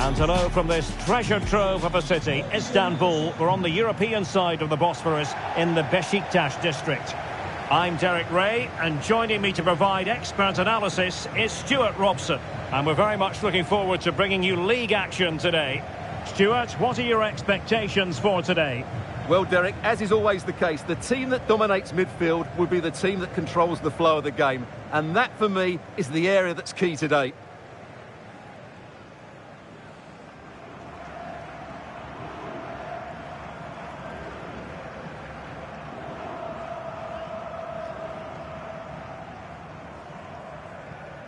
And hello from this treasure trove of a city, Istanbul. We're on the European side of the Bosphorus in the Besiktas district. I'm Derek Ray, and joining me to provide expert analysis is Stuart Robson. And we're very much looking forward to bringing you league action today. Stuart, what are your expectations for today? Well, Derek, as is always the case, the team that dominates midfield will be the team that controls the flow of the game. And that, for me, is the area that's key today.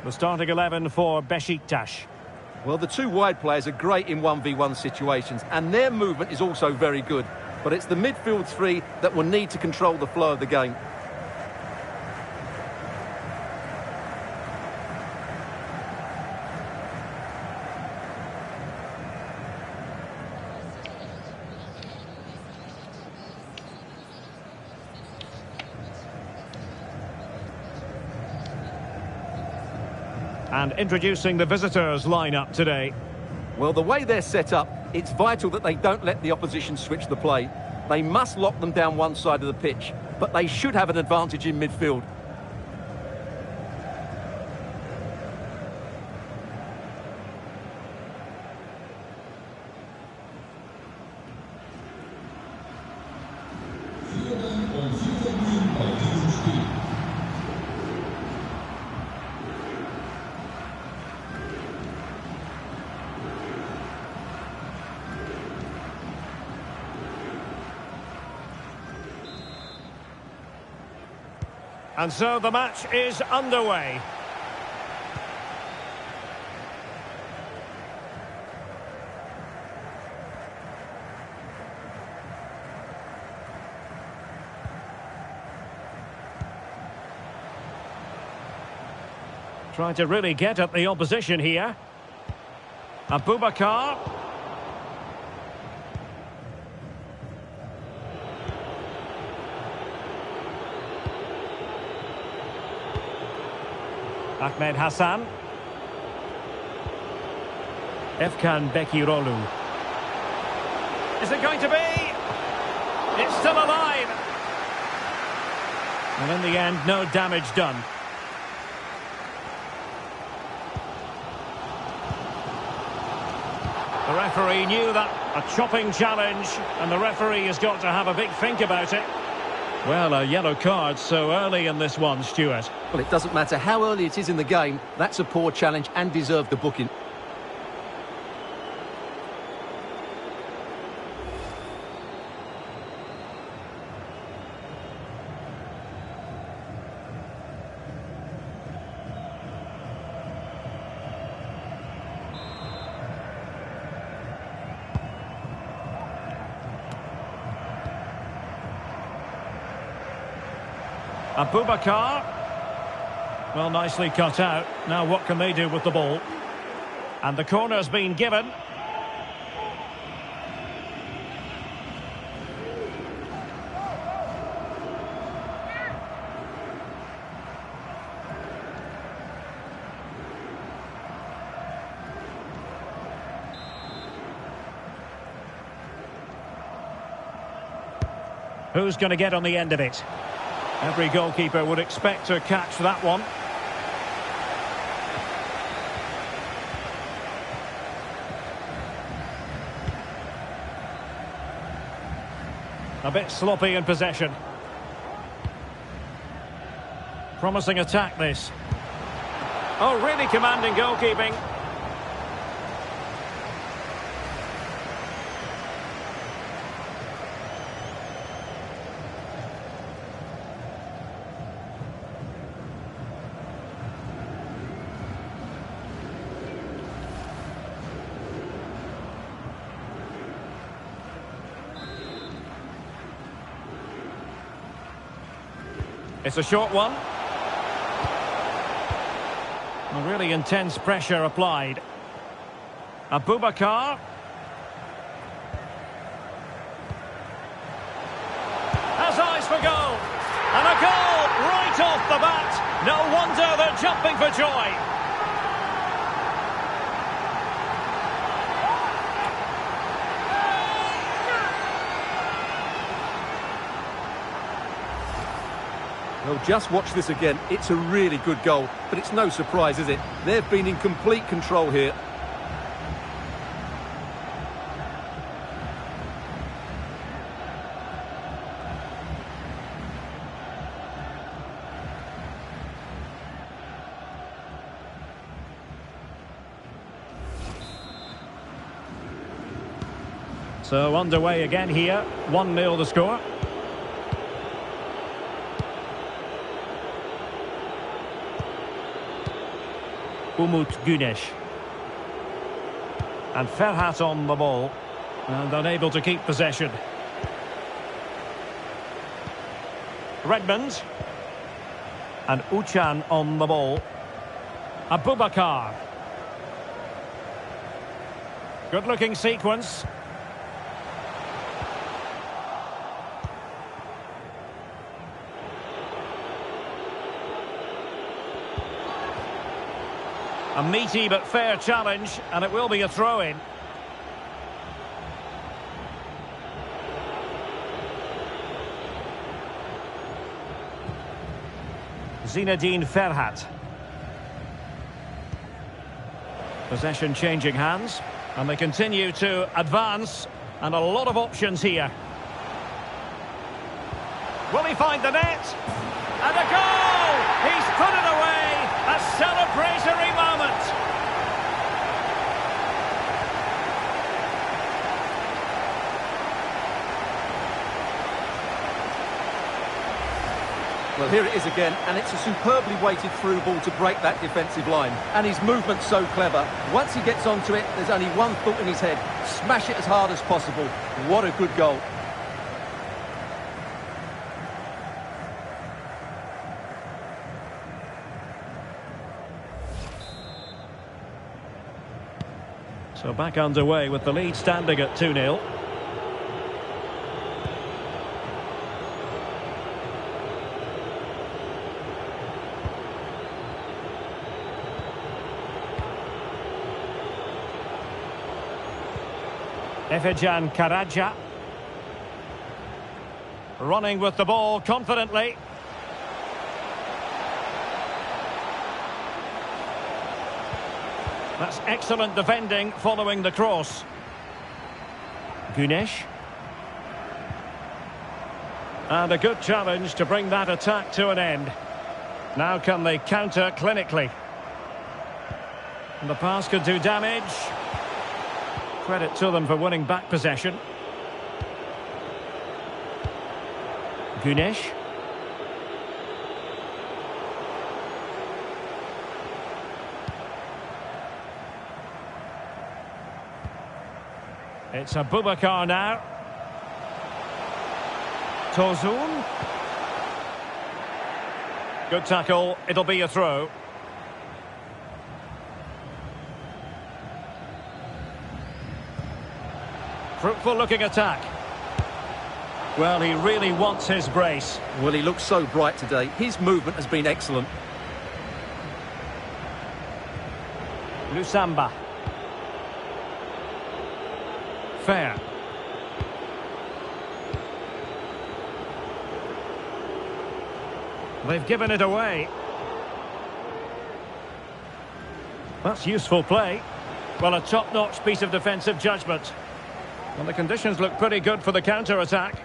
The starting 11 for Besiktas. Well, the two wide players are great in 1v1 situations, and their movement is also very good. But it's the midfield three that will need to control the flow of the game. And introducing the visitors lineup today. Well, the way they're set up, it's vital that they don't let the opposition switch the play. They must lock them down one side of the pitch, but they should have an advantage in midfield. And so the match is underway. Trying to really get at the opposition here. Abubakar. Ahmed Hassan. Efkan Bekirolu. Is it going to be? It's still alive. And in the end, no damage done. The referee knew that a chopping challenge, and the referee has got to have a big think about it. Well, a yellow card so early in this one, Stuart. Well, it doesn't matter how early it is in the game. That's a poor challenge and deserved the booking. Abubakar. Well, nicely cut out. Now what can they do with the ball? And the corner's been given. Who's going to get on the end of it? Every goalkeeper would expect to catch that one. A bit sloppy in possession. Promising attack, this. Oh, really commanding goalkeeping. It's a short one. A really intense pressure applied. Abubakar. Has eyes for goal. And a goal right off the bat. No wonder they're jumping for joy. Well, just watch this again. It's a really good goal, but it's no surprise, is it? They've been in complete control here. So underway again here, 1-0 the score. Umut Güneş. And Ferhat on the ball. And unable to keep possession. Redmond. And Uçan on the ball. Abubakar. Good-looking sequence. A meaty but fair challenge, and it will be a throw-in. Zinedine Ferhat. Possession changing hands, and they continue to advance, and a lot of options here. Will he find the net? And a goal! He's put it away! A celebratory moment! Well, here it is again, and it's a superbly weighted through ball to break that defensive line. And his movement's so clever. Once he gets onto it, there's only one thought in his head. Smash it as hard as possible. What a good goal. So back underway with the lead standing at 2-0. Efecan Karaca. Running with the ball confidently. That's excellent defending following the cross. Güneş. And a good challenge to bring that attack to an end. Now can they counter clinically? And the pass could do damage. Credit to them for winning back possession. Güneş. It's Abubakar now. Tozun. Good tackle. It'll be a throw. Fruitful looking attack. Well, he really wants his brace. Well, he looks so bright today. His movement has been excellent. Lusamba. Fair. They've given it away. That's useful play. Well, a top-notch piece of defensive judgment. Well, the conditions look pretty good for the counter-attack.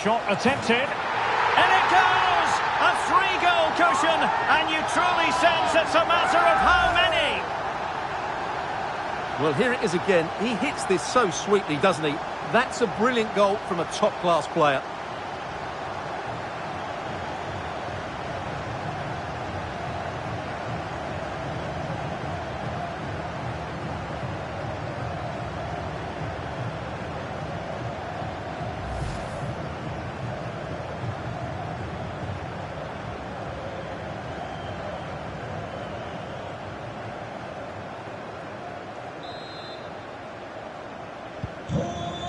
Shot attempted. And it goes! A 3-goal cushion, and you truly sense it's a matter of how many. Well, here it is again. He hits this so sweetly, doesn't he? That's a brilliant goal from a top-class player.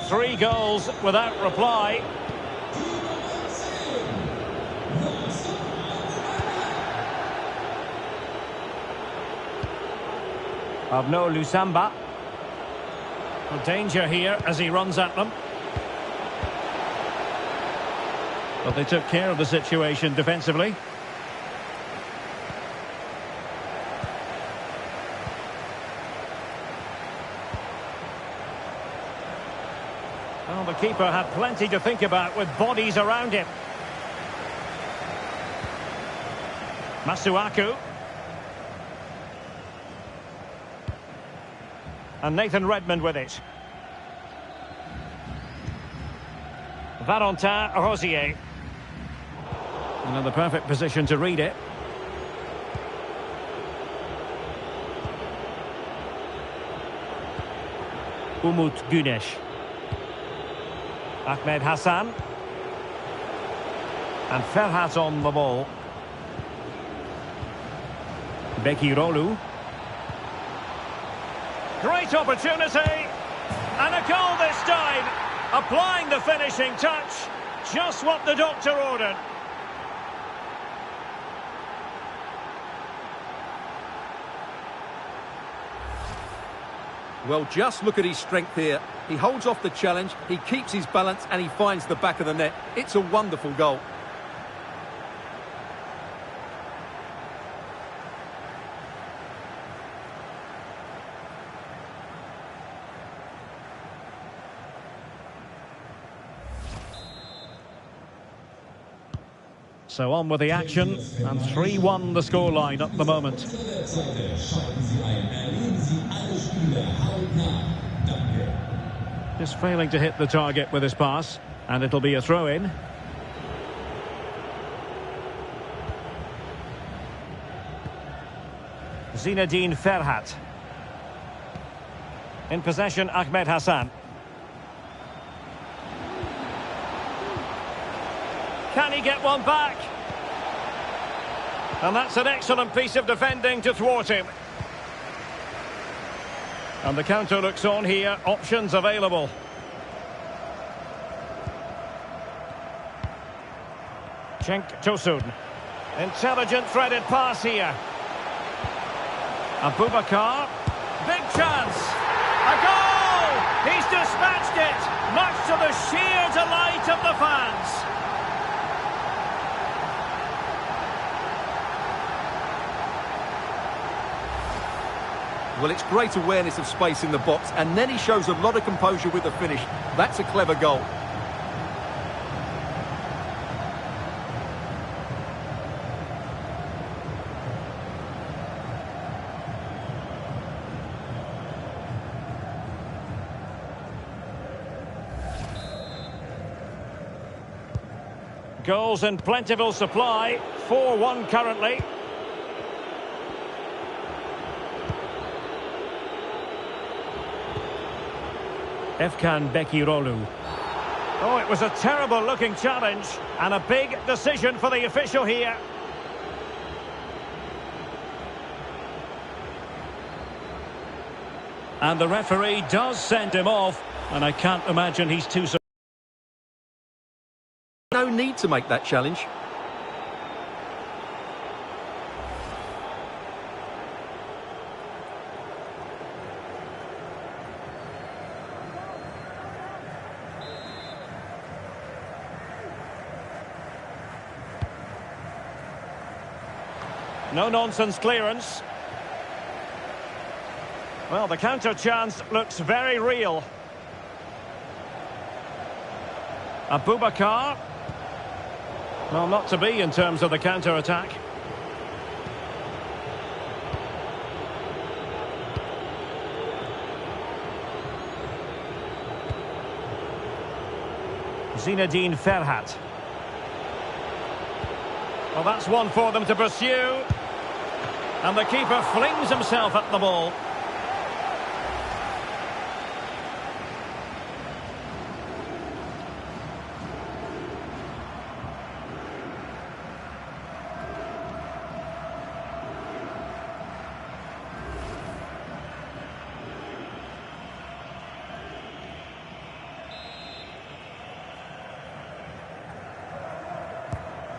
Three goals without reply. Lusamba. Well, danger here as he runs at them. But they took care of the situation defensively. Well, the keeper had plenty to think about with bodies around him. Masuaku. And Nathan Redmond with it. Valentin Rosier. And in the perfect position to read it. Umut Güneş. Ahmed Hassan. And Ferhat on the ball. Bekirolu. Great opportunity. And a goal this time. Applying the finishing touch. Just what the doctor ordered. Well, just look at his strength here. He holds off the challenge, he keeps his balance, and he finds the back of the net. It's a wonderful goal. So on with the action, and 3-1 the scoreline at the moment. Just failing to hit the target with his pass, and it'll be a throw-in. Zinedine Ferhat. In possession, Ahmed Hassan. Can he get one back? And that's an excellent piece of defending to thwart him. And the counter looks on here. Options available. Cenk Tosun. Intelligent threaded pass here. Abubakar. Big chance. A goal! He's dispatched it, much to the sheer delight of the fans. Well, it's great awareness of space in the box, and then he shows a lot of composure with the finish. That's a clever goal. Goals in plentiful supply. 4-1 currently. Efkan Bekirolu. Oh, it was a terrible-looking challenge, and a big decision for the official here. And the referee does send him off, and I can't imagine he's too... No need to make that challenge. No-nonsense clearance. Well, the counter chance looks very real. Abubakar. Well, not to be in terms of the counter-attack. Zinedine Ferhat. Well, that's one for them to pursue. And the keeper flings himself at the ball.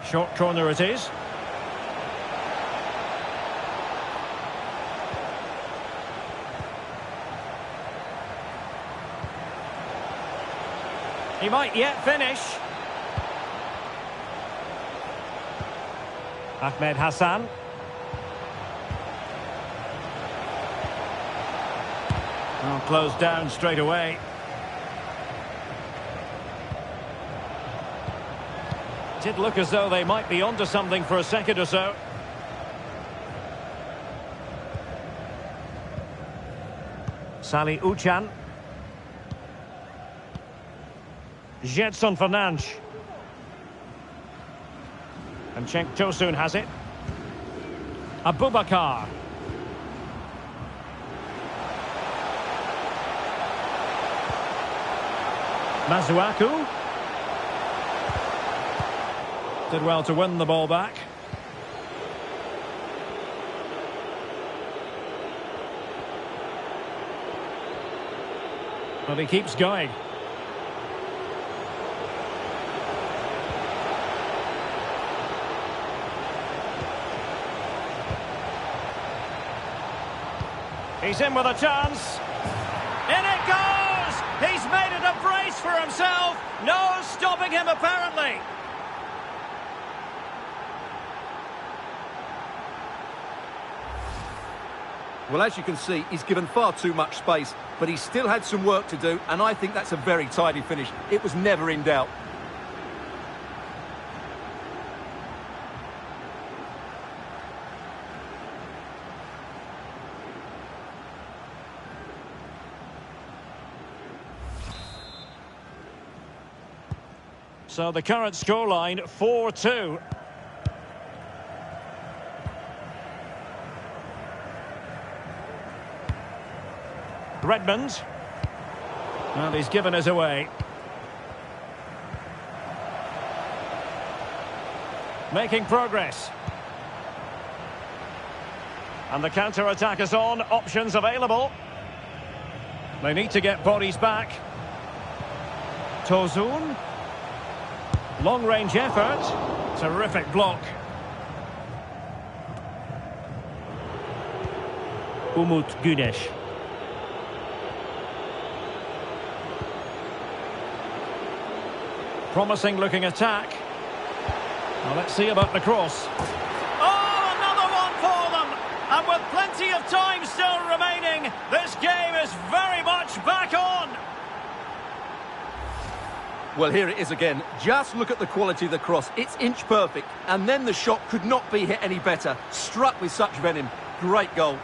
Short corner it is. He might yet finish. Ahmed Hassan. Oh, closed down straight away. Did look as though they might be onto something for a second or so. Salih Uchan. Gedson Fernandes. And Cenk Tosun has it. Abubakar. Masuaku. Did well to win the ball back. But he keeps going. He's in with a chance. In it goes! He's made it a brace for himself. No stopping him, apparently. Well, as you can see, he's given far too much space, but he still had some work to do, and I think that's a very tidy finish. It was never in doubt. So the current scoreline, 4-2. Redmond. And he's given us away. Making progress. And the counter-attack is on. Options available. They need to get bodies back. Tosun. Long-range effort. Terrific block. Umut Güneş. Promising looking attack. Well, let's see about the cross. Oh, another one for them! And with plenty of time still remaining, this game is very much back on! Well, here it is again. Just look at the quality of the cross. It's inch perfect. And then the shot could not be hit any better. Struck with such venom. Great goal.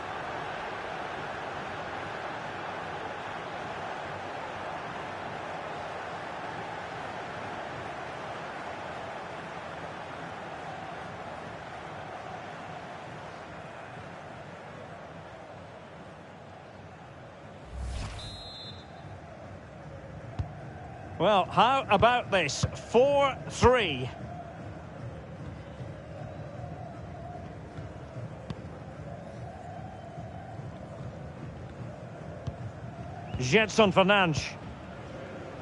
Well, how about this? 4-3. Gedson Fernandes.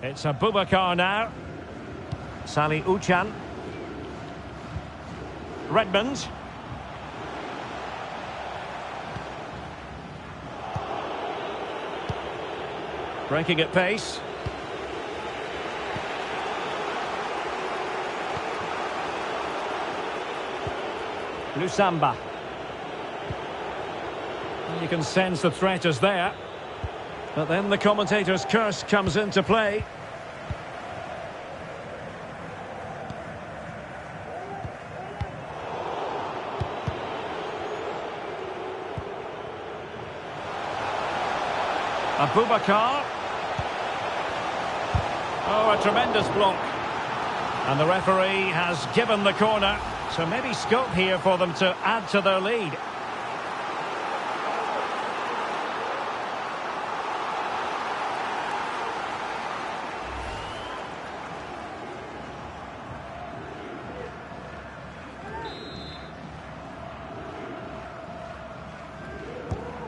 It's Abubakar now. Salih Uchan. Redmond. Breaking at pace. Lusamba. You can sense the threat is there. But then the commentator's curse comes into play. Abubakar. Oh, a tremendous block. And the referee has given the corner. So maybe scope here for them to add to their lead.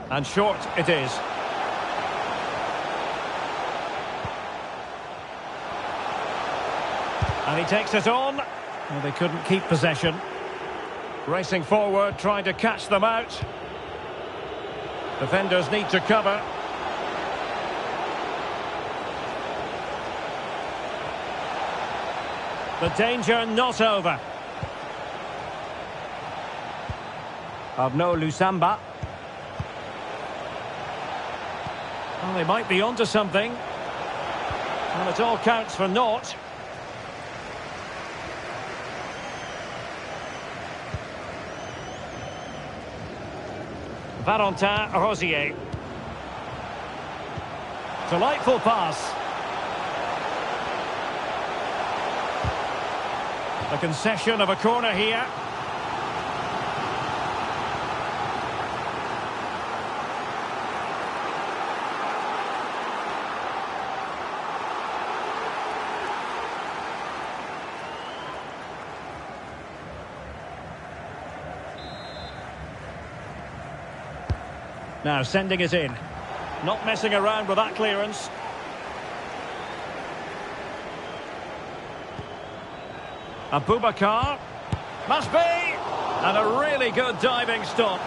And short it is. And he takes it on. Well, they couldn't keep possession. Racing forward, trying to catch them out. Defenders need to cover. The danger not over. Arnaud Lusamba. Well, they might be onto something. Well, it all counts for naught. Valentin Rosier. Delightful pass. The concession of a corner here. Now sending it in. Not messing around with that clearance. Abubakar. Must be! And a really good diving stop.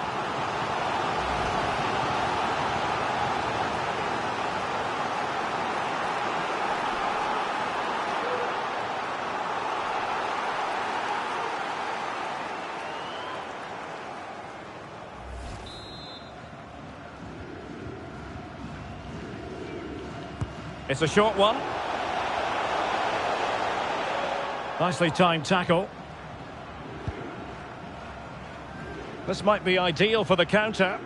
It's a short one. Nicely timed tackle. This might be ideal for the counter.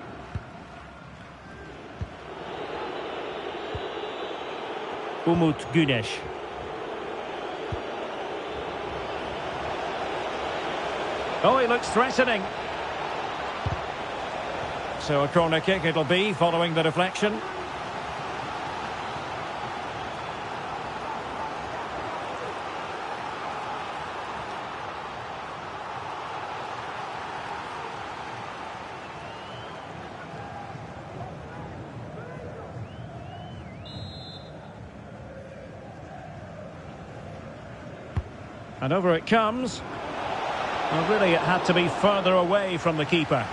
Umut Güneş. Oh, he looks threatening. So a corner kick it'll be following the deflection. And over it comes. Well, really, it had to be further away from the keeper.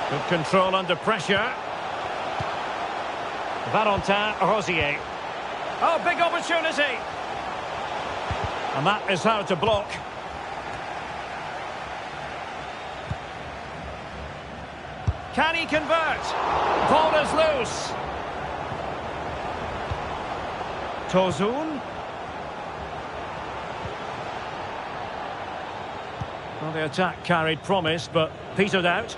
Good control under pressure. Valentin Rosier. Oh, big opportunity. And that is how to block. Can he convert? Ball is loose. Tosun. Well, the attack carried promise, but petered out.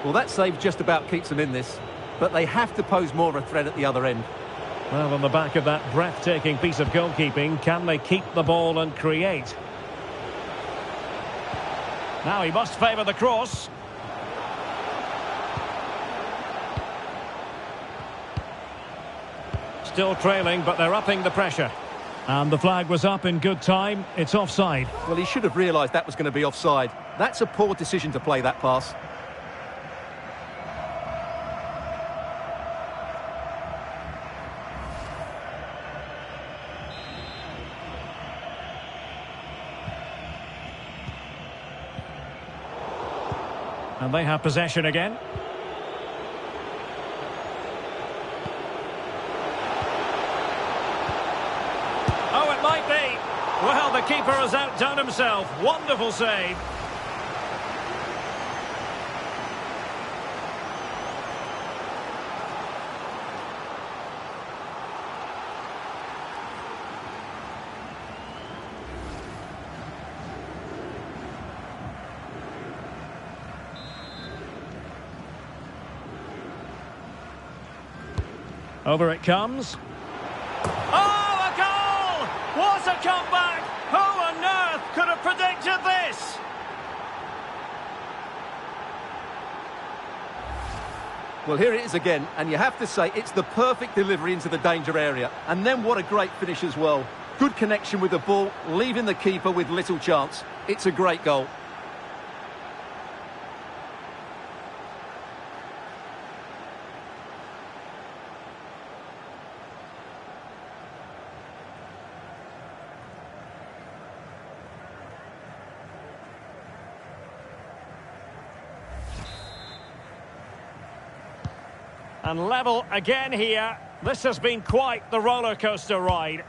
Well, that save just about keeps them in this, but they have to pose more of a threat at the other end. Well, on the back of that breathtaking piece of goalkeeping, can they keep the ball and create? Now he must favour the cross. Still trailing, but they're upping the pressure. And the flag was up in good time. It's offside. Well, he should have realised that was going to be offside. That's a poor decision to play that pass. And they have possession again. Oh, it might be. Well, the keeper has outdone himself. Wonderful save. Over it comes. Oh, a goal! What a comeback! Who on earth could have predicted this? Well, here it is again, and you have to say it's the perfect delivery into the danger area. And then what a great finish as well. Good connection with the ball, leaving the keeper with little chance. It's a great goal. And level again here. This has been quite the roller coaster ride.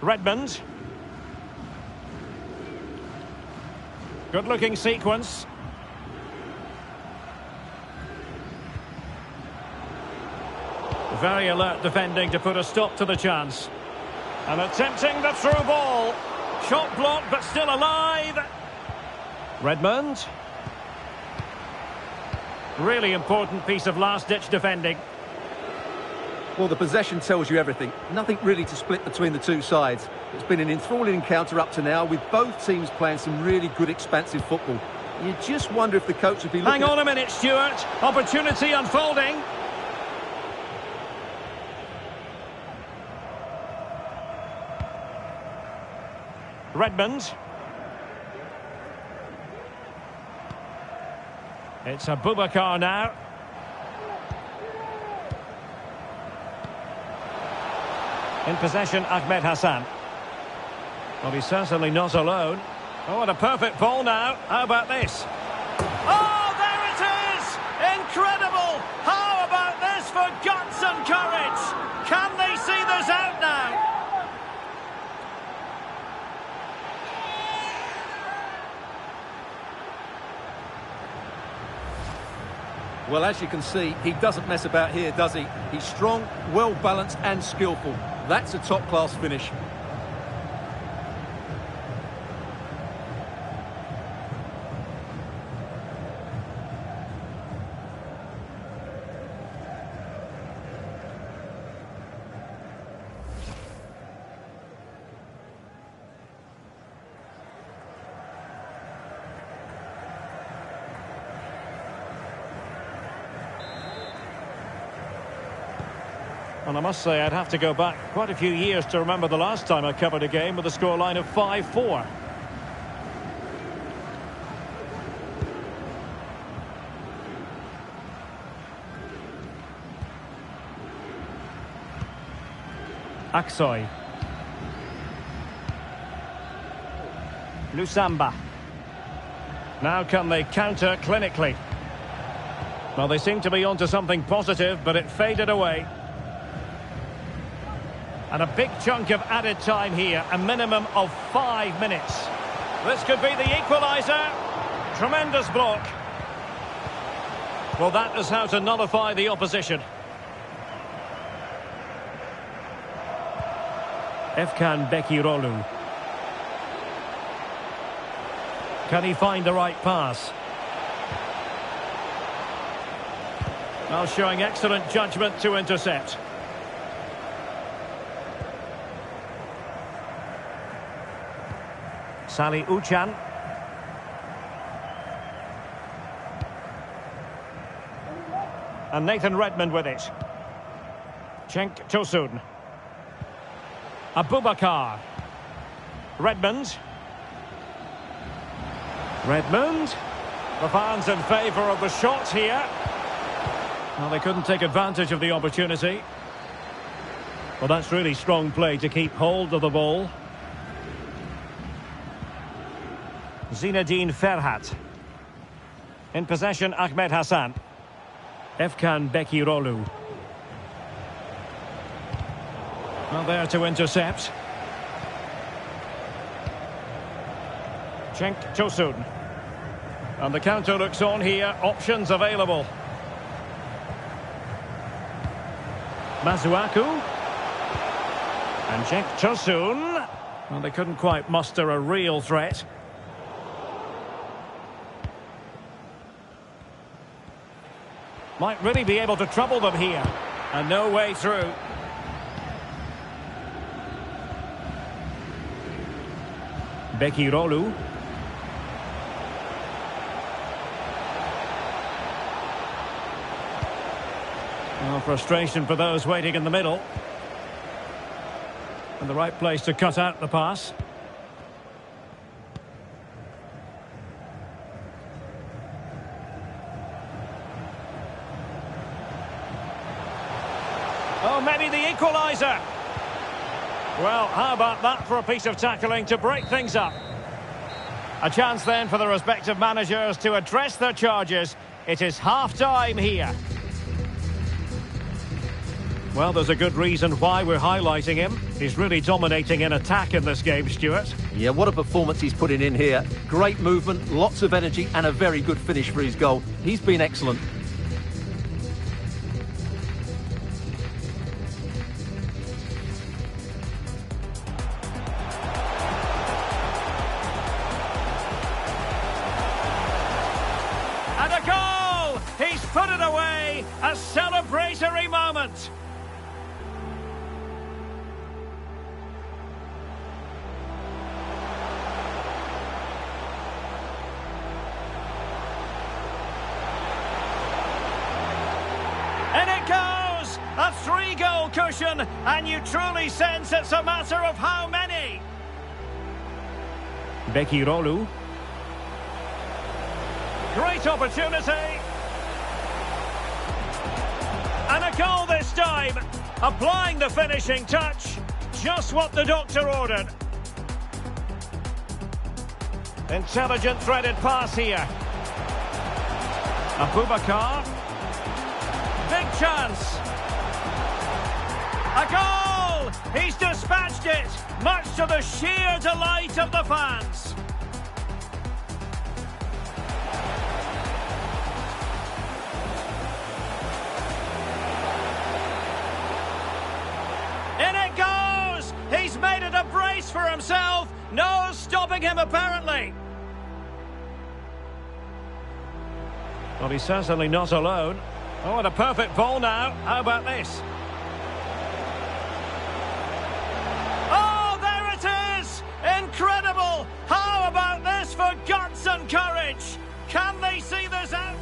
Redmond. Good looking sequence. Very alert defending to put a stop to the chance. And attempting the through ball. Shot blocked but still alive. Redmond. Really important piece of last-ditch defending. Well, the possession tells you everything. Nothing really to split between the two sides. It's been an enthralling encounter up to now, with both teams playing some really good expansive football. You just wonder if the coach would be looking... Hang on a minute, Stuart. Opportunity unfolding. Redmond. It's Abubakar now. In possession, Ahmed Hassan. Well, he's certainly not alone. Oh, and a perfect ball now. How about this? Oh, there it is! Incredible! How about this for guts and courage? Can they see this out now? Well, as you can see, he doesn't mess about here, does he? He's strong, well-balanced and skillful. That's a top-class finish. And I must say, I'd have to go back quite a few years to remember the last time I covered a game with a scoreline of 5-4. Aksoy. Lusamba. Now can they counter clinically? Well, they seem to be onto something positive, but it faded away. And a big chunk of added time here, a minimum of 5 minutes. This could be the equaliser. Tremendous block. Well, that is how to nullify the opposition. Efkan Bekirolu. Can he find the right pass? Well, showing excellent judgment to intercept. Salih Uçan. And Nathan Redmond with it. Cenk Tosun. Abubakar. Redmond. Redmond. The fans in favour of the shot here. Well, they couldn't take advantage of the opportunity. Well, that's really strong play to keep hold of the ball. Zinedine Ferhat. In possession, Ahmed Hassan. Efkan Bekirolu. Well, there to intercept. Cenk Tosun. And the counter looks on here. Options available. Mazuaku. And Cenk Tosun. Well, they couldn't quite muster a real threat. Might really be able to trouble them here. And no way through. Bekirolu. Well, frustration for those waiting in the middle. And the right place to cut out the pass. Oh, maybe the equaliser. Well, how about that for a piece of tackling to break things up? A chance then for the respective managers to address their charges. It is half-time here. Well, there's a good reason why we're highlighting him. He's really dominating in attack in this game, Stuart. Yeah, what a performance he's putting in here. Great movement, lots of energy and a very good finish for his goal. He's been excellent. And a goal! He's put it away! A celebratory moment! In it goes! A 3-goal cushion, and you truly sense it's a matter of how many. Bekirolu. Great opportunity. And a goal this time. Applying the finishing touch. Just what the doctor ordered. Intelligent threaded pass here. Abubakar. Big chance. A goal! He's dispatched it, much to the sheer delight of the fans. In it goes! He's made it a brace for himself. No stopping him, apparently. Well, he's certainly not alone. Oh, and a perfect ball now. How about this? Oh, there it is! Incredible! How about this for guts and courage? Can they see this out?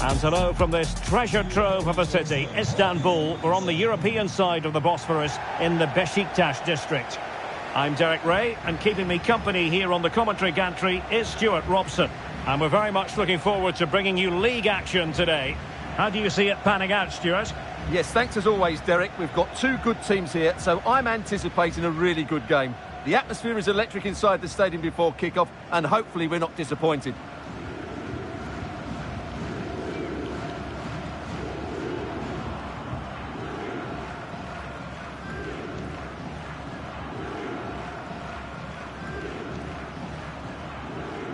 And hello from this treasure trove of a city, Istanbul. We're on the European side of the Bosphorus in the Besiktas district. I'm Derek Ray, and keeping me company here on the commentary gantry is Stuart Robson. And we're very much looking forward to bringing you league action today. How do you see it panning out, Stuart? Yes, thanks as always, Derek. We've got two good teams here, so I'm anticipating a really good game. The atmosphere is electric inside the stadium before kick-off, and hopefully we're not disappointed.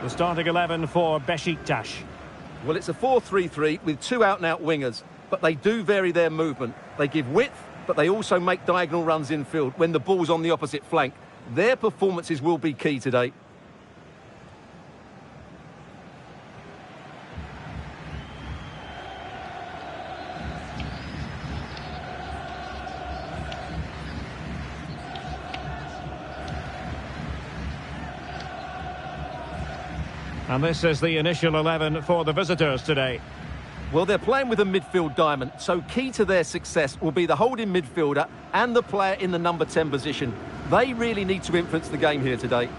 The starting 11 for Besiktas. Well, it's a 4-3-3 with two out-and-out wingers, but they do vary their movement. They give width, but they also make diagonal runs infield when the ball's on the opposite flank. Their performances will be key today. And this is the initial 11 for the visitors today. Well, they're playing with a midfield diamond, so key to their success will be the holding midfielder and the player in the number 10 position. They really need to influence the game here today.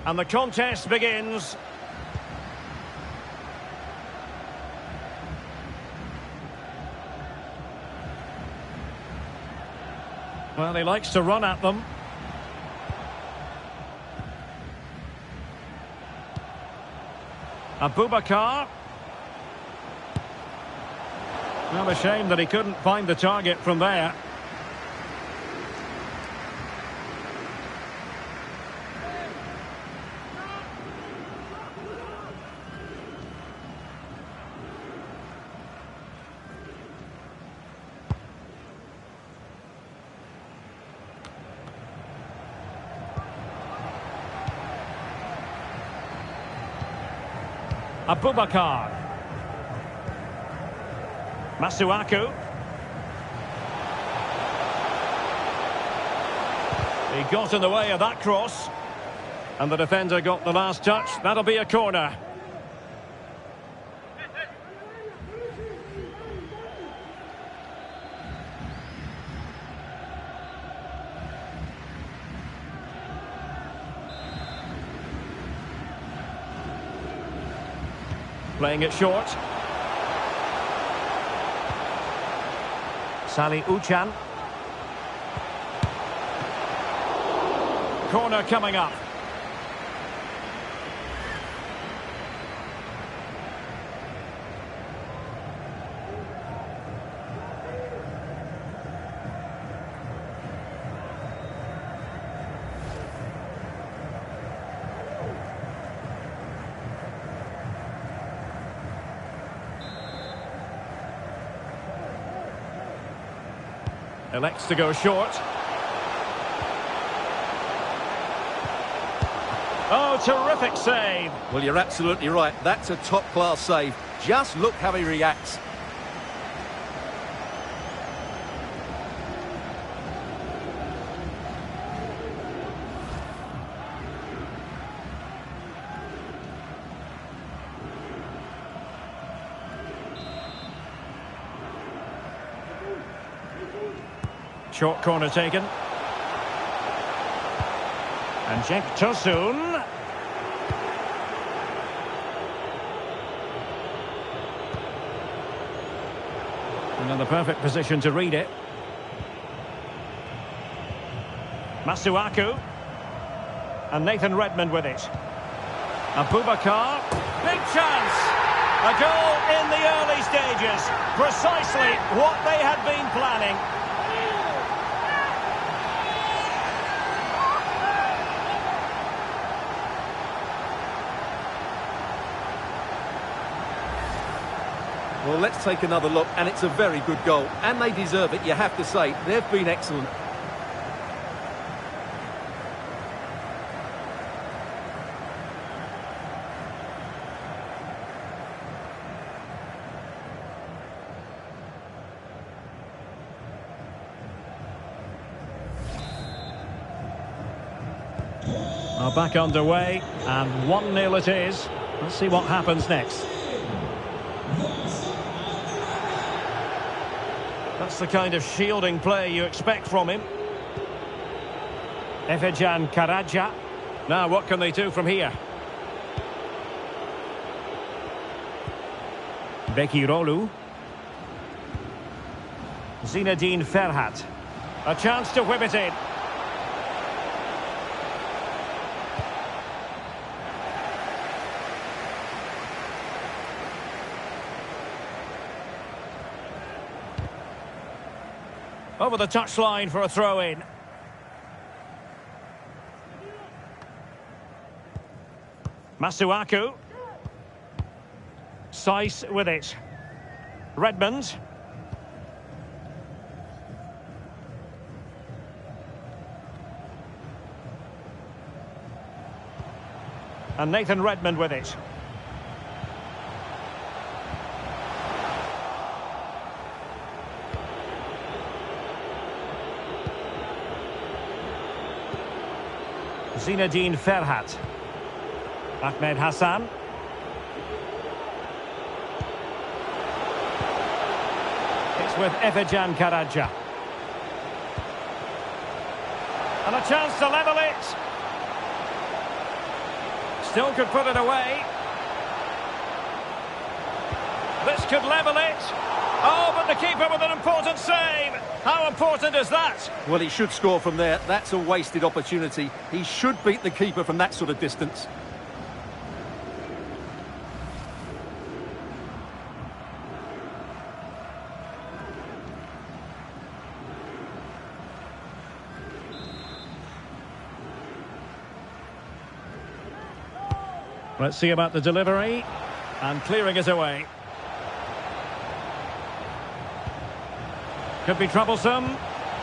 And the contest begins. Well, he likes to run at them. Abubakar. Well, a shame that he couldn't find the target from there. Abubakar. Masuaku. He got in the way of that cross. And the defender got the last touch. That'll be a corner. Playing it short. Sali Uchan. Corner coming up. Elects to go short. Oh, terrific save. Well, you're absolutely right. That's a top-class save. Just look how he reacts. Short corner taken. And Cenk Tosun. And in the perfect position to read it. Masuaku. And Nathan Redmond with it. Abubakar. Big chance. A goal in the early stages. Precisely what they had been planning. Well, let's take another look, and it's a very good goal. And they deserve it, you have to say. They've been excellent. Well, back underway, and 1-0 it is. Let's see what happens next. That's the kind of shielding play you expect from him. Efecan Karaca. Now, what can they do from here? Bekirolu. Zinedine Ferhat. A chance to whip it in. Over the touchline for a throw-in. Masuaku. Saiss with it. Redmond. And Nathan Redmond with it. Zinedine Ferhat. Ahmed Hassan. It's with Efecan Karaca. And a chance to level it. Still could put it away. This could level it. Oh, but the keeper with an important save. How important is that? Well, he should score from there. That's a wasted opportunity. He should beat the keeper from that sort of distance. Let's see about the delivery. And clearing it away. Could be troublesome.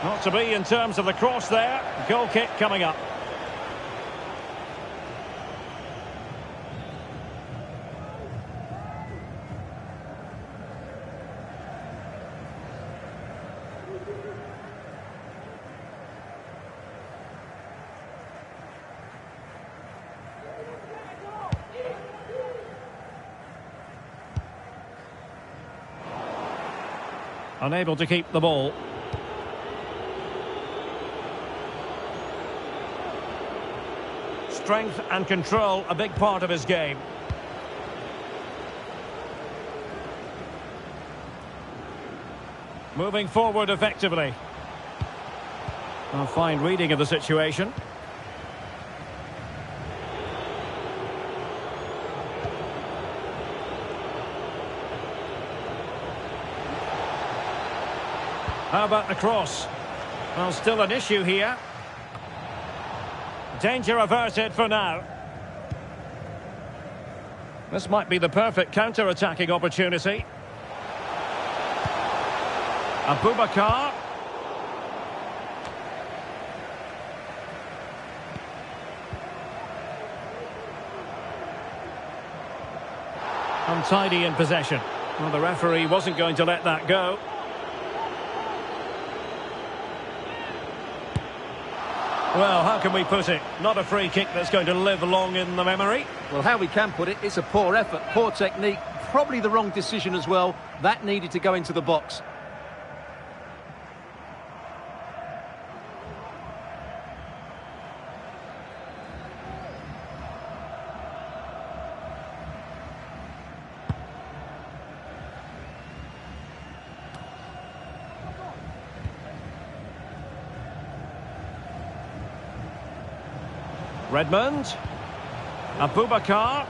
Not to be in terms of the cross there. Goal kick coming up. Unable to keep the ball. Strength and control, a big part of his game. Moving forward effectively. A fine reading of the situation. How about the cross? Well, still an issue here. Danger averted for now. This might be the perfect counter-attacking opportunity. Abubakar. Untidy in possession. Well, the referee wasn't going to let that go. Well, how can we put it? Not a free kick that's going to live long in the memory. Well, how we can put it, it's a poor effort, poor technique, probably the wrong decision as well. That needed to go into the box. Redmond. Abubakar.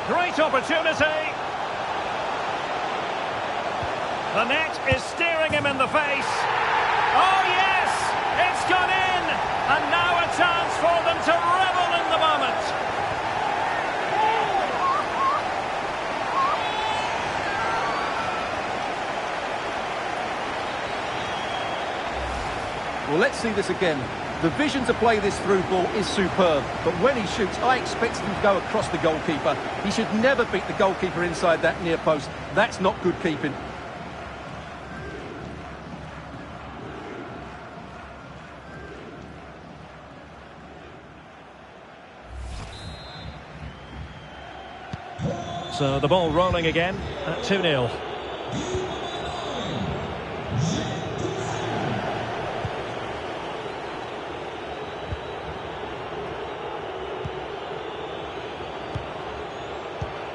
Great opportunity. The net is staring him in the face. Oh yes, it's gone in. And now a chance for them to revel in the moment. Well, let's see this again. The vision to play this through ball is superb, but when he shoots, I expect him to go across the goalkeeper. He should never beat the goalkeeper inside that near post. That's not good keeping. So the ball rolling again at 2-0.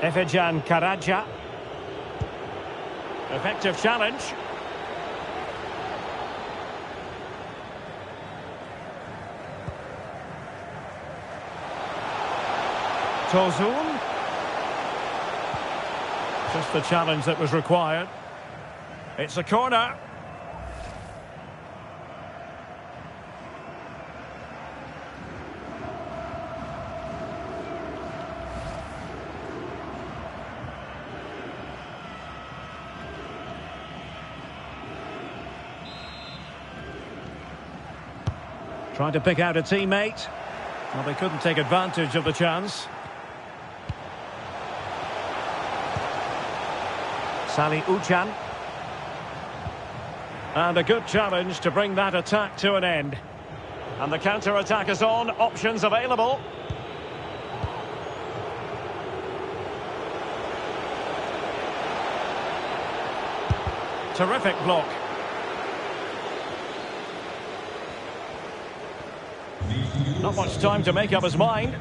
Efecan Karaca. Effective challenge. Tozun. Just the challenge that was required. It's a corner. Trying to pick out a teammate. Well, they couldn't take advantage of the chance. Sali Uchan. And a good challenge to bring that attack to an end. And the counter-attack is on. Options available. Terrific block. Not much time to make up his mind.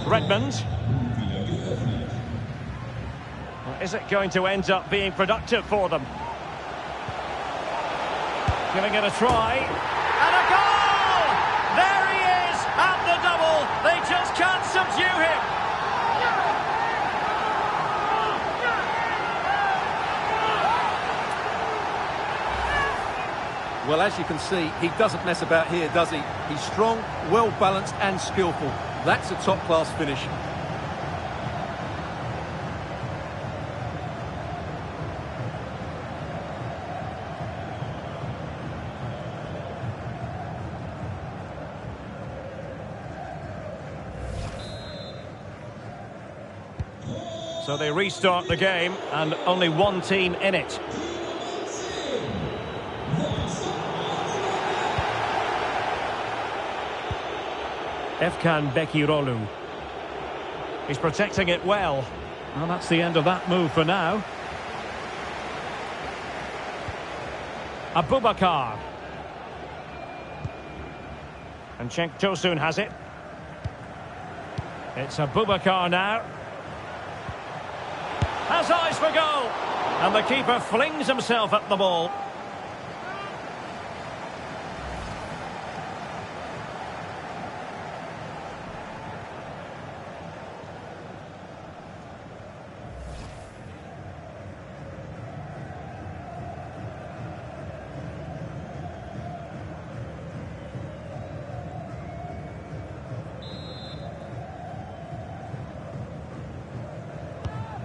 Redmond. Well, is it going to end up being productive for them? Giving it a try. And a goal! There he is at the double. They just can't subdue him. Well, as you can see, he doesn't mess about here, does he? He's strong, well-balanced and skillful. That's a top-class finish. So they restart the game, and only one team in it. Efkan Bekirolu. He's protecting it well. Well, that's the end of that move for now. Abubakar. And Cenk Tosun has it. It's Abubakar now. Has eyes for goal. And the keeper flings himself at the ball.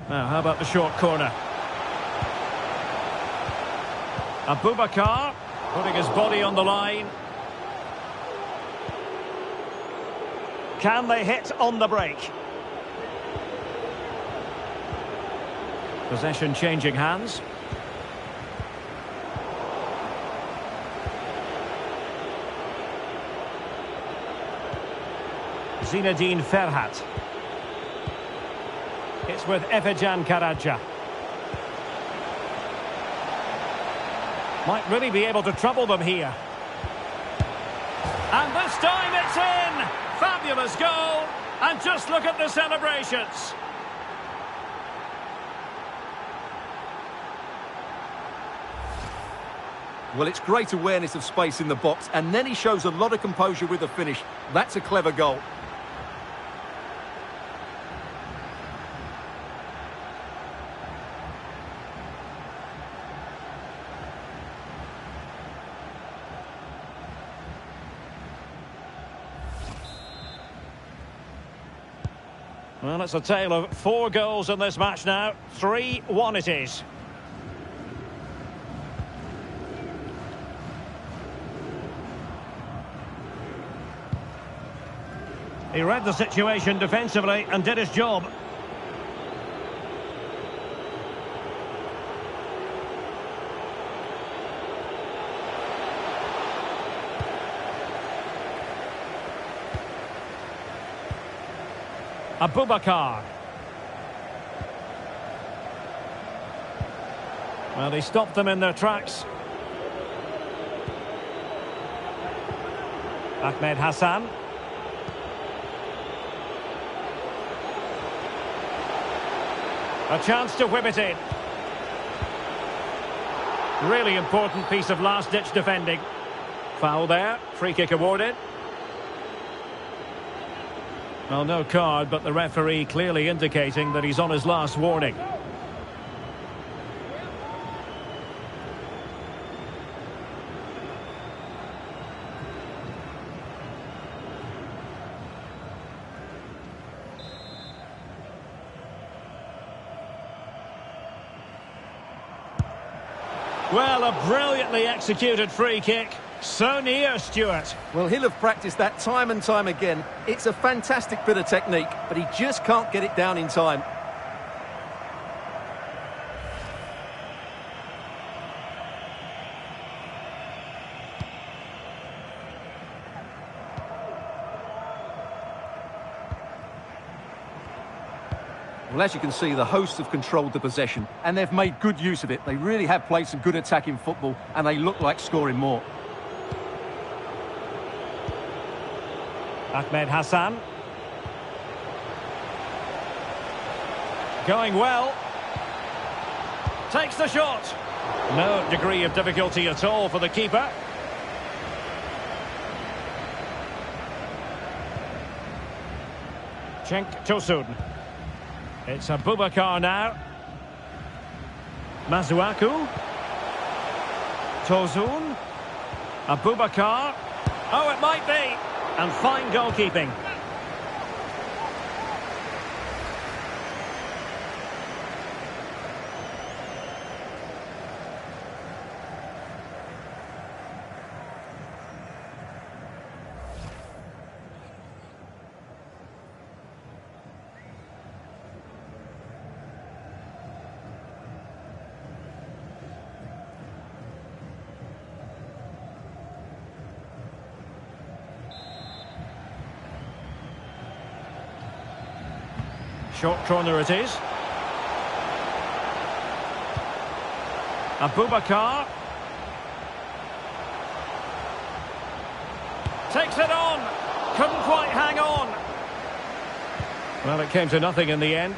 Now, how about the short corner? Abubakar putting his body on the line. Can they hit on the break? Possession changing hands. Zinedine Ferhat. It's with Efecan Karaca. Might really be able to trouble them here. And this time it's in! Fabulous goal! And just look at the celebrations! Well, it's great awareness of space in the box, and then he shows a lot of composure with the finish. That's a clever goal. Well, it's a tale of 4 goals in this match now. 3-1 it is. He read the situation defensively and did his job. Abubakar. Well, he stopped them in their tracks. Ahmed Hassan. A chance to whip it in. Really important piece of last-ditch defending. Foul there. Free kick awarded. Well, no card, but the referee clearly indicating that he's on his last warning. Well, a brilliantly executed free kick. So near, Stuart. Well, he'll have practiced that time and time again. It's a fantastic bit of technique, but he just can't get it down in time. Well, as you can see, the hosts have controlled the possession, and they've made good use of it. They really have played some good attacking football, and they look like scoring more. Ahmed Hassan. Going well. Takes the shot. No degree of difficulty at all for the keeper. Cenk Tosun. It's Abubakar now. Masuaku. Tosun. Abubakar. Oh, it might be. And fine goalkeeping. Short corner it is. Abubakar. Takes it on. Couldn't quite hang on. Well, it came to nothing in the end.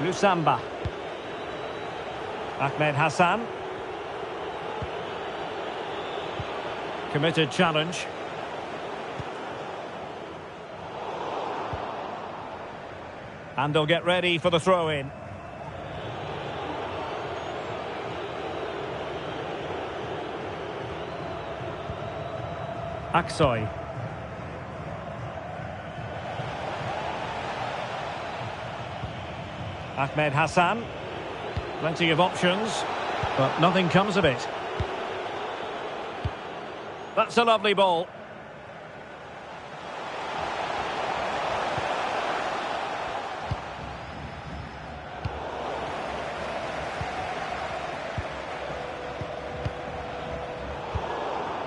Lusamba. Ahmed Hassan. Committed challenge. And they'll get ready for the throw-in. Aksoy. Ahmed Hassan. Plenty of options, but nothing comes of it. That's a lovely ball.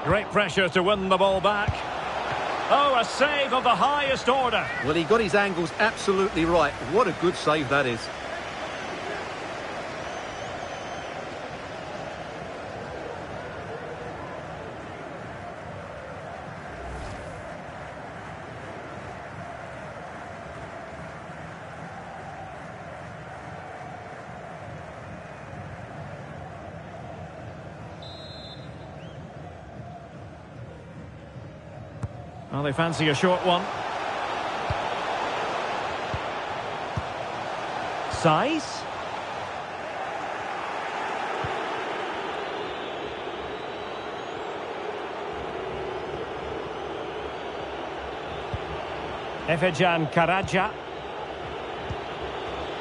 Great pressure to win the ball back. Oh, a save of the highest order. Well, he got his angles absolutely right. What a good save that is. Well, they fancy a short one. Size. Efecan Karaca.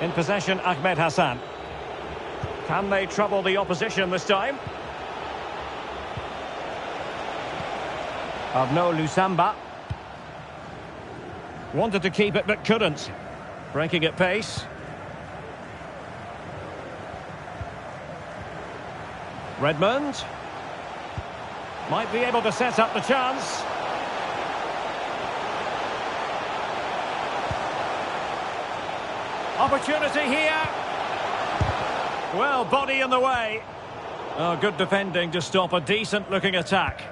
In possession, Ahmed Hassan. Can they trouble the opposition this time? No Lusamba. Wanted to keep it but couldn't. Breaking at pace. Redmond. Might be able to set up the chance. Opportunity here. Well, body in the way. Oh, good defending to stop a decent looking attack.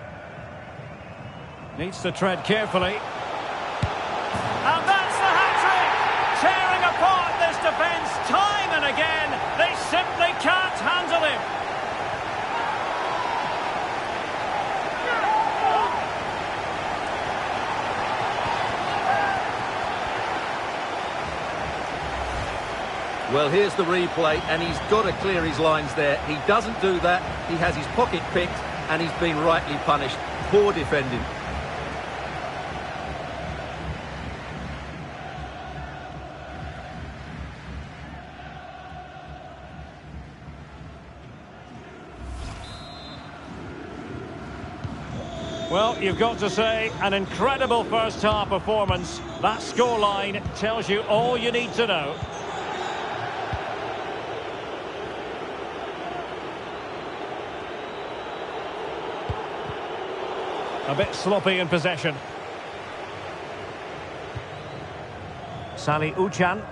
Needs to tread carefully. And that's the hat-trick! Tearing apart this defence time and again. They simply can't handle him. Well, here's the replay, and he's got to clear his lines there. He doesn't do that. He has his pocket picked, and he's been rightly punished. Poor defending. Well, you've got to say, an incredible first-half performance. That scoreline tells you all you need to know. A bit sloppy in possession. Salih Uçan.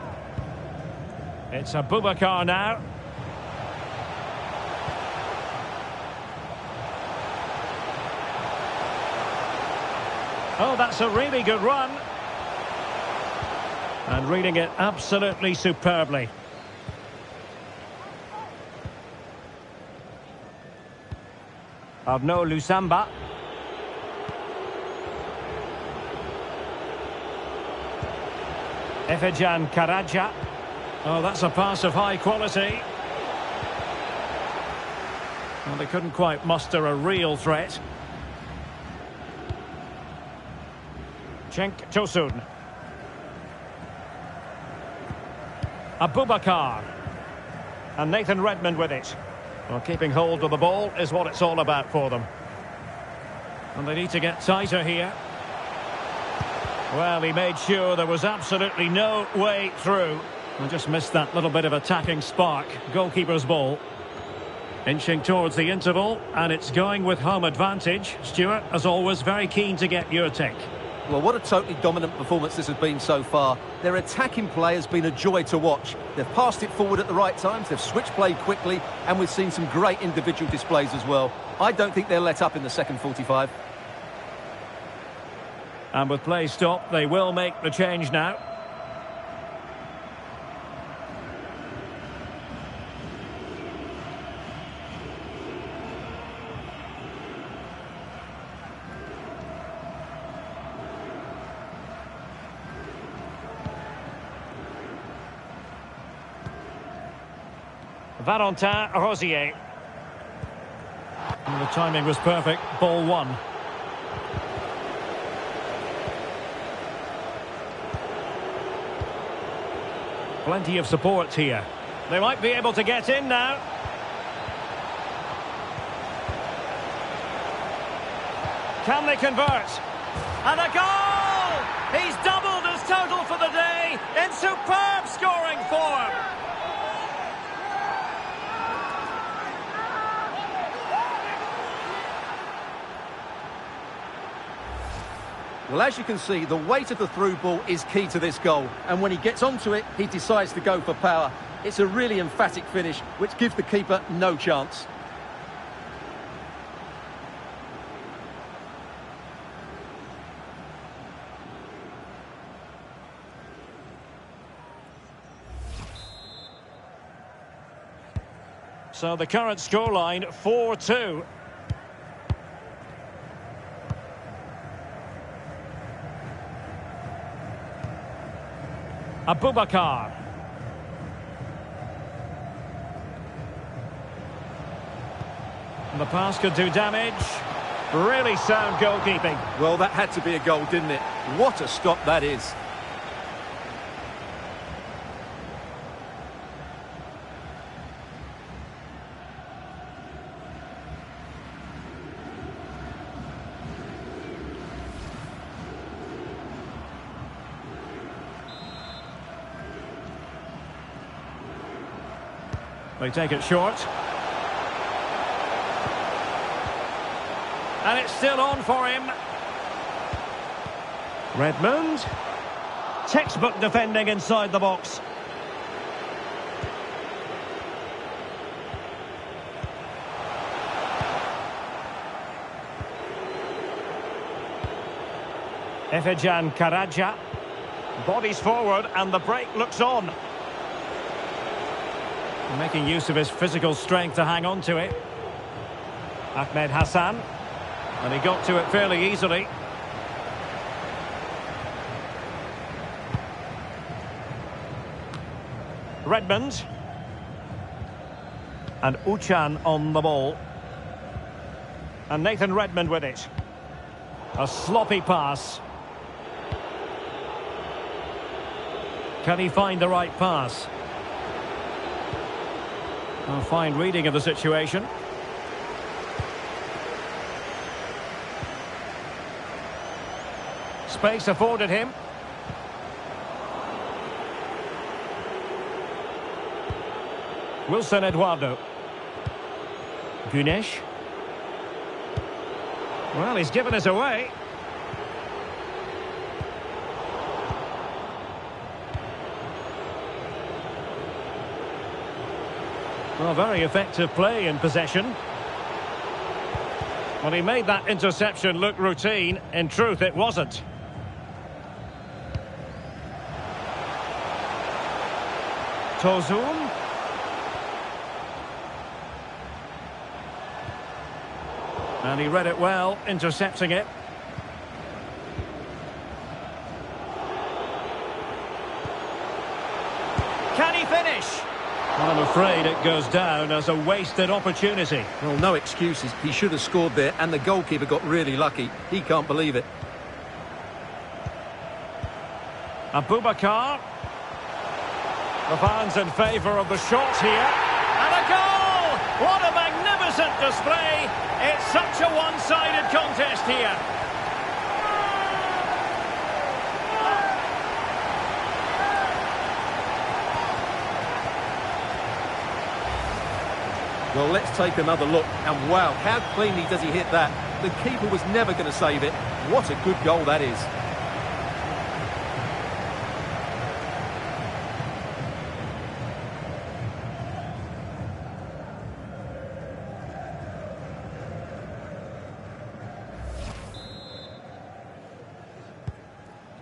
It's Abubakar now. Oh, that's a really good run. And reading it absolutely superbly. No Lusamba. Efecan Karaca. Oh, that's a pass of high quality. Well, they couldn't quite muster a real threat. Cenk Tosun. Abubakar. And Nathan Redmond with it. Well, keeping hold of the ball is what it's all about for them. And they need to get tighter here. Well, he made sure there was absolutely no way through. And just missed that little bit of attacking spark. Goalkeeper's ball. Inching towards the interval, and it's going with home advantage. Stuart, as always, very keen to get your take. Well, what a totally dominant performance this has been so far. Their attacking play has been a joy to watch. They've passed it forward at the right times, they've switched play quickly, and we've seen some great individual displays as well. I don't think they'll let up in the second 45. And with play stopped, they will make the change now. Valentin Rosier. And the timing was perfect. Ball one. Plenty of support here. They might be able to get in now. Can they convert? And a goal! He's doubled his total for the day in superb scoring form. Well, as you can see, the weight of the through ball is key to this goal. And when he gets onto it, he decides to go for power. It's a really emphatic finish, which gives the keeper no chance. So the current scoreline, 4-2. Abubakar. And the pass could do damage. Really sound goalkeeping. Well, that had to be a goal, didn't it? What a stop that is. They take it short. And it's still on for him. Redmond. Textbook defending inside the box. Efecan Karaca. Bodies forward and the break looks on. Making use of his physical strength to hang on to it. Ahmed Hassan. And he got to it fairly easily. Redmond. And Uchan on the ball. And Nathan Redmond with it. A sloppy pass. Can he find the right pass? A fine reading of the situation. Space afforded him. Wilson Eduardo. Güneş. Well, he's given us away. Well, very effective play in possession. Well, he made that interception look routine. In truth, it wasn't. Tosun. And he read it well, intercepting it. Can he finish? Well, I'm afraid it goes down as a wasted opportunity. Well, no excuses. He should have scored there, and the goalkeeper got really lucky. He can't believe it. Abubakar. The fans in favour of the shot here. And a goal! What a magnificent display! It's such a one-sided contest here. Well, let's take another look. And wow, how cleanly does he hit that? The keeper was never going to save it. What a good goal that is.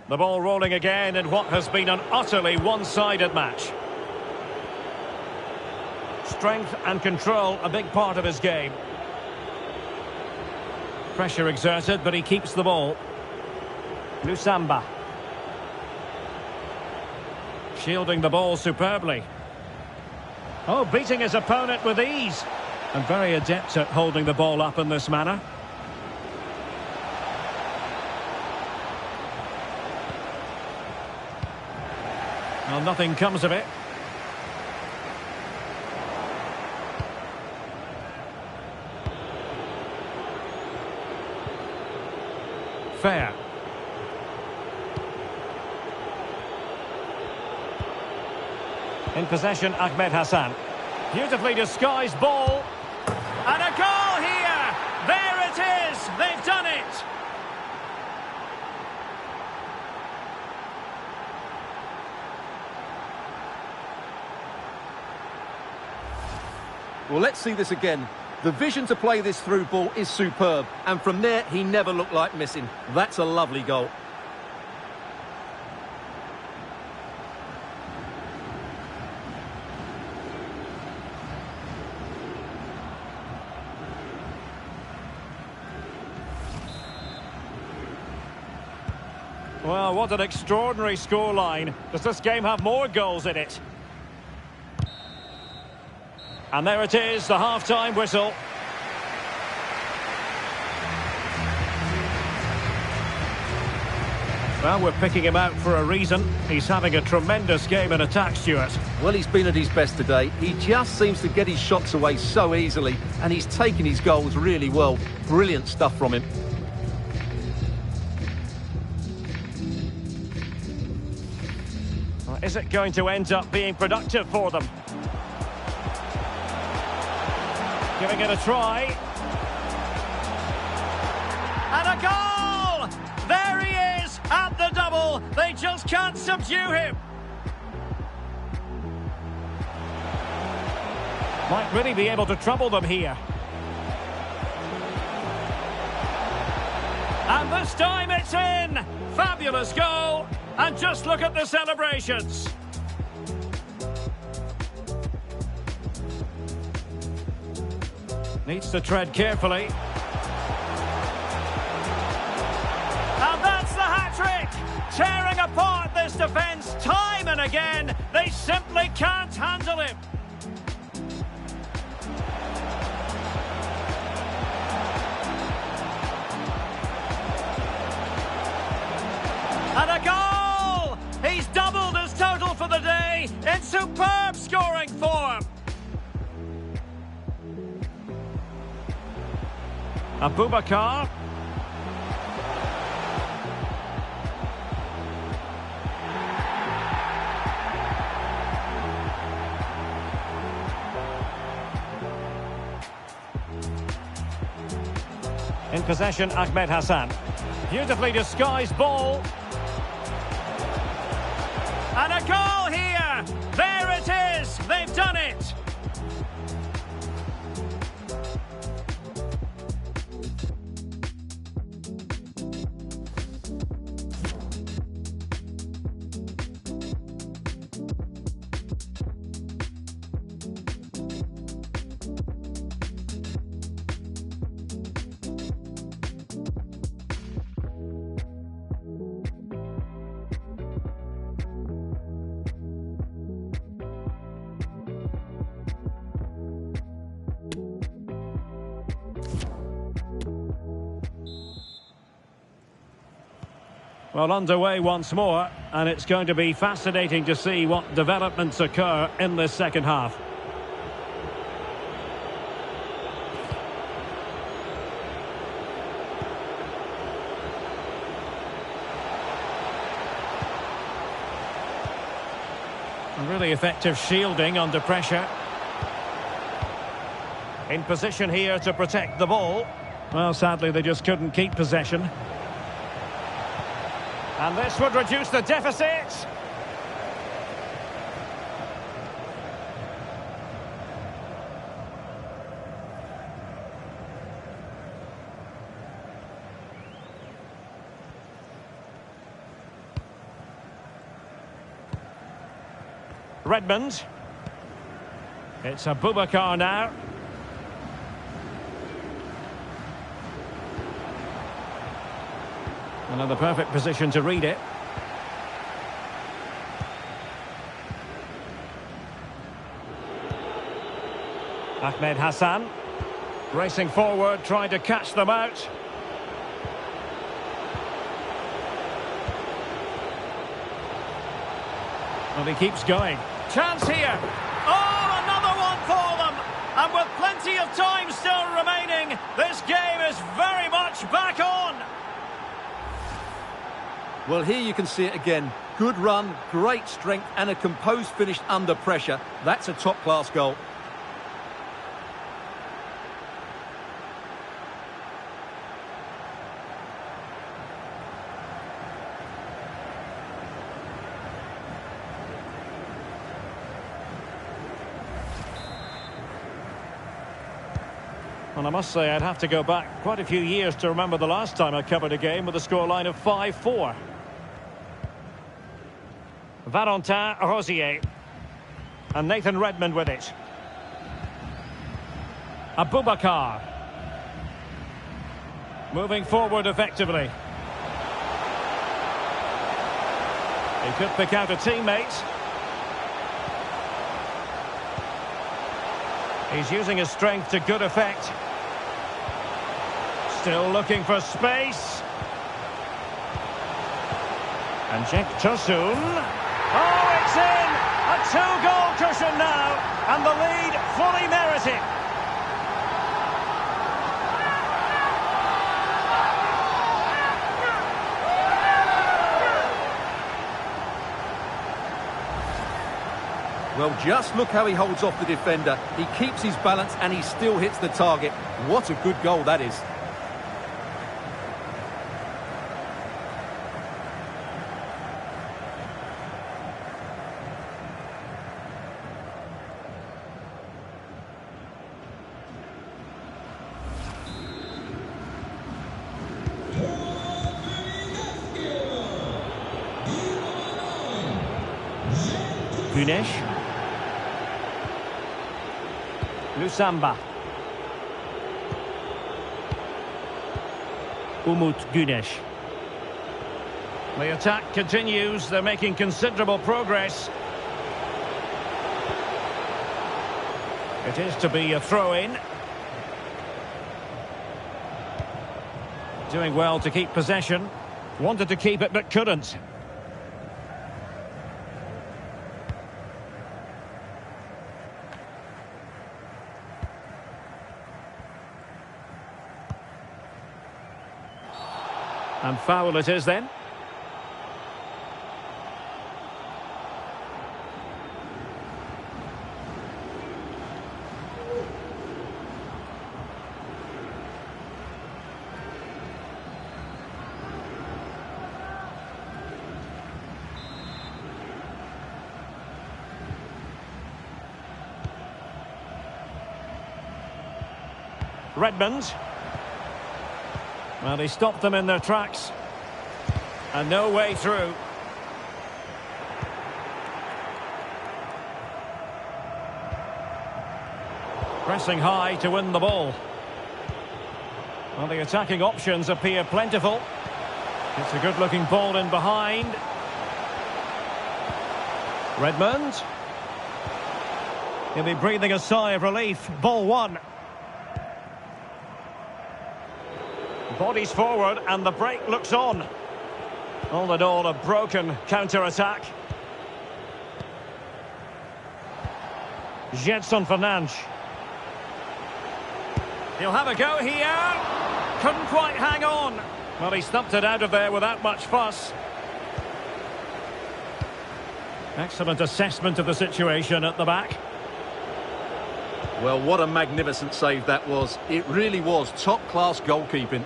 The ball rolling again in what has been an utterly one-sided match. Strength and control, a big part of his game. Pressure exerted, but he keeps the ball. Lusamba. Shielding the ball superbly. Oh, beating his opponent with ease. And very adept at holding the ball up in this manner. Well, nothing comes of it. Fair. In possession, Ahmed Hassan. Beautifully disguised ball. And a goal here! There it is! They've done it! Well, let's see this again. The vision to play this through ball is superb. And from there, he never looked like missing. That's a lovely goal. Well, what an extraordinary scoreline. Does this game have more goals in it? And there it is, the half-time whistle. Well, we're picking him out for a reason. He's having a tremendous game in attack, Stuart. Well, he's been at his best today. He just seems to get his shots away so easily, and he's taken his goals really well. Brilliant stuff from him. Well, is it going to end up being productive for them? Giving it a try. And a goal! There he is at the double. They just can't subdue him. Might really be able to trouble them here. And this time it's in. Fabulous goal. And just look at the celebrations. Needs to tread carefully. And that's the hat-trick! Tearing apart this defence time and again. They simply can't handle him. And a goal! He's doubled his total for the day in superb scoring form. Abubakar. In possession, Ahmed Hassan. Beautifully disguised ball. And a goal here! There it is! They've done it! Well, underway once more, and it's going to be fascinating to see what developments occur in this second half. Really effective shielding under pressure. In position here to protect the ball. Well, sadly, they just couldn't keep possession. And this would reduce the deficit. Redmond. It's Abubakar now. Another perfect position to read it. Ahmed Hassan. Racing forward, trying to catch them out. Well, he keeps going. Chance here. Oh, another one for them. And with plenty of time still remaining, this game is very much back on. Well, here you can see it again. Good run, great strength, and a composed finish under pressure. That's a top-class goal. Well, I must say I'd have to go back quite a few years to remember the last time I covered a game with a scoreline of 5-4. Valentin Rosier. And Nathan Redmond with it. Abubakar. Moving forward effectively. He could pick out a teammate. He's using his strength to good effect. Still looking for space. And Jack Tosun. Oh, it's in! A two-goal cushion now, and the lead fully merited. Well, just look how he holds off the defender. He keeps his balance and he still hits the target. What a good goal that is. Güneş. Lusamba. Umut Güneş. The attack continues. They're making considerable progress. It is to be a throw-in. Doing well to keep possession. Wanted to keep it but couldn't. And foul it is then. Redmond. Well, he stopped them in their tracks. And no way through. Pressing high to win the ball. Well, the attacking options appear plentiful. It's a good-looking ball in behind. Redmond. He'll be breathing a sigh of relief. Ball one. Bodies forward and the break looks on. All in all, a broken counter-attack. Gedson Fernandes. He'll have a go here. Couldn't quite hang on. Well, he stumped it out of there without much fuss. Excellent assessment of the situation at the back. Well, what a magnificent save that was. It really was top-class goalkeeping.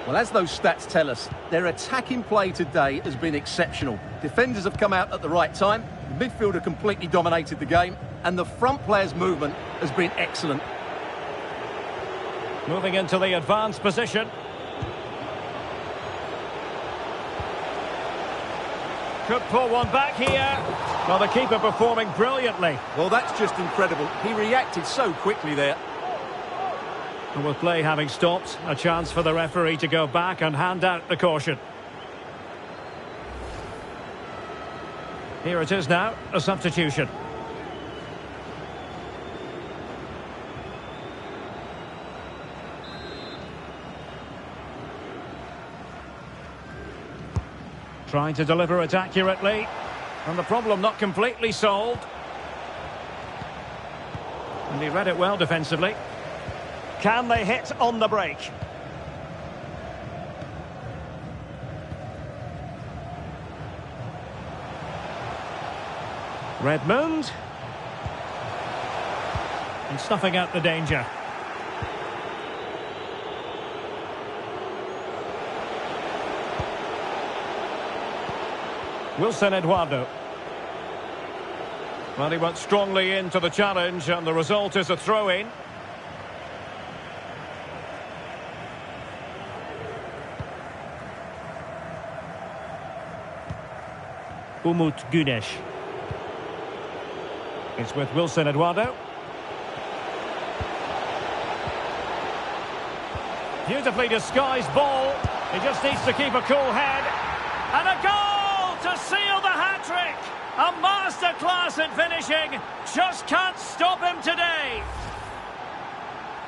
Well, as those stats tell us, their attacking play today has been exceptional. Defenders have come out at the right time, the midfielder completely dominated the game, and the front player's movement has been excellent. Moving into the advanced position. Could pull one back here. Well, the keeper performing brilliantly. Well, that's just incredible. He reacted so quickly there. And with play having stopped, a chance for the referee to go back and hand out the caution. Here it is now, a substitution. Trying to deliver it accurately. And the problem not completely solved. And he read it well defensively. Can they hit on the break? Redmond. And snuffing out the danger. Wilson Eduardo. Well, he went strongly into the challenge, and the result is a throw-in. Umut Güneş. It's with Wilson Eduardo. Beautifully disguised ball. He just needs to keep a cool head. And a goal to seal the hat-trick. A masterclass in finishing. Just can't stop him today.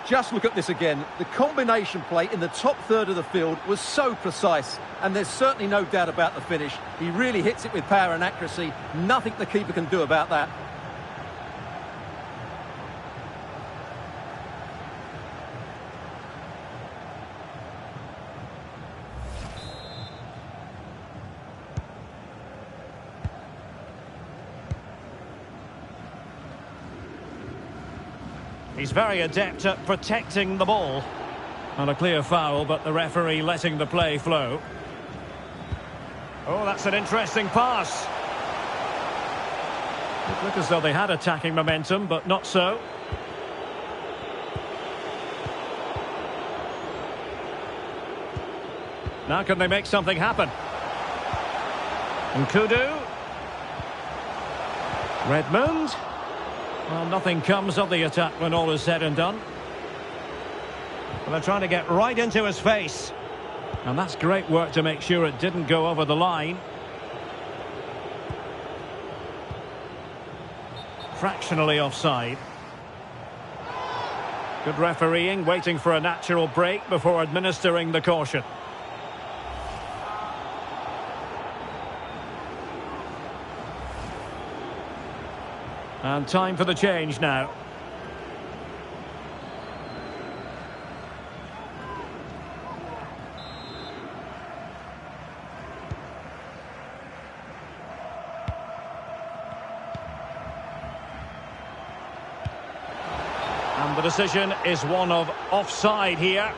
Just look at this again. The combination play in the top third of the field was so precise. And there's certainly no doubt about the finish. He really hits it with power and accuracy. Nothing the keeper can do about that. He's very adept at protecting the ball. And a clear foul, but the referee letting the play flow. Oh, that's an interesting pass. It looked as though they had attacking momentum, but not so. Now can they make something happen? Nkudu. Redmond. Well, nothing comes of the attack when all is said and done. Well, they're trying to get right into his face. And that's great work to make sure it didn't go over the line. Fractionally offside. Good refereeing, waiting for a natural break before administering the caution. And time for the change now. And the decision is one of offside here.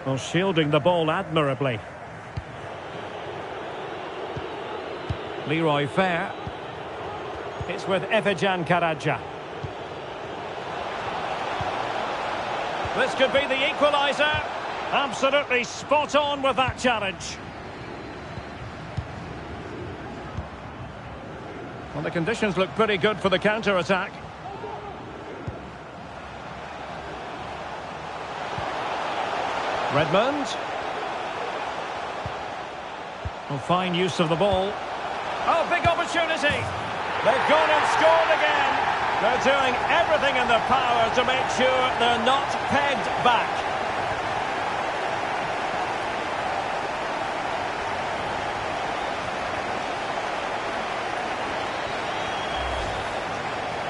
Well, shielding the ball admirably. Leroy Fair. It's with Efecan Karaca. This could be the equaliser. Absolutely spot on with that challenge. Well, the conditions look pretty good for the counter-attack. Redmond. Well, fine use of the ball. Oh, big opportunity. They've gone and scored again. They're doing everything in their power to make sure they're not pegged back.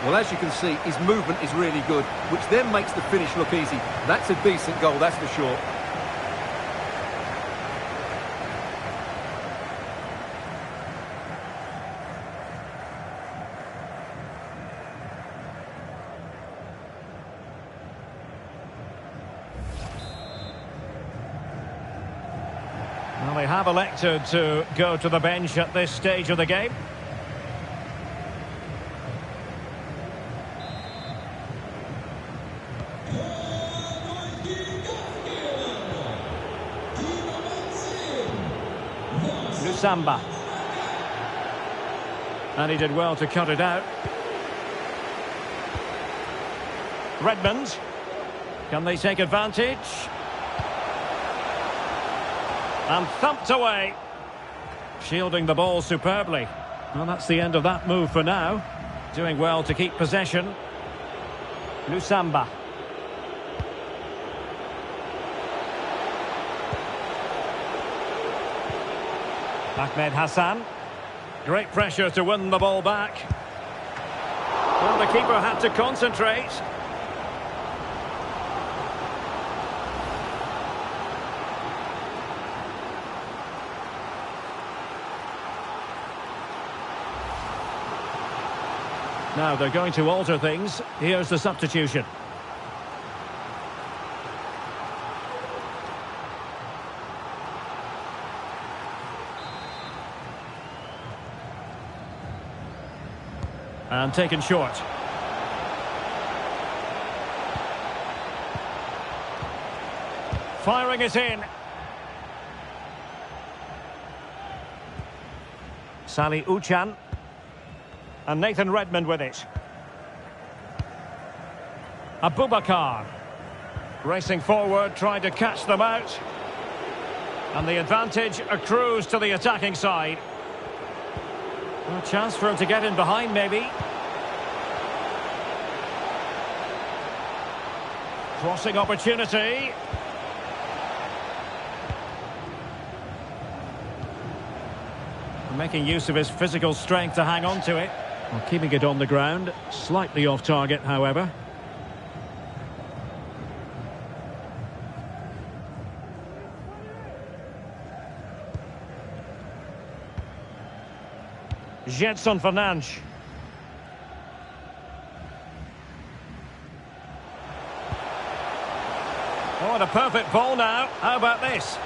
Well, as you can see, his movement is really good, which then makes the finish look easy. That's a decent goal, that's for sure. Well, they have elected to go to the bench at this stage of the game. Samba. And he did well to cut it out. Redmond. Can they take advantage? And thumped away. Shielding the ball superbly. Well, that's the end of that move for now. Doing well to keep possession. Lusamba. Ahmed Hassan. Great pressure to win the ball back. Well, the keeper had to concentrate. Now they're going to alter things. Here's the substitution. And taken short. Firing it in. Sally Uchan. And Nathan Redmond with it. Abubakar. Racing forward, trying to catch them out. And the advantage accrues to the attacking side. A chance for him to get in behind, maybe. Crossing opportunity. Making use of his physical strength to hang on to it. Well, keeping it on the ground. Slightly off target, however. Jetson Fernandes. Oh, and a perfect ball now. How about this?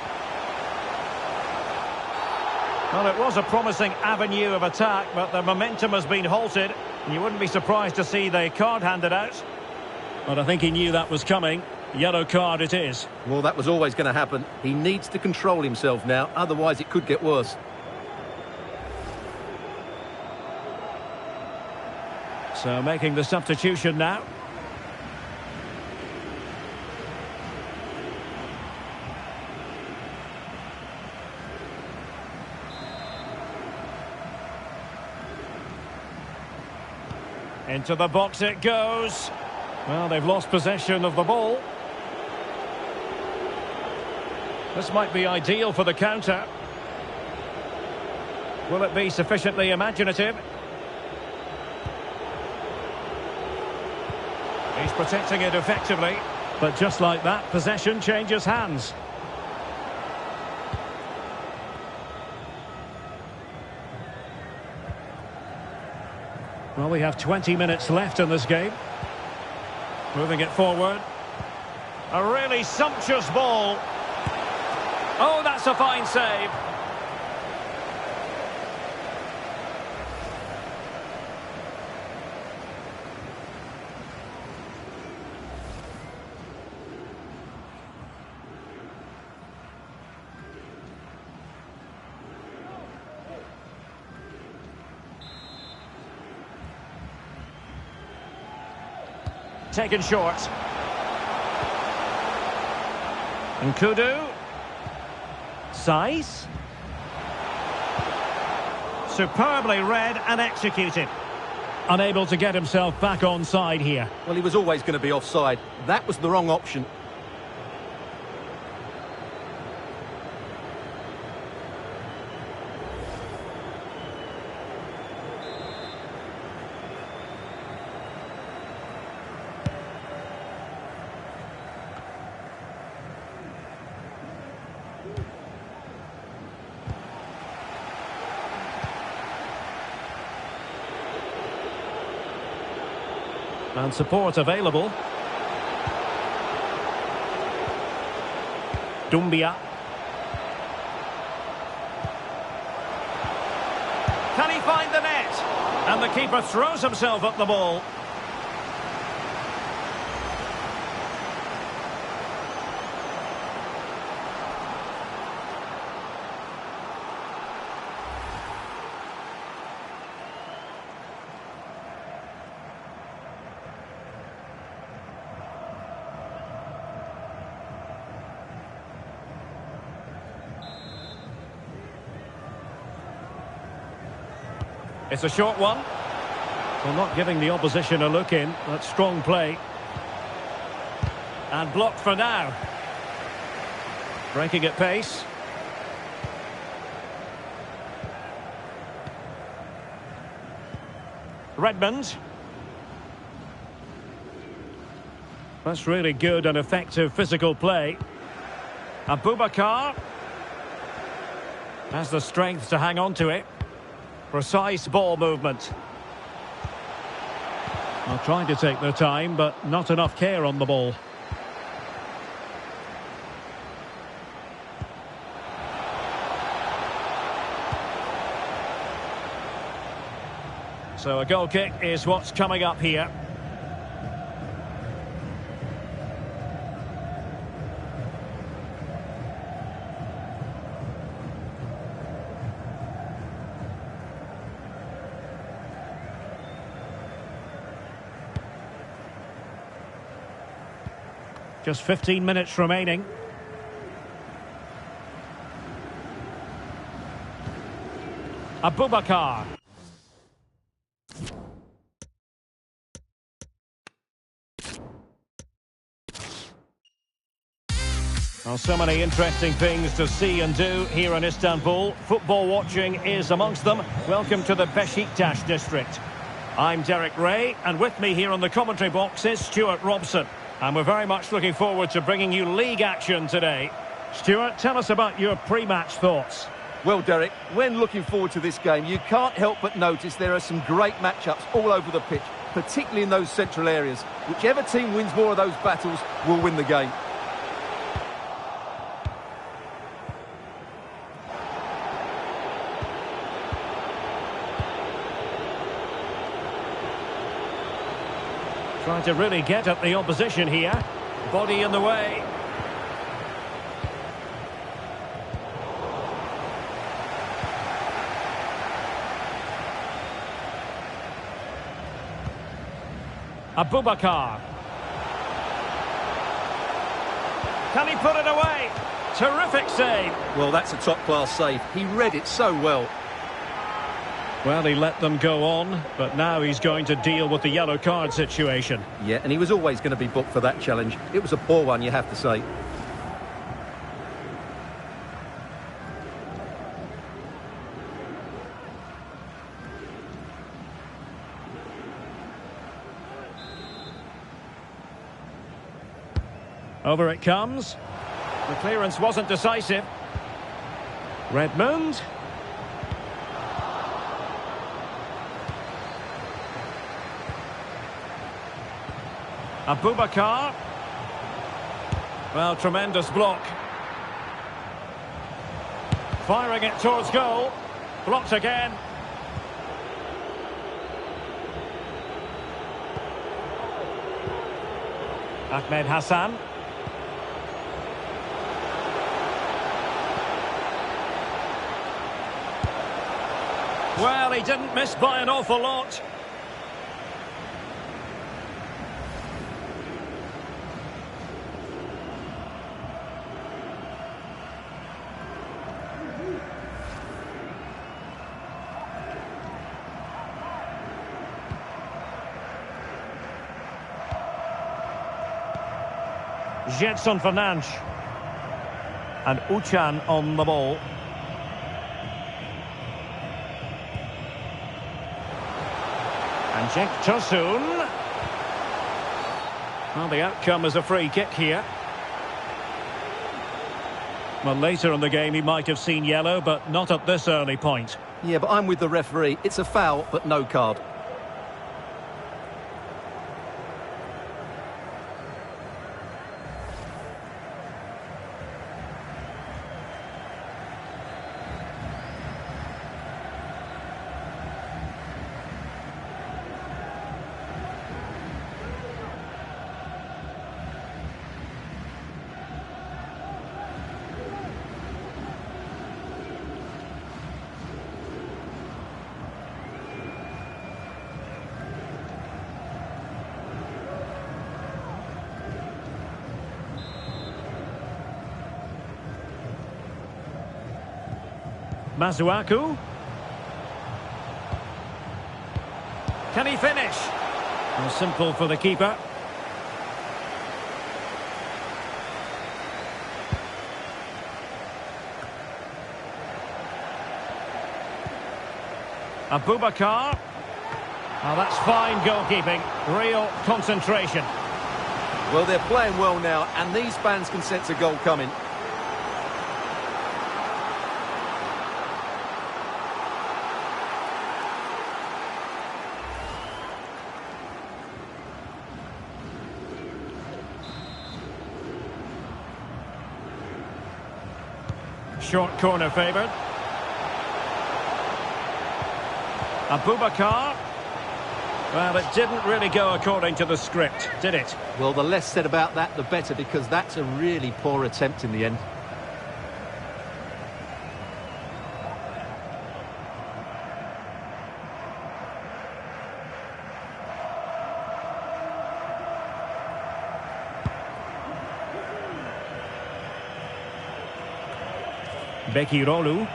Well, it was a promising avenue of attack, but the momentum has been halted. You wouldn't be surprised to see the card handed out. But I think he knew that was coming. Yellow card it is. Well, that was always going to happen. He needs to control himself now, otherwise it could get worse. So making the substitution now. Into the box it goes. Well, they've lost possession of the ball. This might be ideal for the counter. Will it be sufficiently imaginative? He's protecting it effectively. But just like that, possession changes hands. Well, we have 20 minutes left in this game. Moving it forward. A really sumptuous ball. Oh, that's a fine save. Taken short. And Kudu. Size. Superbly read and executed. Unable to get himself back onside here. Well, he was always going to be offside. That was the wrong option. And support available. Dumbia. Can he find the net? And the keeper throws himself at the ball. It's a short one. Well, not giving the opposition a look in. That's strong play. And blocked for now. Breaking at pace. Redmond. That's really good and effective physical play. Abubakar has the strength to hang on to it. Precise ball movement. Well, trying to take their time, but not enough care on the ball. So a goal kick is what's coming up here. Just 15 minutes remaining. Abubakar. Well, so many interesting things to see and do here in Istanbul. Football watching is amongst them. Welcome to the Besiktas district. I'm Derek Ray, and with me here on the commentary box is Stuart Robson. And we're very much looking forward to bringing you league action today. Stuart, tell us about your pre-match thoughts. Well, Derek, when looking forward to this game, you can't help but notice there are some great matchups all over the pitch, particularly in those central areas. Whichever team wins more of those battles will win the game. Trying to really get at the opposition here. Body in the way. Abubakar. Can he put it away? Terrific save. Well, that's a top-class save. He read it so well. Well, he let them go on, but now he's going to deal with the yellow card situation. Yeah, and he was always going to be booked for that challenge. It was a poor one, you have to say. Over it comes. The clearance wasn't decisive. Redmond. Abubakar. Well, tremendous block. Firing it towards goal. Blocked again. Ahmed Hassan. Well, he didn't miss by an awful lot. Gedson Fernandes. And Uchan on the ball. And Jack Tosun. Well, the outcome is a free kick here. Well, later in the game he might have seen yellow, but not at this early point. Yeah, but I'm with the referee. It's a foul, but no card. Masuaku. Can he finish? Well, simple for the keeper. Abubakar. Oh, that's fine goalkeeping. Real concentration. Well, they're playing well now, and these fans can sense a goal coming. Short corner favoured. Abubakar. Well, it didn't really go according to the script, did it? Well, the less said about that, the better, because that's a really poor attempt in the end. Bekirolu.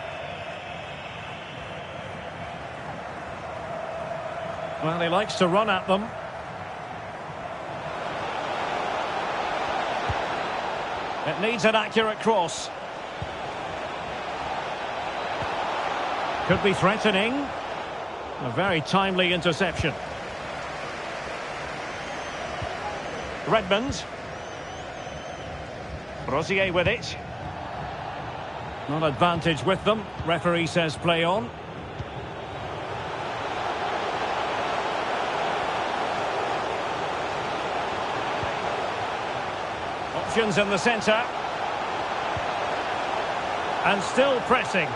Well, he likes to run at them. It needs an accurate cross. Could be threatening. A very timely interception. Redmond. Rosier with it. Not advantage with them. Referee says play on. Options in the centre. And still pressing.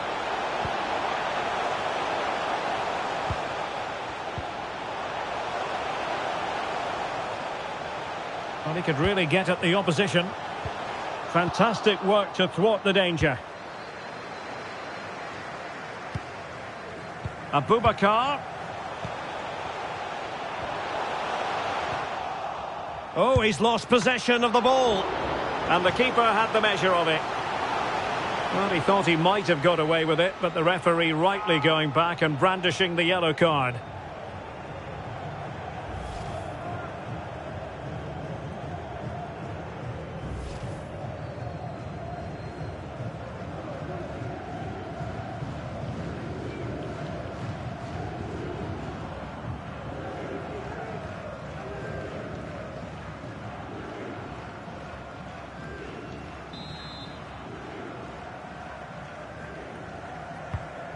Well, he could really get at the opposition. Fantastic work to thwart the danger. Abubakar. Oh, he's lost possession of the ball. And the keeper had the measure of it. Well, he thought he might have got away with it, but the referee rightly going back and brandishing the yellow card.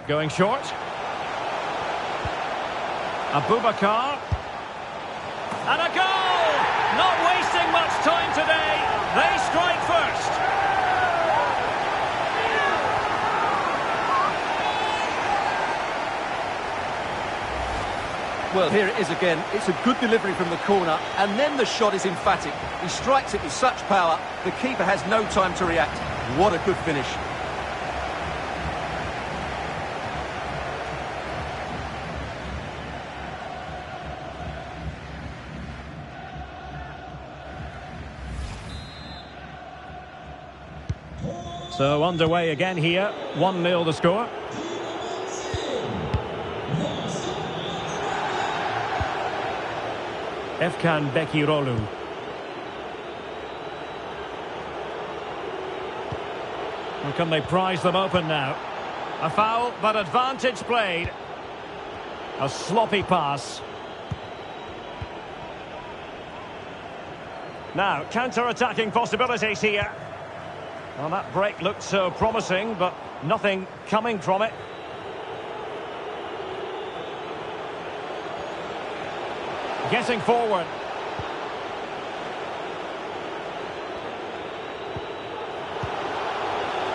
Going short. Abubakar. And a goal! Not wasting much time today. They strike first. Well, here it is again. It's a good delivery from the corner, and then the shot is emphatic. He strikes it with such power, the keeper has no time to react. What a good finish. So underway again here, 1-0 the score. Efkan Bekirolu. Well, can they prise them open now? A foul, but advantage played. A sloppy pass. Now, counter-attacking possibilities here. Well, that break looked so promising, but nothing coming from it. Getting forward.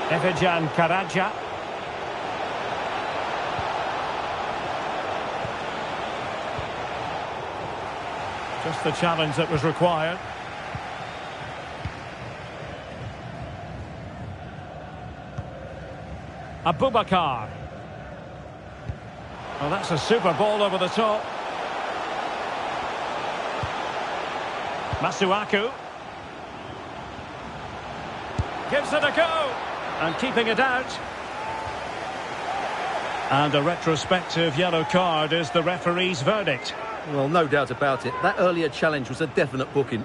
Efecan Karaca. Just the challenge that was required. Abubakar. Well, that's a super ball over the top. Masuaku. Gives it a go. And keeping it out. And a retrospective yellow card is the referee's verdict. Well, no doubt about it. That earlier challenge was a definite booking.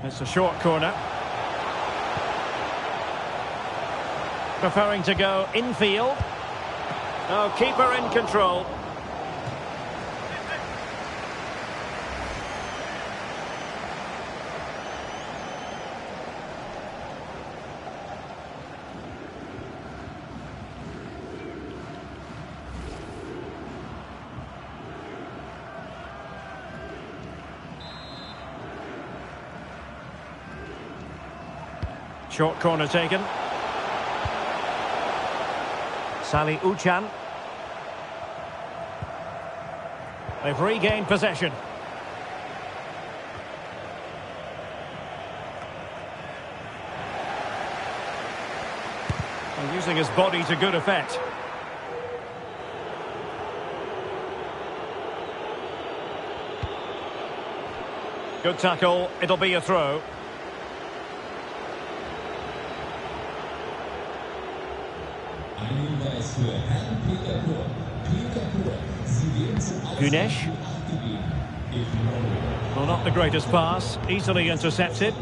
It's a short corner. Preferring to go infield. Oh, keeper in control. Short corner taken. Sali Uchan. They've regained possession. And using his body to good effect. Good tackle. It'll be a throw. Güneş. Well, not the greatest pass. Easily intercepted.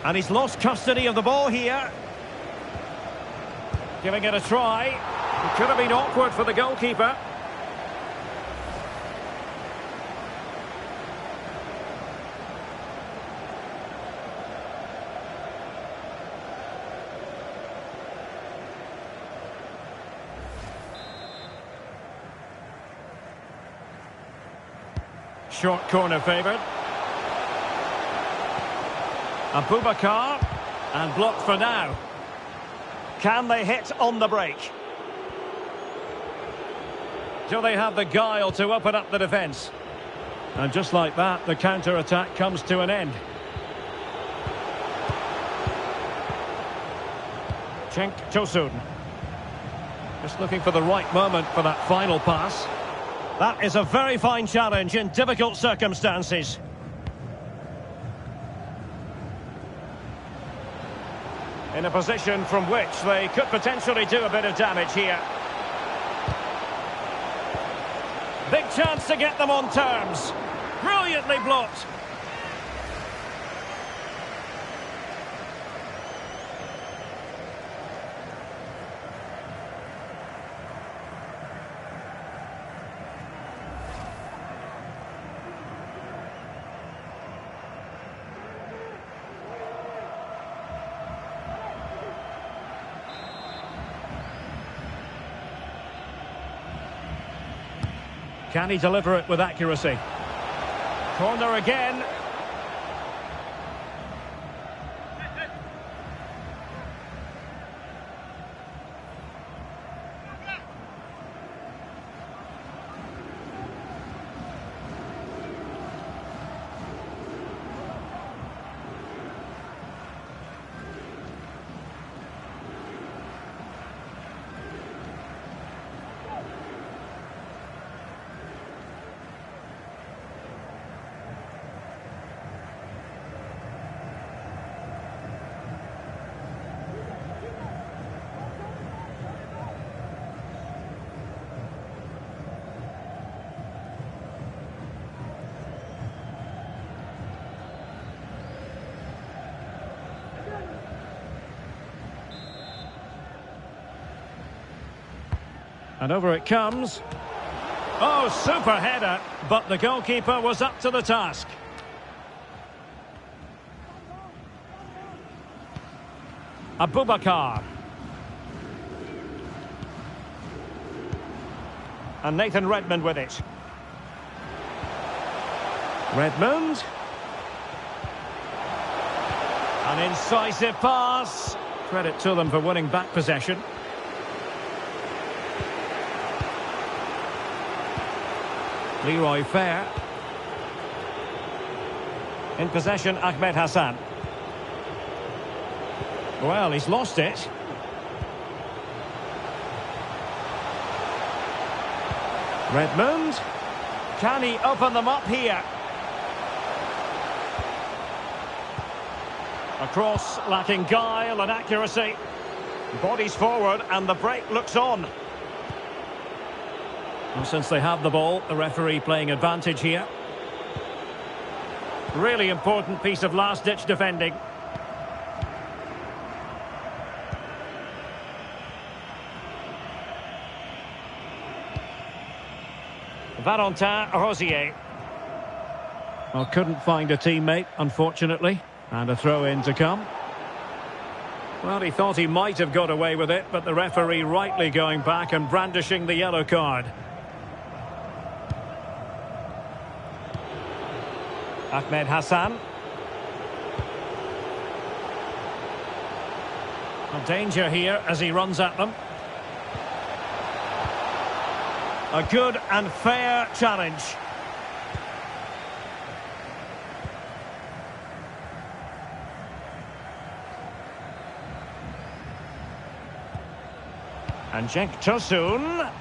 And he's lost custody of the ball here. Giving it a try. It could have been awkward for the goalkeeper. Short corner favoured. Abubakar, and blocked for now. Can they hit on the break? Do they have the guile to open up the defence? And just like that, the counter-attack comes to an end. Cenk Tosun. Just looking for the right moment for that final pass. That is a very fine challenge in difficult circumstances. In a position from which they could potentially do a bit of damage here. Big chance to get them on terms. Brilliantly blocked. Can he deliver it with accuracy? Corner again. And over it comes. Oh, super header, but the goalkeeper was up to the task. Abubakar. And Nathan Redmond with it. Redmond. An incisive pass. Credit to them for winning back possession. Leroy Fair. In possession, Ahmed Hassan. Well, he's lost it. Redmond. Can he open them up here? A cross lacking guile and accuracy. Bodies forward and the break looks on. Well, since they have the ball, the referee playing advantage here. Really important piece of last-ditch defending. Valentin Rosier. Well, couldn't find a teammate, unfortunately. And a throw-in to come. Well, he thought he might have got away with it, but the referee rightly going back and brandishing the yellow card. Ahmed Hassan. A danger here as he runs at them. A good and fair challenge. And Cenk Tosun.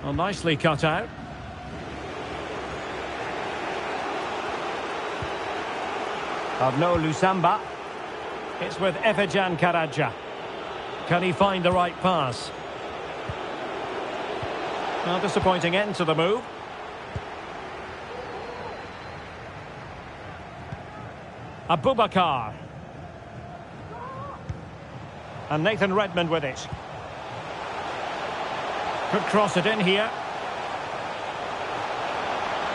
Well, nicely cut out. Arnaud Lusamba. It's with Efecan Karaca. Can he find the right pass? Well, disappointing end to the move. Abubakar. And Nathan Redmond with it. Could cross it in here.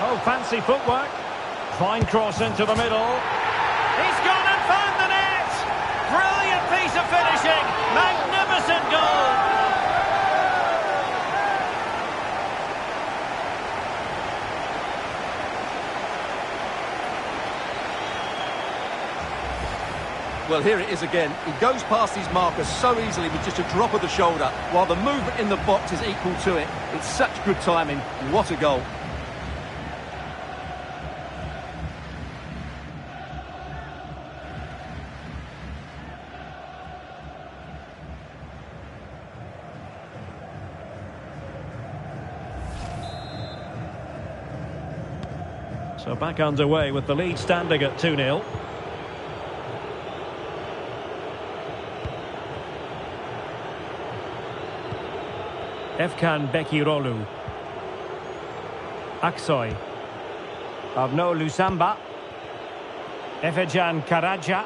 Oh, fancy footwork. Fine cross into the middle. He's gone and found the net! Brilliant piece of finishing! Magnificent goal! Well, here it is again. He goes past his marker so easily with just a drop of the shoulder, while the movement in the box is equal to it. It's such good timing. What a goal. So back underway with the lead standing at 2-0. Efkan Bekirolu. Aksoy. Arnaud Lusamba. Efecan Karaca.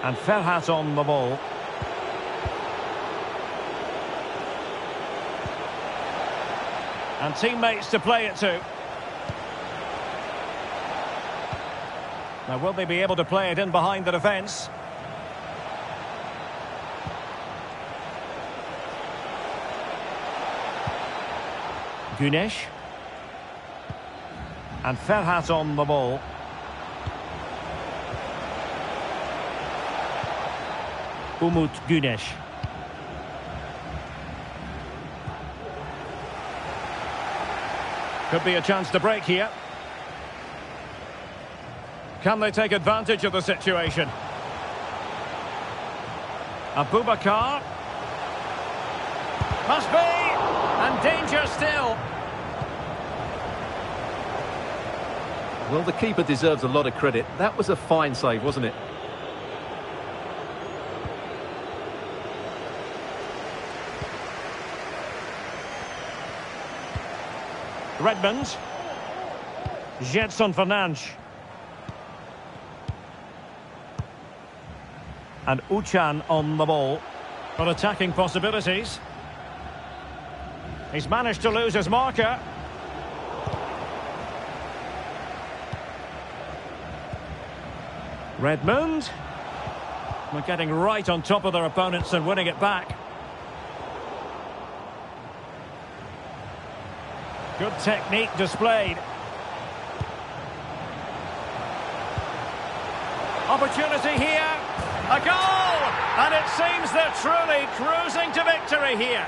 And Ferhat on the ball. And teammates to play it to. Now, will they be able to play it in behind the defence? Güneş. And Ferhat on the ball. Umut Güneş. Could be a chance to break here. Can they take advantage of the situation? Abubakar. Must be! And danger still. Well, the keeper deserves a lot of credit. That was a fine save, wasn't it? Redmond. Gedson Fernandes. And Uçan on the ball. Got attacking possibilities. He's managed to lose his marker. Redmond. We're getting right on top of their opponents and winning it back. Good technique displayed. Opportunity here. A goal! And it seems they're truly cruising to victory here.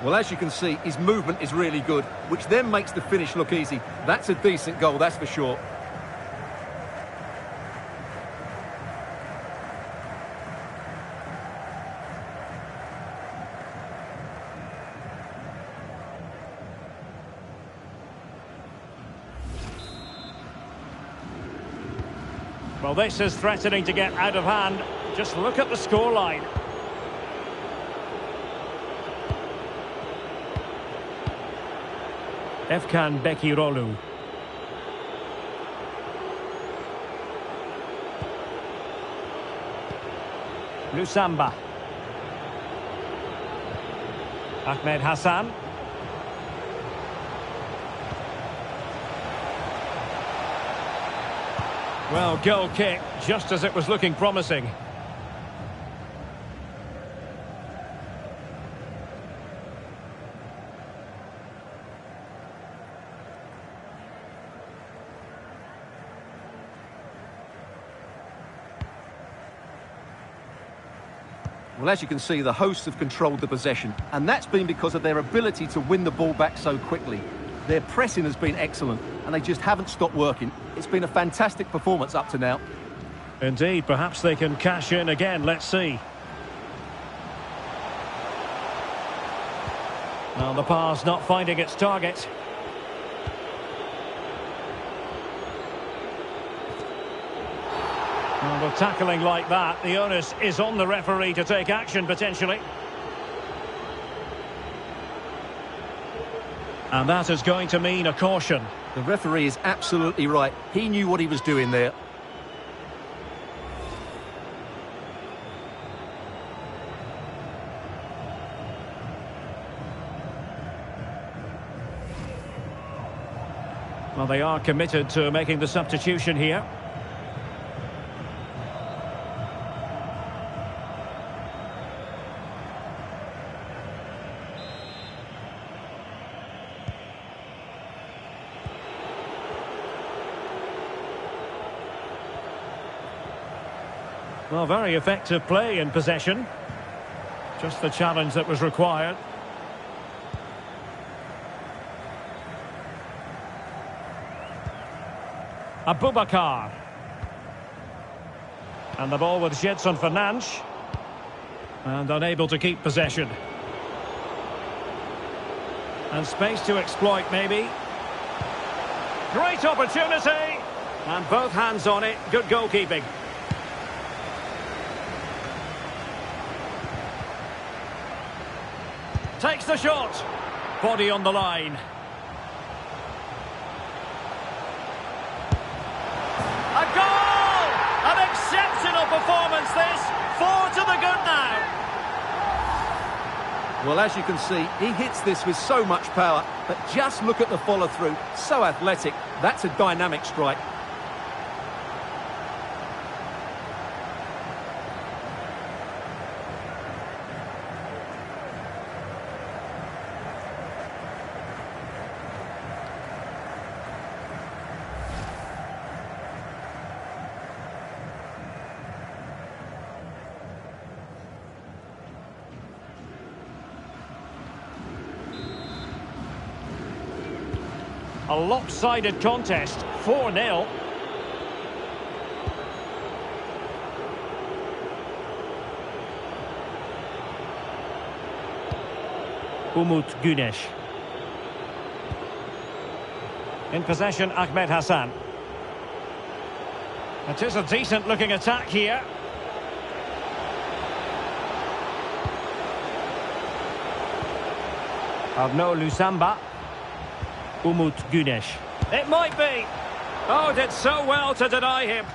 Well, as you can see, his movement is really good, which then makes the finish look easy. That's a decent goal, that's for sure. Well, this is threatening to get out of hand. Just look at the scoreline. Efkan Bekirolu. Lusamba. Ahmed Hassan. Well, goal kick, just as it was looking promising. Well, as you can see, the hosts have controlled the possession, and that's been because of their ability to win the ball back so quickly. Their pressing has been excellent, and they just haven't stopped working. It's been a fantastic performance up to now. Indeed, perhaps they can cash in again, let's see. Well, the pass not finding its target. Well, with tackling like that, the onus is on the referee to take action, potentially. And that is going to mean a caution. The referee is absolutely right. He knew what he was doing there. Well, they are committed to making the substitution here. Well, very effective play in possession. Just the challenge that was required. Abubakar. And the ball with Gedson Fernandes. And unable to keep possession. And space to exploit, maybe. Great opportunity! And both hands on it. Good goalkeeping. Takes the shot. Body on the line. A goal! An exceptional performance this. 4 to the good now. Well, as you can see, he hits this with so much power, but just look at the follow-through. So athletic. That's a dynamic strike. A lopsided contest, 4-0. Umut Güneş. In possession, Ahmed Hassan. It is a decent-looking attack here. Arnaud Lusamba. Umut Güneş. It might be. Oh, did so well to deny him.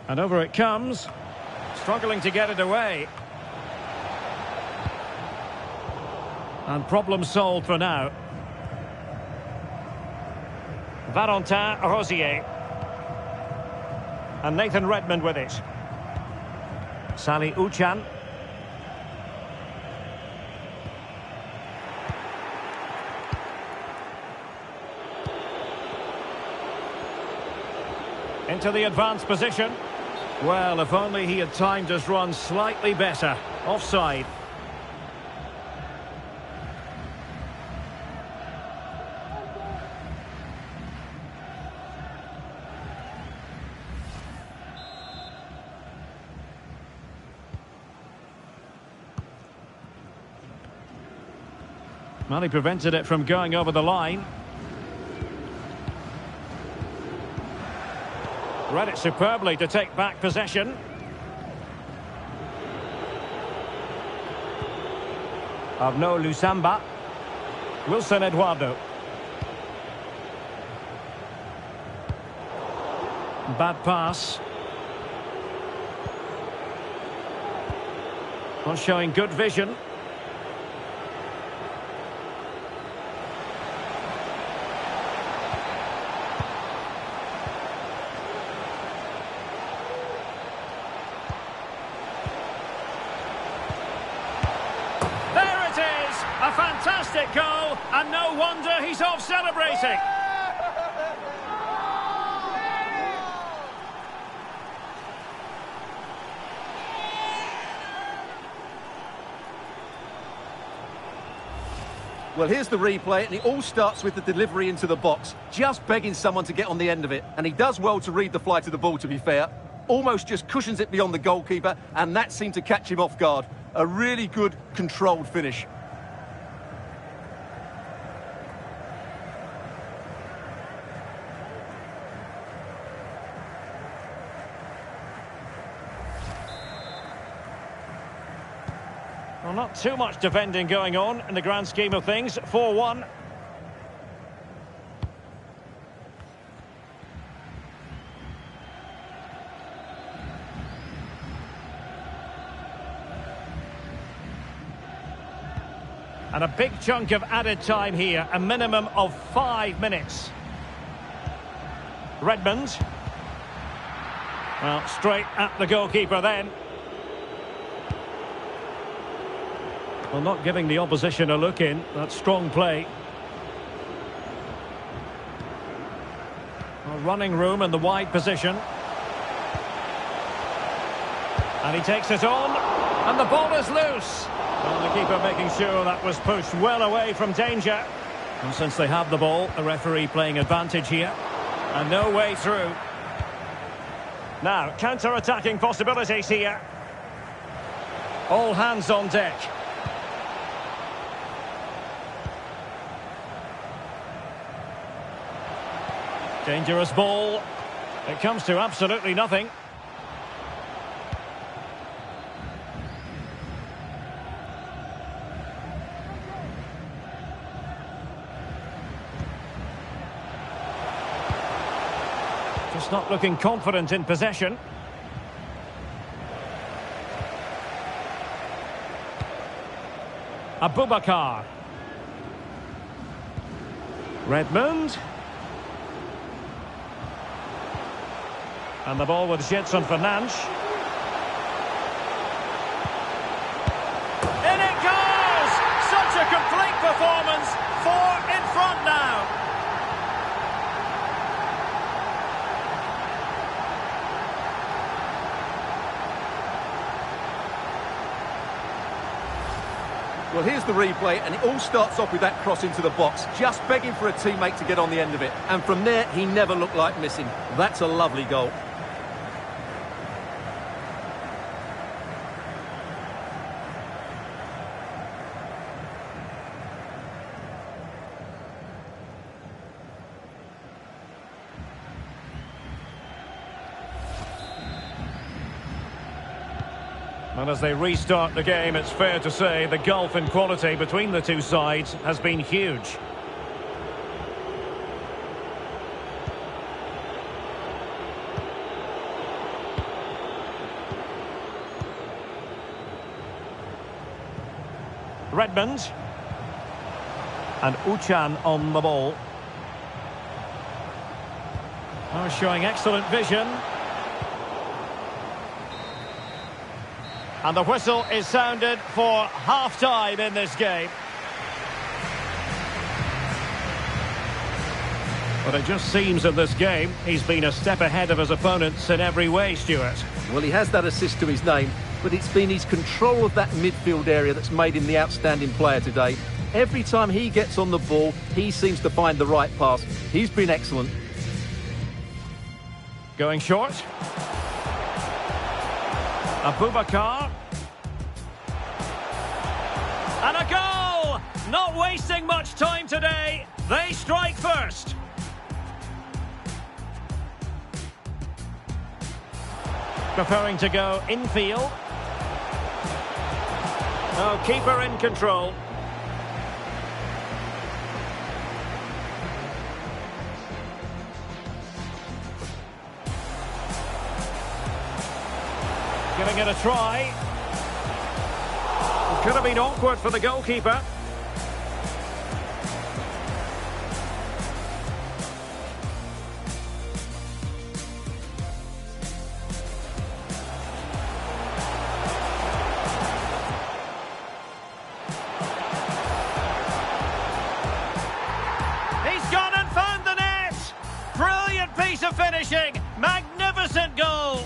And over it comes. Struggling to get it away. And problem solved for now. Valentin Rosier. And Nathan Redmond with it. Sally Uchan. Into the advanced position. Well, if only he had timed his run slightly better. Offside. Well, he prevented it from going over the line. Read it superbly to take back possession. Arnaud Lusamba. Wilson Eduardo. Bad pass. Not showing good vision. A fantastic goal, and no wonder he's off celebrating. Well, here's the replay, and it all starts with the delivery into the box. Just begging someone to get on the end of it. And he does well to read the flight of the ball, to be fair. Almost just cushions it beyond the goalkeeper, and that seemed to catch him off guard. A really good, controlled finish. Well, not too much defending going on in the grand scheme of things. 4-1. And a big chunk of added time here, a minimum of 5 minutes. Redmond. Well, straight at the goalkeeper then. Well, not giving the opposition a look in. That's strong play. Well, running room in the wide position. And he takes it on. And the ball is loose. Well, the keeper making sure that was pushed well away from danger. And since they have the ball, the referee playing advantage here. And no way through. Now, counter-attacking possibilities here. All hands on deck. Dangerous ball. It comes to absolutely nothing. Just not looking confident in possession. Abubakar. Redmond. And the ball with Jetson Fernandes. In it goes! Such a complete performance. 4 in front now. Well, here's the replay, and it all starts off with that cross into the box, just begging for a teammate to get on the end of it. And from there, he never looked like missing. That's a lovely goal. And as they restart the game, it's fair to say the gulf in quality between the two sides has been huge. Redmond. And Uchan on the ball. Oh, showing excellent vision. And the whistle is sounded for half-time in this game. But it just seems in this game, he's been a step ahead of his opponents in every way, Stuart. Well, he has that assist to his name, but it's been his control of that midfield area that's made him the outstanding player today. Every time he gets on the ball, he seems to find the right pass. He's been excellent. Going short. Abubakar. And a goal! Not wasting much time today. They strike first. Preferring to go infield. Oh, keeper in control. Giving it a try. It could have been awkward for the goalkeeper. He's gone and found the net. Brilliant piece of finishing. Magnificent goal.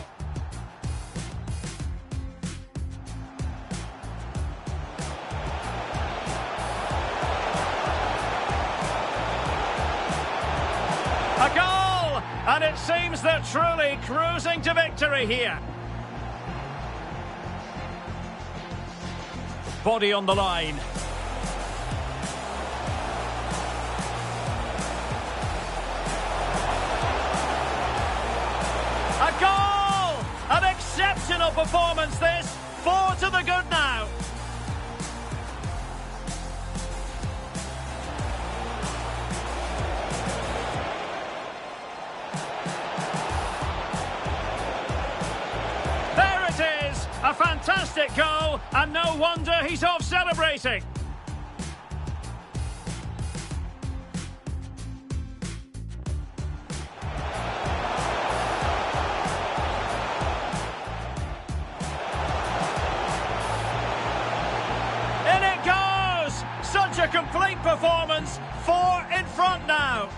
A goal! And it seems they're truly cruising to victory here. Body on the line. A goal! An exceptional performance this. 4 to the good now. A fantastic goal, and no wonder he's off celebrating. In it goes! Such a complete performance. 4 in front now.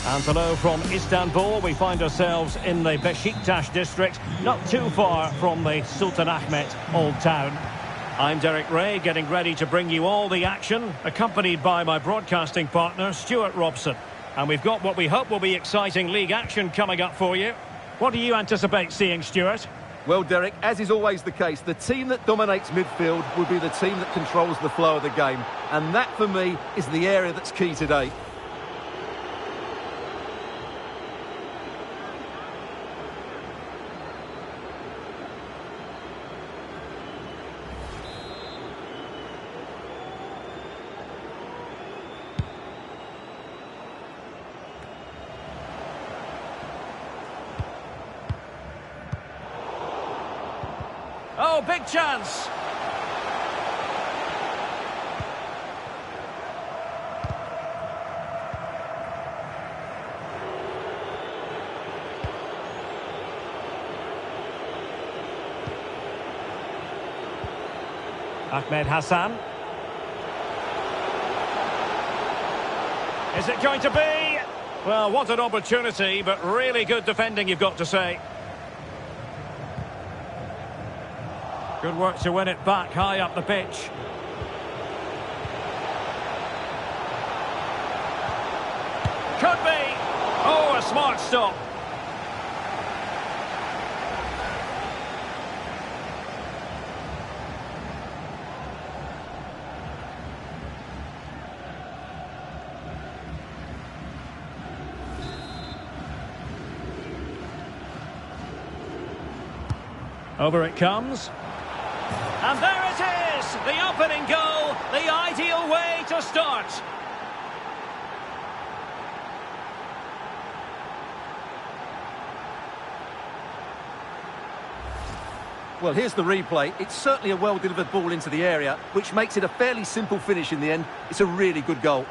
And hello from Istanbul. We find ourselves in the Besiktas district, not too far from the Sultanahmet Old Town. I'm Derek Ray, getting ready to bring you all the action, accompanied by my broadcasting partner, Stuart Robson. And we've got what we hope will be exciting league action coming up for you. What do you anticipate seeing, Stuart? Well, Derek, as is always the case, the team that dominates midfield will be the team that controls the flow of the game. And that, for me, is the area that's key today. Oh, big chance. Ahmed Hassan. Is it going to be? Well, what an opportunity, but really good defending, you've got to say. Good work to win it back high up the pitch. Could be. Oh, a smart stop. Over it comes. And there it is! The opening goal, the ideal way to start. Well, here's the replay. It's certainly a well-delivered ball into the area, which makes it a fairly simple finish in the end. It's a really good goal.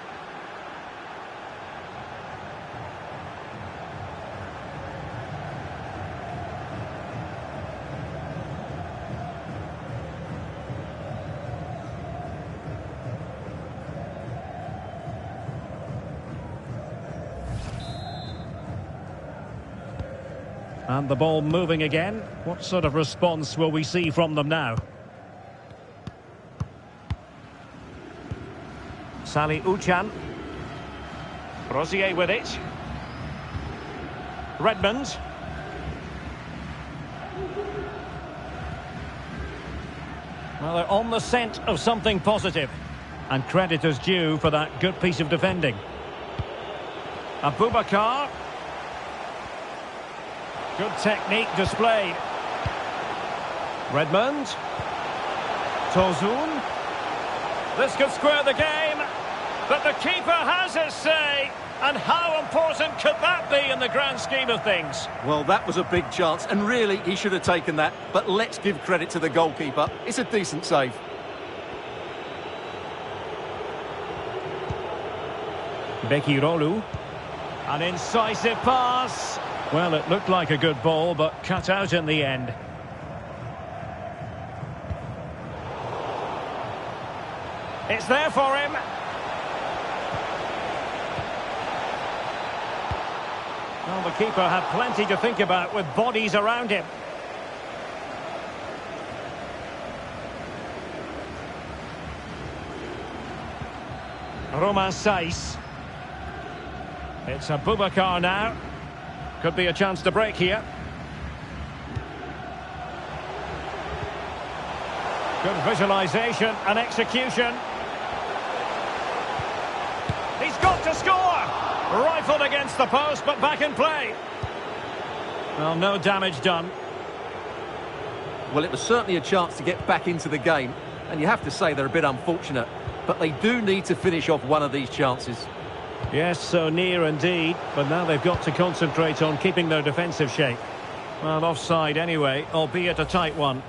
And the ball moving again. What sort of response will we see from them now? Salih Uçan. Rosier with it. Redmond. Well, they're on the scent of something positive. And credit is due for that good piece of defending. Abubakar. Good technique displayed. Redmond. Tozun. This could square the game, but the keeper has his say. And how important could that be in the grand scheme of things? Well, that was a big chance, and really, he should have taken that. But let's give credit to the goalkeeper. It's a decent save. Bekirolu. An incisive pass. Well, it looked like a good ball, but cut out in the end. It's there for him. Well, the keeper had plenty to think about with bodies around him. Roman Saiz. It's Abubakar now. Could be a chance to break here. Good visualisation and execution. He's got to score! Rifled against the post, but back in play. Well, no damage done. Well, it was certainly a chance to get back into the game. And you have to say they're a bit unfortunate. But they do need to finish off one of these chances. Yes, so near indeed, but now they've got to concentrate on keeping their defensive shape. Well, offside anyway, albeit a tight one.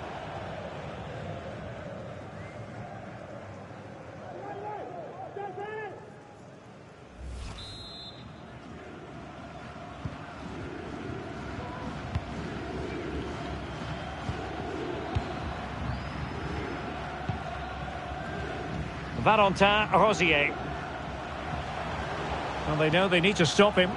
Valentin Rosier. Well, they know they need to stop him.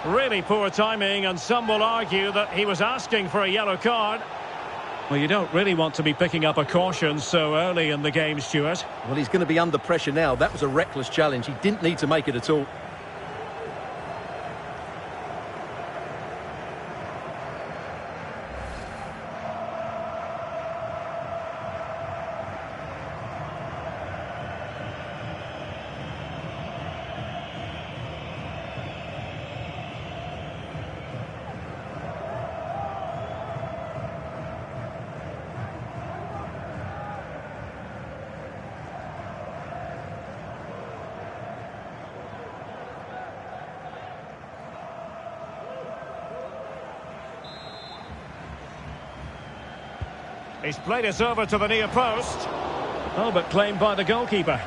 Really poor timing, and some will argue that he was asking for a yellow card. Well, you don't really want to be picking up a caution so early in the game, Stuart. Well, he's going to be under pressure now. That was a reckless challenge. He didn't need to make it at all. He's played it over to the near post. Oh, but claimed by the goalkeeper.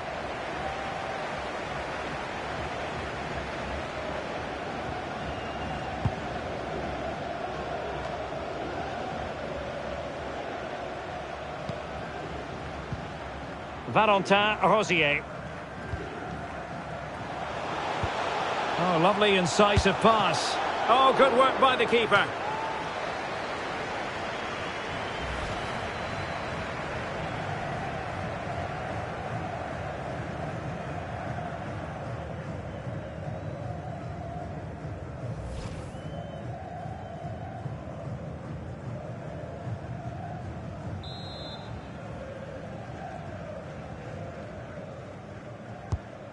Valentin Rosier. Oh, lovely incisive pass. Oh, good work by the keeper.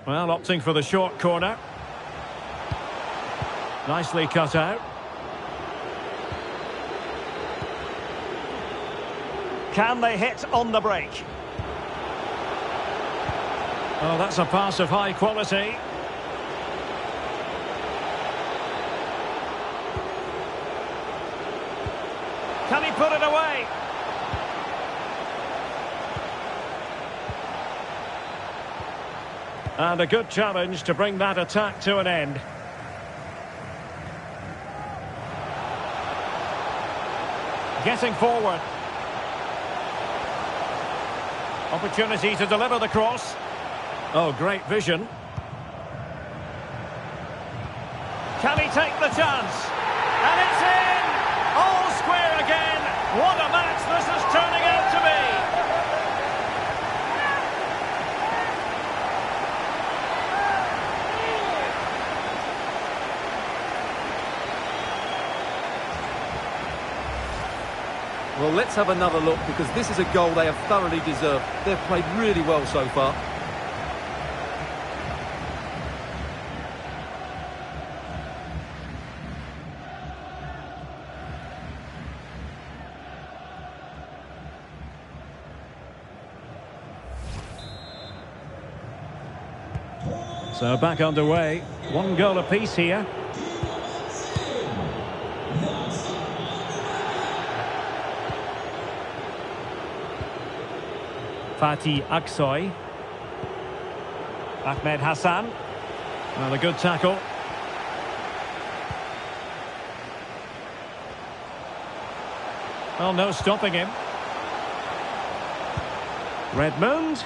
Well, opting for the short corner. Nicely cut out. Can they hit on the break? Oh, that's a pass of high quality. Can he put it away? And a good challenge to bring that attack to an end. Getting forward. Opportunity to deliver the cross. Oh, great vision. Can he take the chance? And it's in! All square again. What a match this is turning out to be. Well, let's have another look, because this is a goal they have thoroughly deserved. They've played really well so far. So back underway. One goal apiece here. Fatih Aksoy. Ahmed Hassan. Well, a good tackle. Well, no stopping him. Redmond.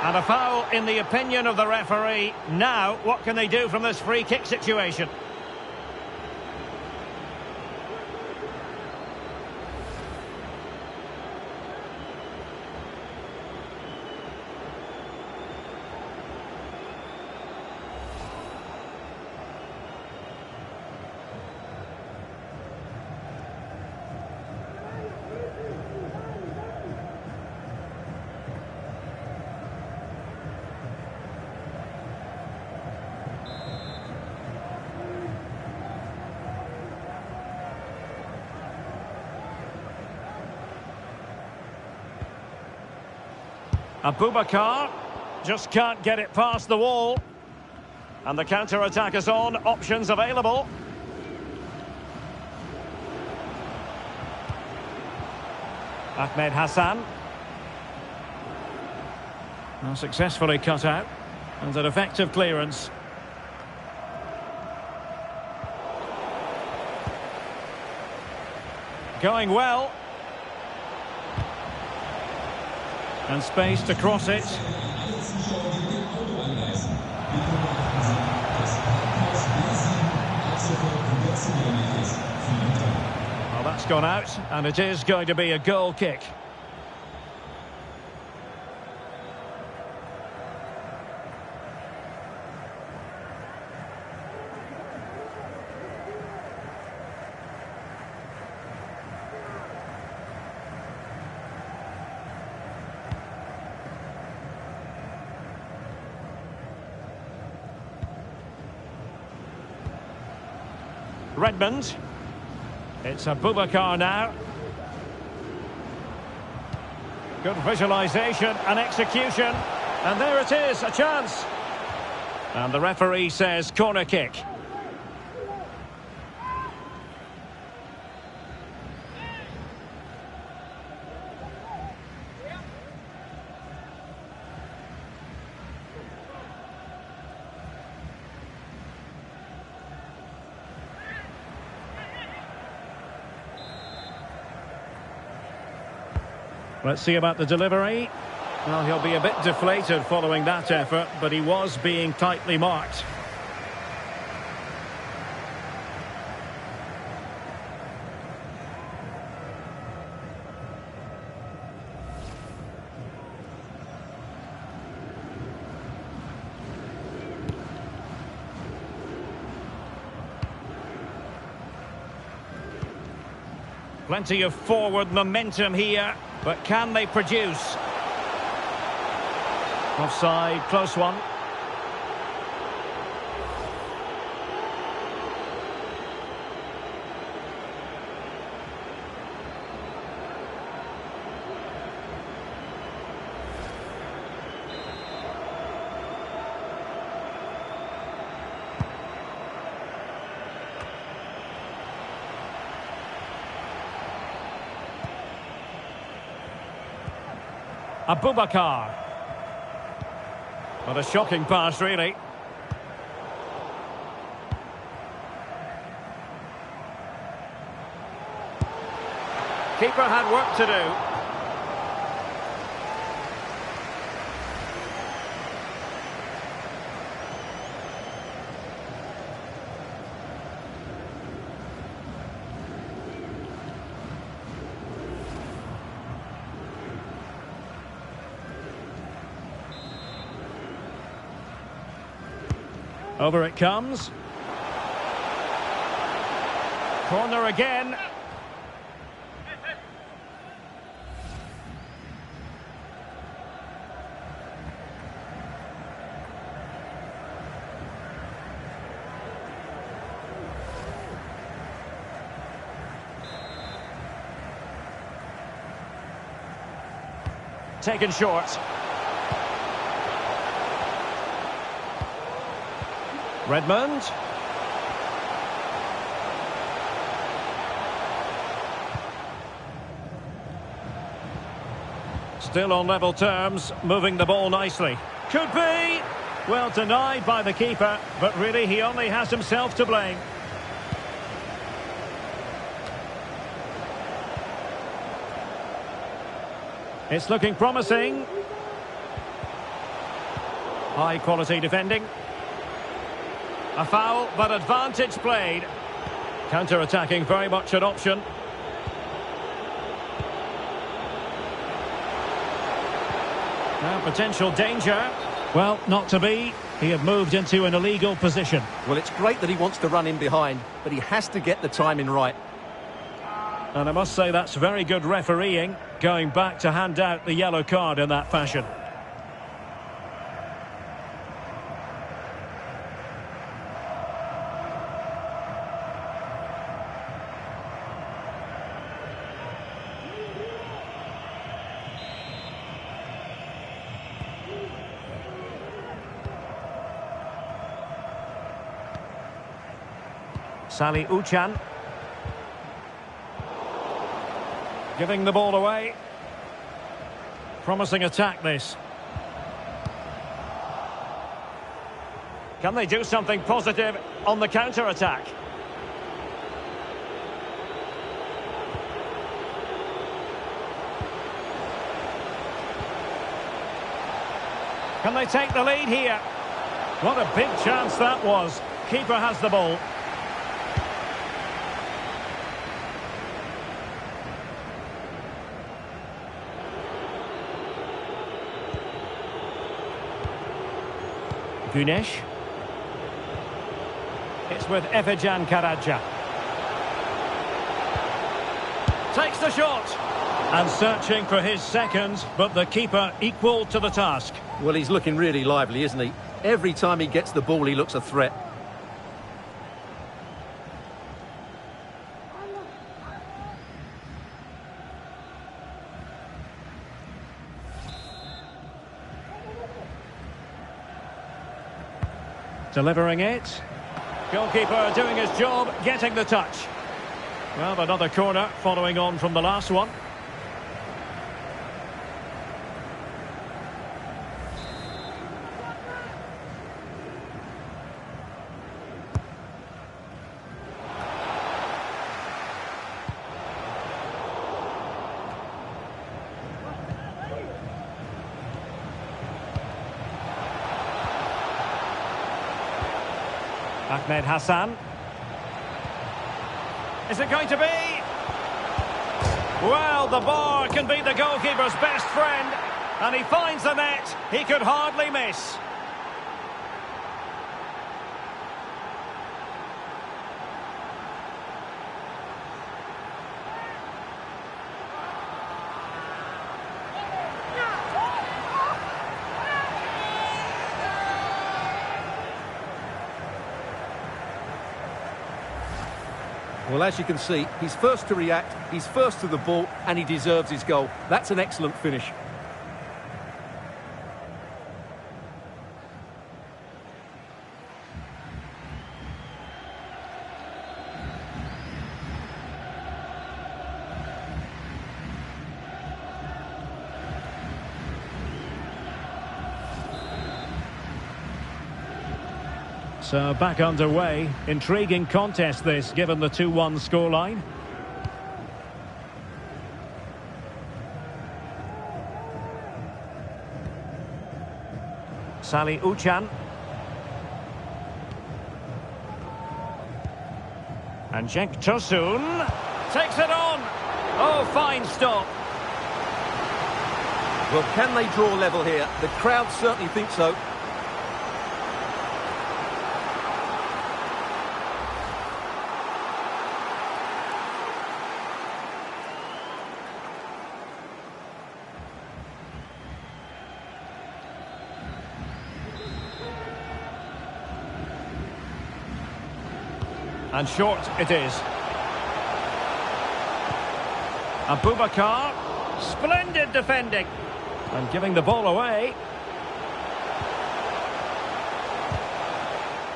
And a foul in the opinion of the referee. Now, what can they do from this free kick situation? Abubakar just can't get it past the wall. And the counter-attack is on. Options available. Ahmed Hassan. Well, successfully cut out. And an effective clearance. Going well. And space to cross it. gone out, and it is going to be a goal kick. Redmond. It's Abubakar now. Good visualisation and execution. And there it is, a chance. And the referee says corner kick. Let's see about the delivery. Well, he'll be a bit deflated following that effort, but he was being tightly marked. Plenty of forward momentum here, but can they produce? Offside, close one. Abubakar. What a shocking pass, really. Keeper had work to do. Over it comes. Corner again. Taken short. Redmond. Still on level terms, moving the ball nicely. Could be! Well, denied by the keeper, but really he only has himself to blame. It's looking promising. High quality defending. A foul, but advantage played. Counter-attacking, very much an option. Now, potential danger. Well, not to be. He had moved into an illegal position. Well, it's great that he wants to run in behind, but he has to get the timing right. And I must say that's very good refereeing, going back to hand out the yellow card in that fashion. Sali Uchan. Giving the ball away. Promising attack, this. Can they do something positive on the counter-attack? Can they take the lead here? What a big chance that was. Keeper has the ball. Güneş. It's with Efecan Karaca. Takes the shot. And searching for his second, but the keeper equal to the task. Well, he's looking really lively, isn't he? Every time he gets the ball, he looks a threat. Delivering it. Goalkeeper doing his job, getting the touch. Well, another corner following on from the last one. Ahmed Hassan. Is it going to be? Well, the bar can be the goalkeeper's best friend, and he finds the net. He could hardly miss. Well, as you can see, he's first to react, he's first to the ball, and he deserves his goal. That's an excellent finish. So back underway. Intriguing contest this, given the 2-1 scoreline. Salih Uçan. And Cenk Tosun takes it on. Oh, fine stop. Well, can they draw level here? The crowd certainly think so. And short it is. Abubakar. Splendid defending. And giving the ball away.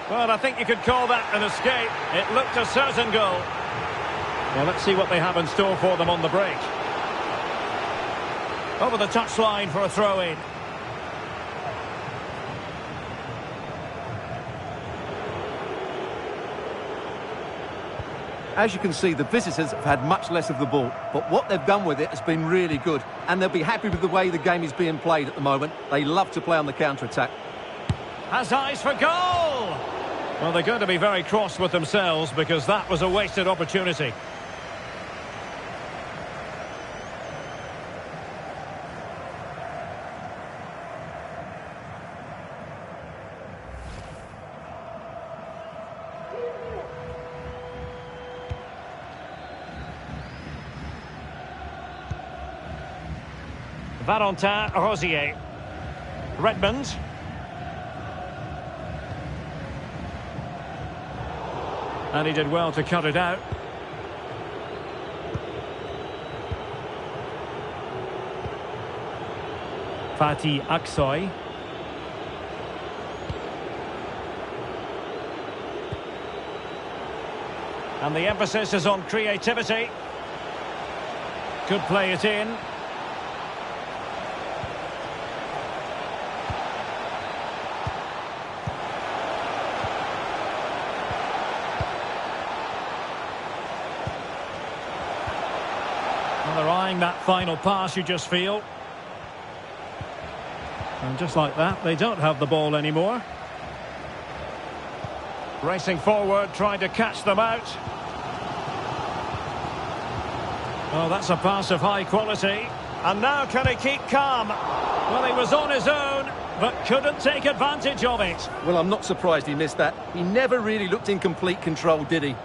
Well, I think you could call that an escape. It looked a certain goal. Well, let's see what they have in store for them on the break. Over the touchline for a throw-in. As you can see, the visitors have had much less of the ball, but what they've done with it has been really good, and they'll be happy with the way the game is being played at the moment. They love to play on the counter-attack. Has eyes for goal! Well, they're going to be very cross with themselves because that was a wasted opportunity. Valentin Rosier. Redmond. And he did well to cut it out. Fatih Aksoy. And the emphasis is on creativity. Could play it in. Well, they're eyeing that final pass, you just feel. And just like that, they don't have the ball anymore. Racing forward, trying to catch them out. Oh, that's a pass of high quality. And now can he keep calm? Well, he was on his own. but couldn't take advantage of it. Well, I'm not surprised he missed that. He never really looked in complete control, did he?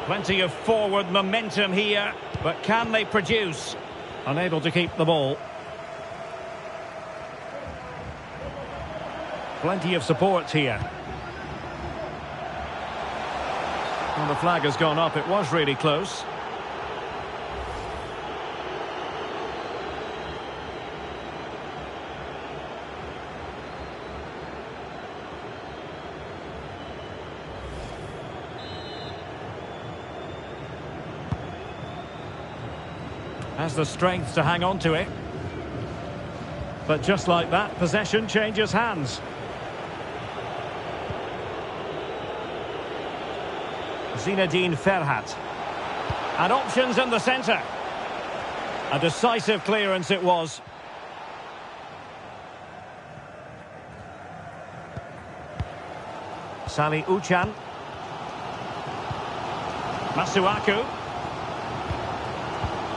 Plenty of forward momentum here, but can they produce? Unable to keep the ball. Plenty of support here. Well, the flag has gone up. It was really close. Has the strength to hang on to it. But just like that, possession changes hands. Zinedine Ferhat. And options in the centre. A decisive clearance it was. Sali Uchan. Masuaku.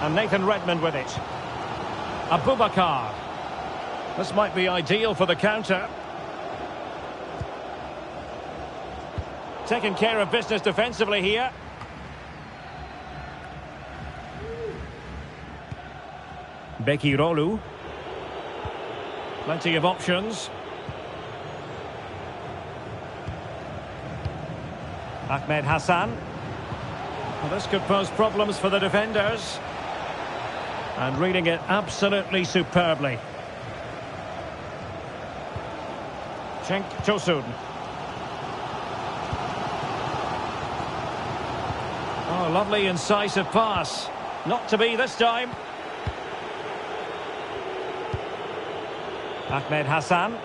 And Nathan Redmond with it. Abubakar. This might be ideal for the counter. Taking care of business defensively here. Bekirolu. Plenty of options. Ahmed Hassan. Well, this could pose problems for the defenders. And reading it absolutely superbly. Cenk Tosun. Oh, lovely incisive pass. Not to be this time. Ahmed Hassan.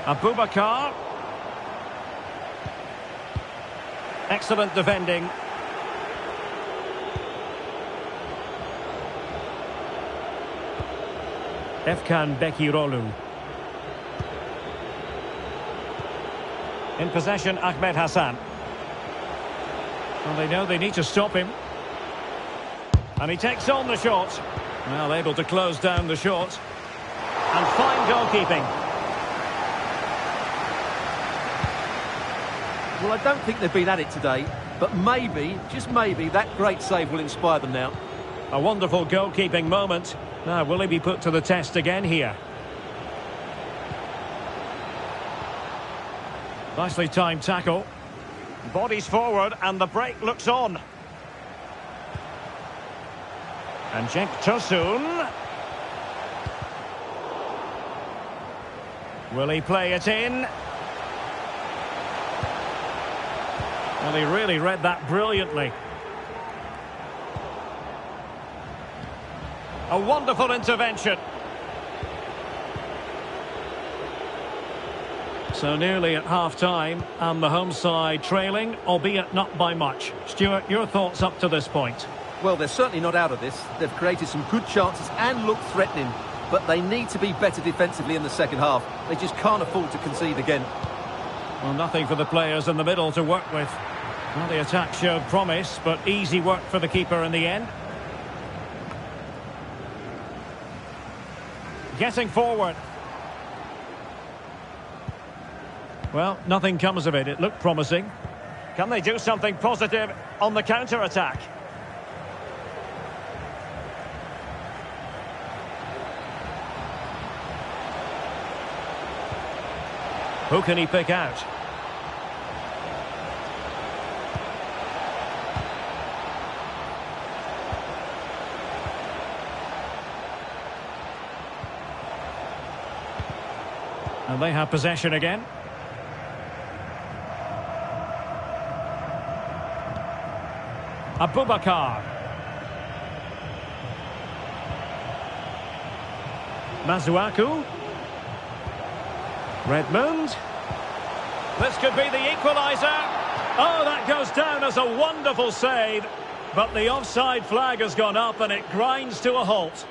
Abubakar. Excellent defending. Efkan Bekirolu. In possession, Ahmed Hassan. Well, they know they need to stop him. And he takes on the shot. Well, able to close down the shot. And fine goalkeeping. Well, I don't think they've been at it today, but maybe, just maybe, that great save will inspire them now. A wonderful goalkeeping moment. Now, will he be put to the test again here? Nicely timed tackle. Bodies forward and the break looks on. And Cenk Tosun. Will he play it in? Well, he really read that brilliantly. A wonderful intervention. So nearly at half-time, and the home side trailing, albeit not by much. Stuart, your thoughts up to this point? Well, they're certainly not out of this. They've created some good chances and look threatening, but they need to be better defensively in the second half. They just can't afford to concede again. Well, nothing for the players in the middle to work with. Well, the attack showed promise, but easy work for the keeper in the end. Getting forward. Well, nothing comes of it. It looked promising. Can they do something positive on the counter-attack? Who can he pick out? And they have possession again. Abubakar. Masuaku. Redmond. This could be the equaliser. Oh, that goes down as a wonderful save. But the offside flag has gone up and it grinds to a halt.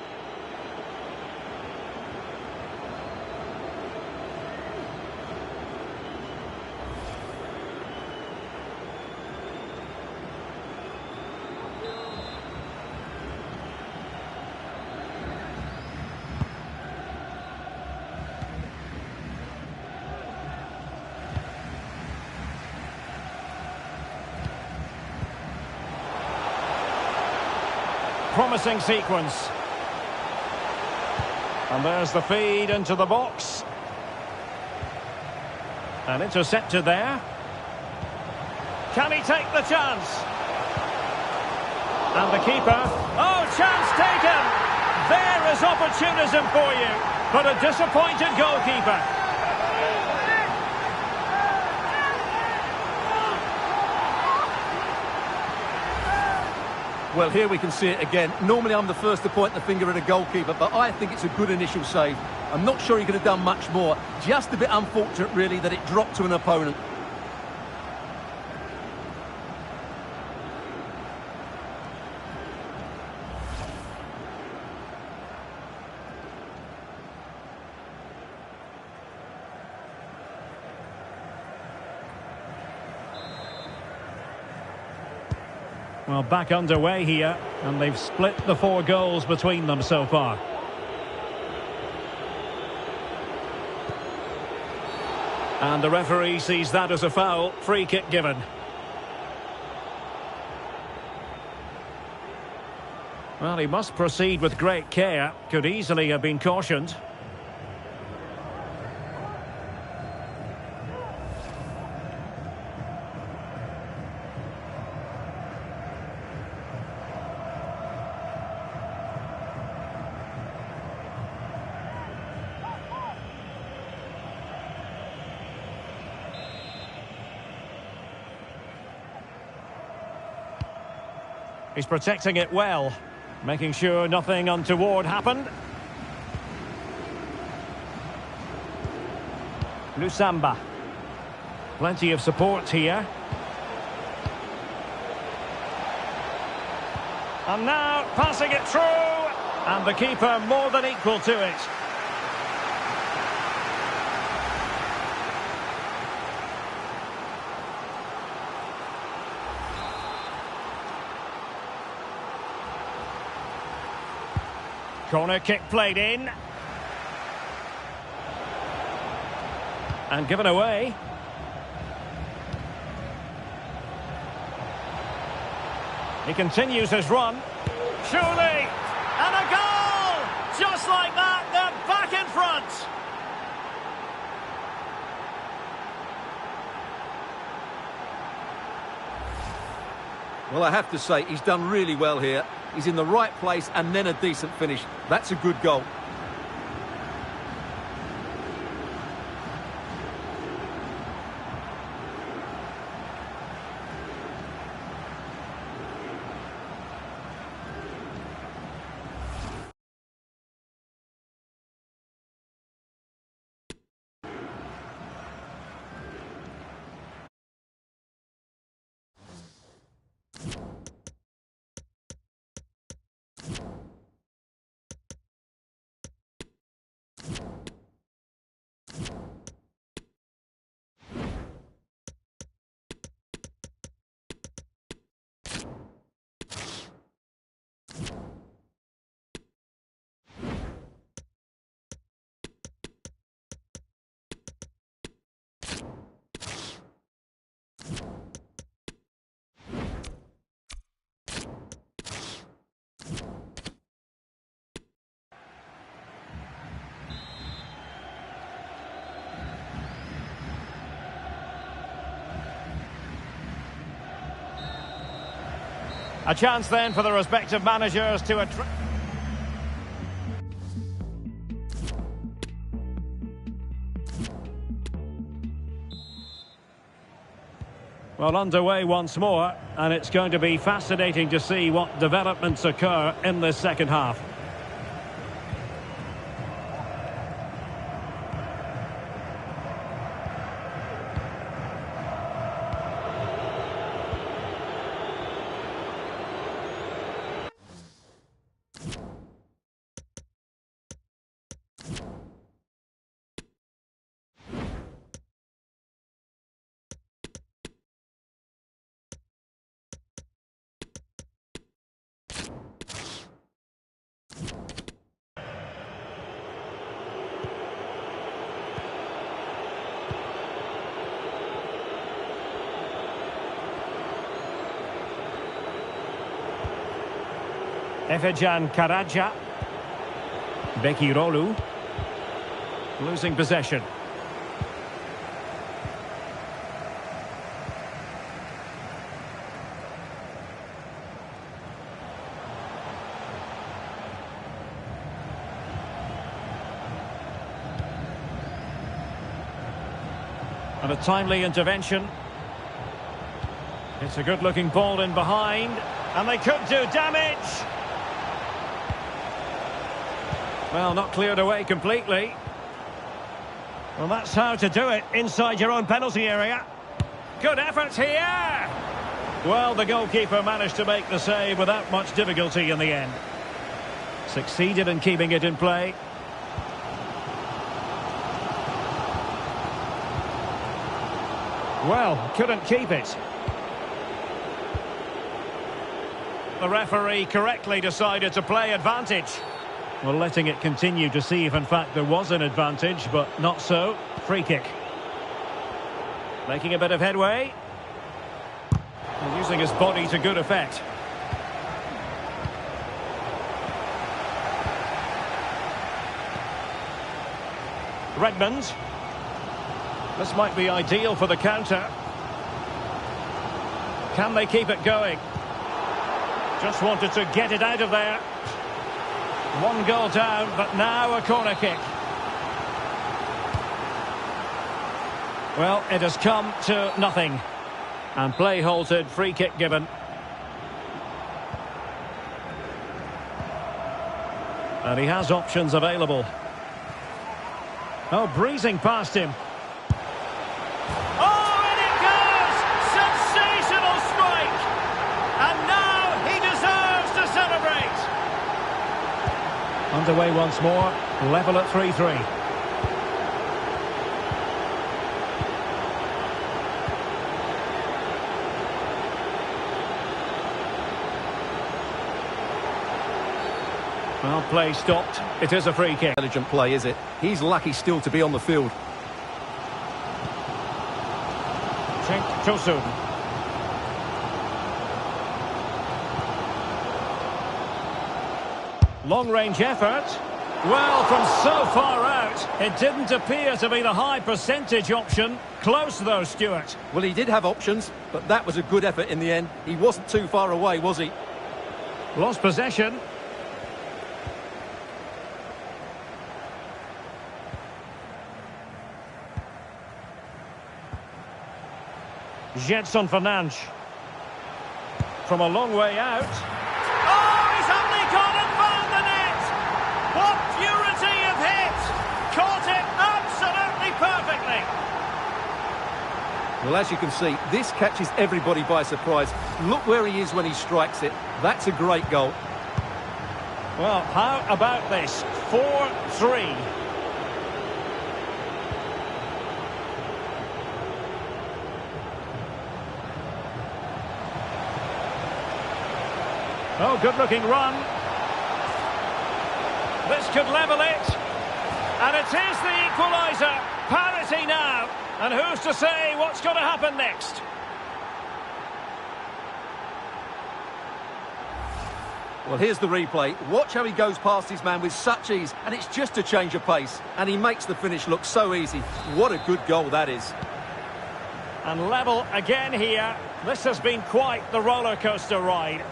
Promising sequence. And there's the feed into the box. And intercepted there. Can he take the chance? And the keeper. Oh, chance taken! There is opportunism for you. But a disappointed goalkeeper. Well, here we can see it again. Normally I'm the first to point the finger at a goalkeeper, but I think it's a good initial save. I'm not sure he could have done much more. Just a bit unfortunate, really, that it dropped to an opponent. Well, back underway here, and they've split the 4 goals between them so far. And the referee sees that as a foul. Free kick given. Well, he must proceed with great care. Could easily have been cautioned. He's protecting it well, making sure nothing untoward happened. Lusamba. Plenty of support here. And now passing it through. And the keeper more than equal to it. Corner kick played in. And given away. He continues his run. Surely! And a goal! Just like that, they're back in front! Well, I have to say, he's done really well here. He's in the right place and then a decent finish. That's a good goal. A chance then for the respective managers to attract. Well, underway once more, and it's going to be fascinating to see what developments occur in this second half. Efecan Karaca. Bekirolu. Losing possession. And a timely intervention. It's a good-looking ball in behind. And they could do damage. Well, not cleared away completely. Well, that's how to do it inside your own penalty area. Good effort here. Well, the goalkeeper managed to make the save without much difficulty in the end. Succeeded in keeping it in play. Well, couldn't keep it. The referee correctly decided to play advantage. Well, letting it continue to see if in fact there was an advantage, but not so. Free kick. Making a bit of headway. And using his body to good effect. Redmond. This might be ideal for the counter. Can they keep it going? Just wanted to get it out of there. One goal down, but now a corner kick. Well, it has come to nothing. And play halted, free kick given. And he has options available. Oh, breezing past him. Oh, and it goes! Sensational strike! And now he deserves to celebrate! Underway once more, level at 3-3. Well, play stopped. It is a free kick. Intelligent play, is it? He's lucky still to be on the field. Cenk Tosun. Long-range effort. Well, from so far out, it didn't appear to be the high percentage option. Close though, Stuart. Well, he did have options, but that was a good effort in the end. He wasn't too far away, was he? Lost possession. Gedson Fernandes. From a long way out. Oh, he's only gone and found the net! What purity of hit! Caught it absolutely perfectly! Well, as you can see, this catches everybody by surprise. Look where he is when he strikes it. That's a great goal. Well, how about this? 4-3. Oh, good-looking run. This could level it. And it is the equaliser. Parity now. And who's to say what's going to happen next? Well, here's the replay. Watch how he goes past his man with such ease. And it's just a change of pace. And he makes the finish look so easy. What a good goal that is. And level again here. This has been quite the roller coaster ride.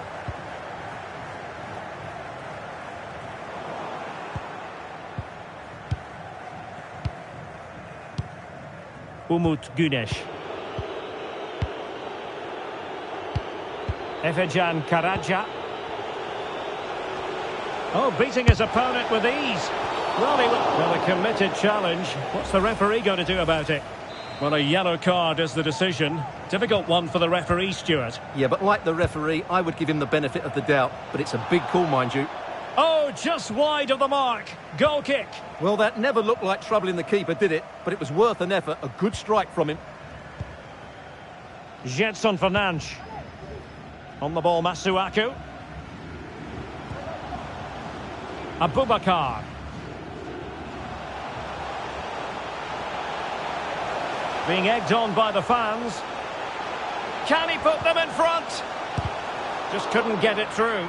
Umut Güneş. Efecan Karaca. Oh, beating his opponent with ease. Well, a committed challenge. What's the referee going to do about it? Well, a yellow card is the decision. Difficult one for the referee, Stuart. Yeah, but like the referee, I would give him the benefit of the doubt. But it's a big call, mind you. Oh, just wide of the mark. Goal kick. Well, that never looked like troubling the keeper, did it? But it was worth an effort. A good strike from him. Gedson Fernandes. On the ball, Masuaku. Abubakar. Being egged on by the fans. Can he put them in front? Just couldn't get it through.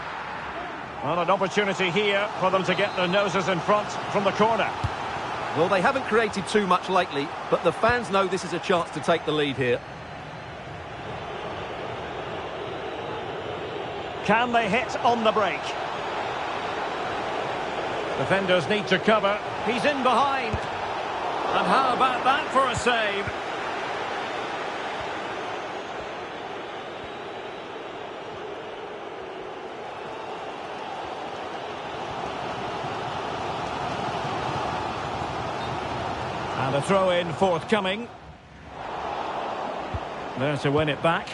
Well, an opportunity here for them to get their noses in front from the corner. Well, they haven't created too much lately, but the fans know this is a chance to take the lead here. Can they hit on the break? Defenders need to cover. He's in behind. And how about that for a save? And a throw-in forthcoming. There to win it back.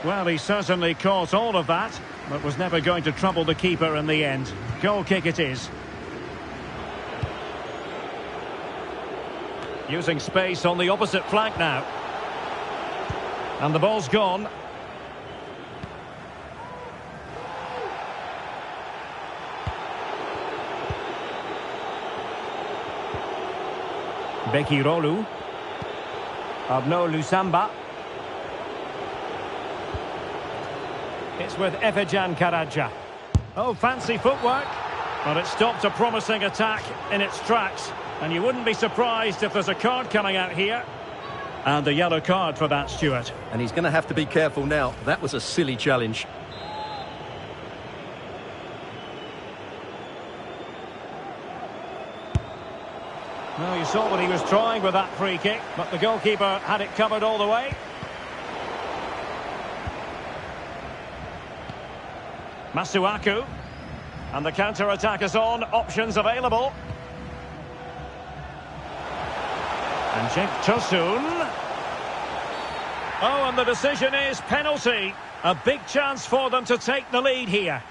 Well, he certainly caught all of that, but was never going to trouble the keeper in the end. Goal kick it is. Using space on the opposite flank now. And the ball's gone. Bekirolu. Abno Lusamba. It's with Efecan Karaca. Oh, fancy footwork. But it stopped a promising attack in its tracks. And you wouldn't be surprised if there's a card coming out here. And a yellow card for that, Stuart. And he's going to have to be careful now. That was a silly challenge. Well, you saw what he was trying with that free kick, but the goalkeeper had it covered all the way. Masuaku. And the counter-attack is on. Options available. And Cenk Tosun. Oh, and the decision is penalty. A big chance for them to take the lead here.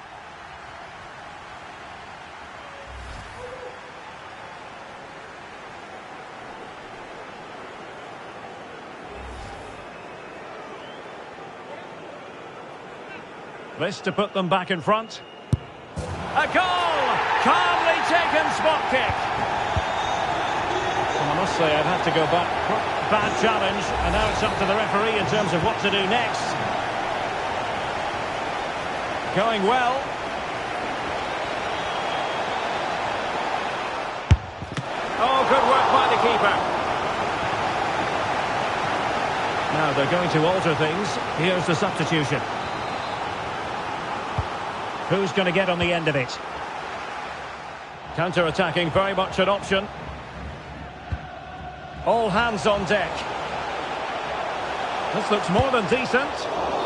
This to put them back in front. A goal! Calmly taken spot kick. Well, I must say I'd have to go back. Bad challenge, and now it's up to the referee in terms of what to do next. Going well. Oh, good work by the keeper. Now they're going to alter things. Here's the substitution. Who's going to get on the end of it? Counter-attacking, very much an option. All hands on deck. This looks more than decent.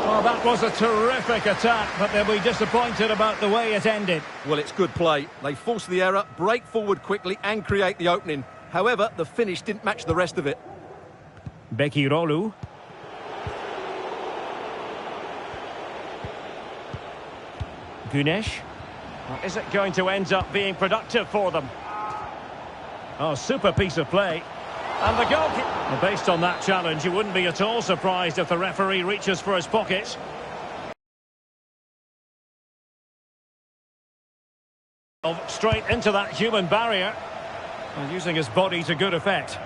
Well, that was a terrific attack, but they'll be disappointed about the way it ended. Well, it's good play. They force the error, break forward quickly and create the opening. However, the finish didn't match the rest of it. Bekirolu. Güneş. Well, is it going to end up being productive for them? Oh, super piece of play. And the goal... Well, based on that challenge, you wouldn't be at all surprised if the referee reaches for his pocket. Straight into that human barrier. And using his body to good effect.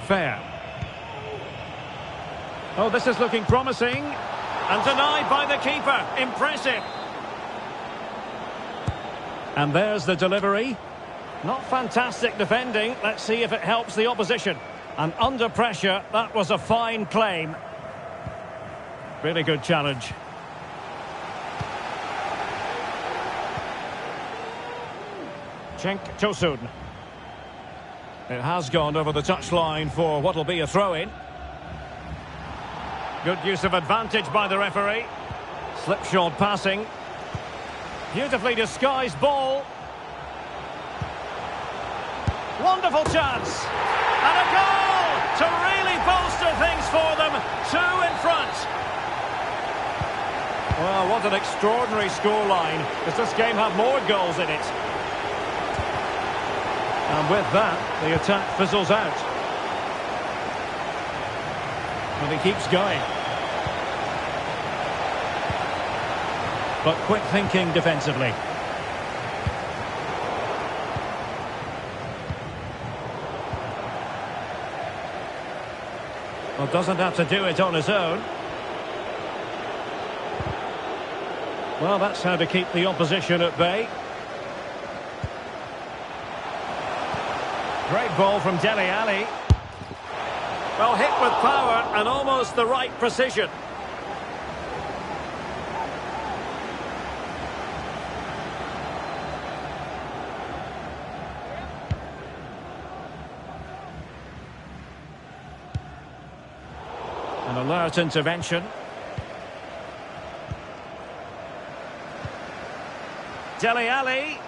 Fair. Oh, this is looking promising. And denied by the keeper. Impressive. And there's the delivery. Not fantastic defending. Let's see if it helps the opposition. And under pressure, that was a fine claim. Really good challenge. Cenk Tosun. It has gone over the touchline for what will be a throw-in. Good use of advantage by the referee. Slipshod passing. Beautifully disguised ball. Wonderful chance. And a goal to really bolster things for them. 2 in front. Well, what an extraordinary scoreline. Does this game have more goals in it? And with that, the attack fizzles out. But he keeps going. But quick thinking defensively. Well, doesn't have to do it on his own. Well, that's how to keep the opposition at bay. Great ball from Dele Alli. Well, hit with power and almost the right precision. An alert intervention. Dele Alli.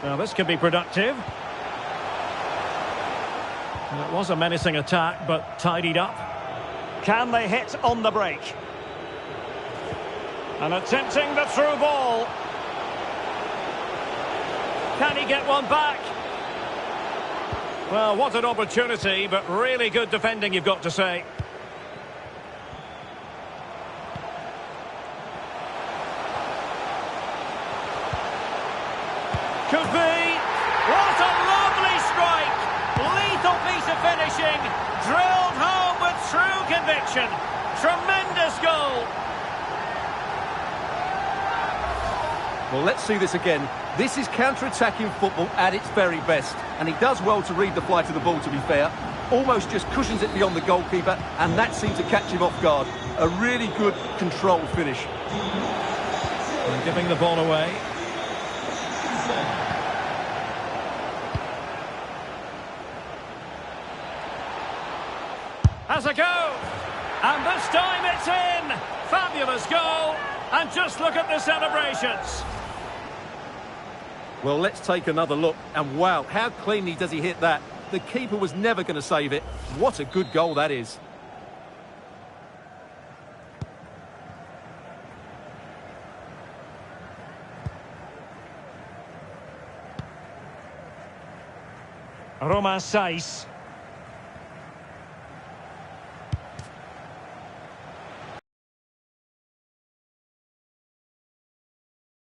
Now this could be productive. And it was a menacing attack, but tidied up. Can they hit on the break? And attempting the through ball. Can he get one back? Well, what an opportunity, but really good defending, you've got to say. Could be. What a lovely strike. Lethal piece of finishing. Drilled home with true conviction. Tremendous goal. Well, let's see this again. This is counter-attacking football at its very best. And he does well to read the flight of the ball, to be fair. Almost just cushions it beyond the goalkeeper, and that seemed to catch him off guard. A really good, controlled finish. And giving the ball away. Has a go. And this time it's in. Fabulous goal. And just look at the celebrations. Well, let's take another look. And wow, how cleanly does he hit that? The keeper was never going to save it. What a good goal that is. Roma Saiz.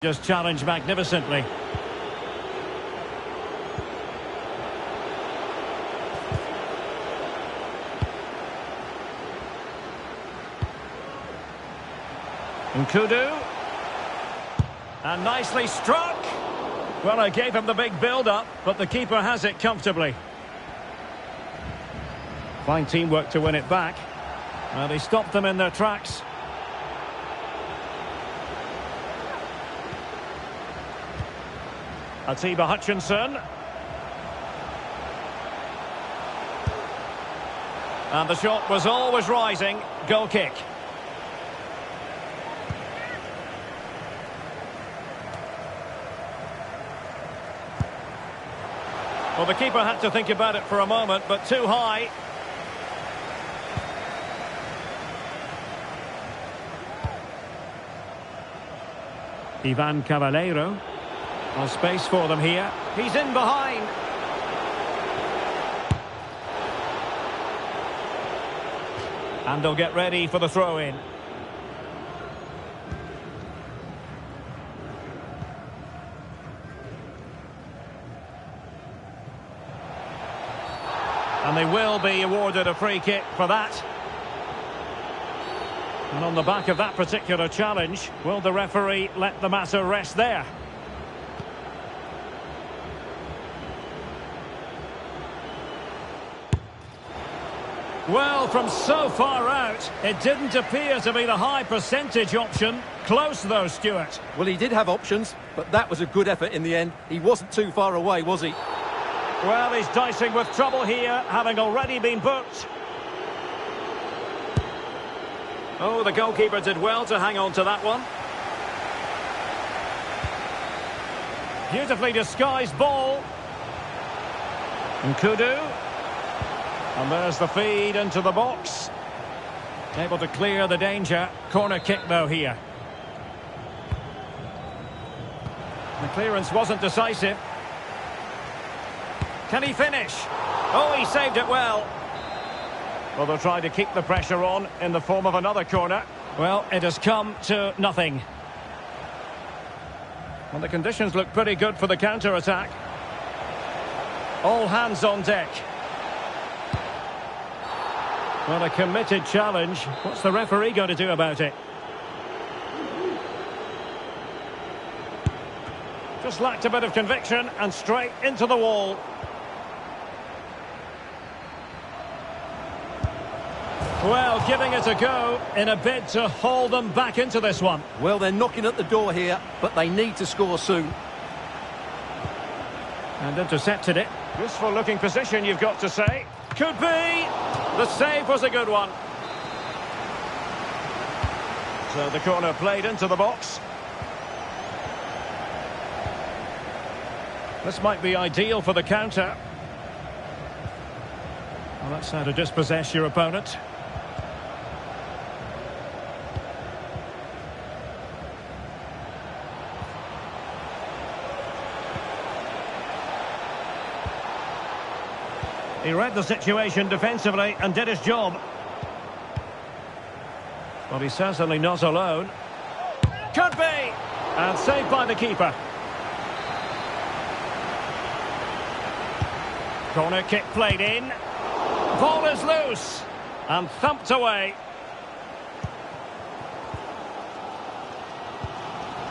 Just challenged magnificently. Nkudu. And nicely struck. Well, I gave him the big build-up, but the keeper has it comfortably. Fine teamwork to win it back. Well, he stopped them in their tracks. Atiba Hutchinson. And the shot was always rising. Goal kick. Well, the keeper had to think about it for a moment, but too high. Ivan Caballero. Well, space for them here. He's in behind. And they'll get ready for the throw-in. And they will be awarded a free kick for that. And on the back of that particular challenge, will the referee let the matter rest there? Well, from so far out, it didn't appear to be the high percentage option. Close though, Stuart. Well, he did have options, but that was a good effort in the end. He wasn't too far away, was he? Well, he's dicing with trouble here, having already been booked. Oh, the goalkeeper did well to hang on to that one. Beautifully disguised ball. Nkudu. And there's the feed into the box. Able to clear the danger. Corner kick, though, here. The clearance wasn't decisive. Can he finish? Oh, he saved it well. Well, they'll try to keep the pressure on in the form of another corner. Well, it has come to nothing. Well, the conditions look pretty good for the counter-attack. All hands on deck. Well, a committed challenge. What's the referee going to do about it? Just lacked a bit of conviction and straight into the wall. Well, giving it a go in a bid to haul them back into this one. Well, they're knocking at the door here, but they need to score soon. And intercepted it. Useful looking position, you've got to say. Could be. The save was a good one. So the corner played into the box. This might be ideal for the counter. Well, that's how to dispossess your opponent. He read the situation defensively and did his job. Well, he's certainly not alone. Could be! And saved by the keeper. Corner kick played in. Ball is loose. And thumped away.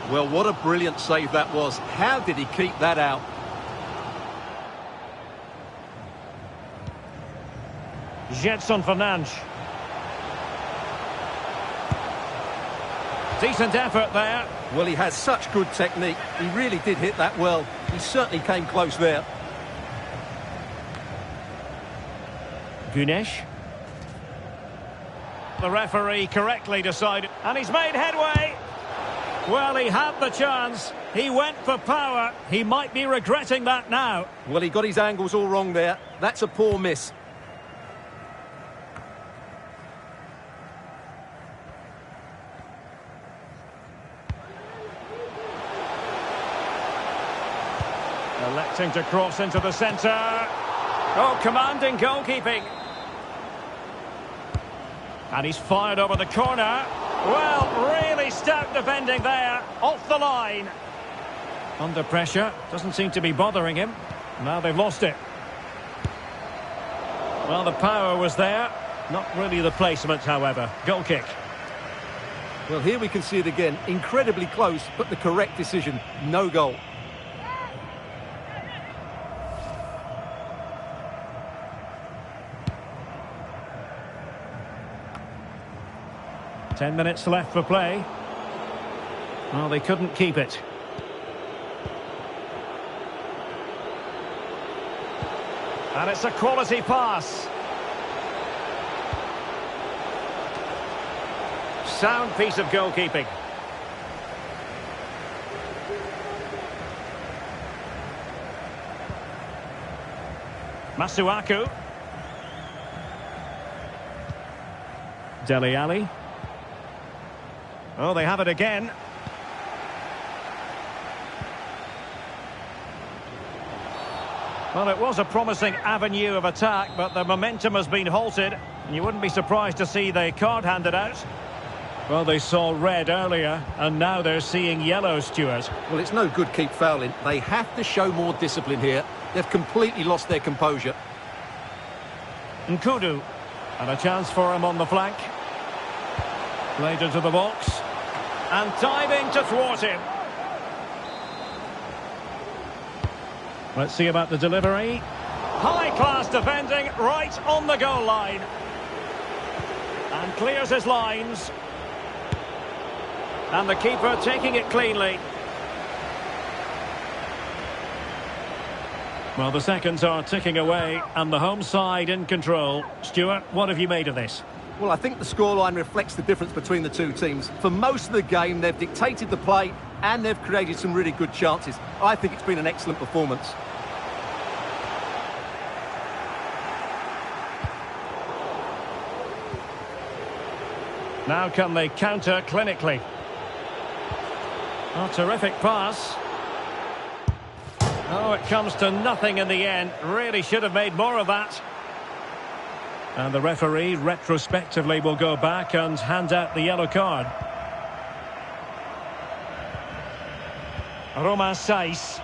Well, what a brilliant save that was. How did he keep that out? Jetson Fernandes. Decent effort there. Well, he has such good technique. He really did hit that well. He certainly came close there. Gunesh. The referee correctly decided. And he's made headway. Well, he had the chance. He went for power. He might be regretting that now. Well, he got his angles all wrong there. That's a poor miss. Electing to cross into the centre. Oh, commanding goalkeeping. And he's fired over the corner. Well, really stout defending there. Off the line. Under pressure. Doesn't seem to be bothering him. Now they've lost it. Well, the power was there. Not really the placement, however. Goal kick. Well, here we can see it again. Incredibly close, but the correct decision. No goal. Ten minutes left for play. Well, they couldn't keep it. And it's a quality pass. Sound piece of goalkeeping. Masuaku. Dele Alli. Oh, they have it again. Well, it was a promising avenue of attack, but the momentum has been halted. And you wouldn't be surprised to see the card handed out. Well, they saw red earlier, and now they're seeing yellow, Stuart. Well, it's no good keep fouling. They have to show more discipline here. They've completely lost their composure. Nkudu. And a chance for him on the flank. Played into the box. And diving to thwart him. Let's see about the delivery. High-class defending right on the goal line. And clears his lines. And the keeper taking it cleanly. Well, the seconds are ticking away and the home side in control. Stuart, what have you made of this? Well, I think the scoreline reflects the difference between the two teams. For most of the game, they've dictated the play and they've created some really good chances. I think it's been an excellent performance. Now can they counter clinically? Oh, terrific pass. Oh, it comes to nothing in the end. Really should have made more of that. And the referee retrospectively will go back and hand out the yellow card. Romain Saiss.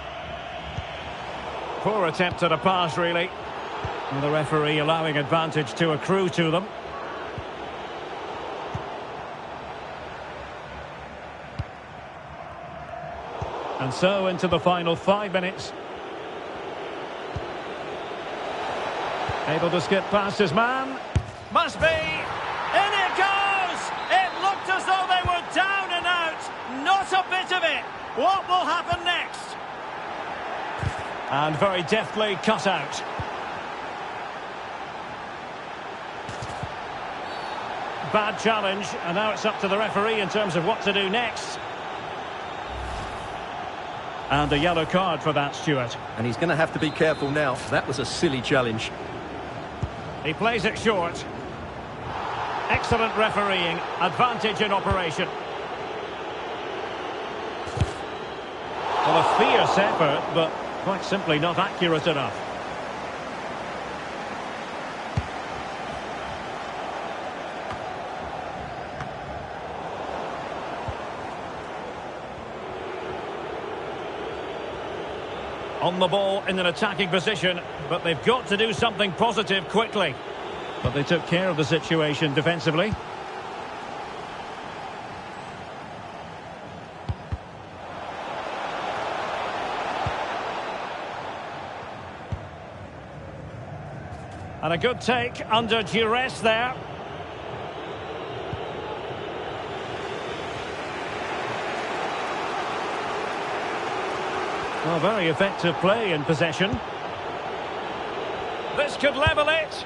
Poor attempt at a pass, really. And the referee allowing advantage to accrue to them. And so into the final 5 minutes. Able to skip past his man. Must be. In it goes. It looked as though they were down and out. Not a bit of it. What will happen next? And very deftly cut out. Bad challenge, and now it's up to the referee in terms of what to do next. And a yellow card for that, Stuart. And he's going to have to be careful now. That was a silly challenge. He plays it short. Excellent refereeing. Advantage in operation. Well, a fierce effort, but quite simply not accurate enough. On the ball in an attacking position, but they've got to do something positive quickly. But they took care of the situation defensively. And a good take under duress there. Well, very effective play in possession. This could level it.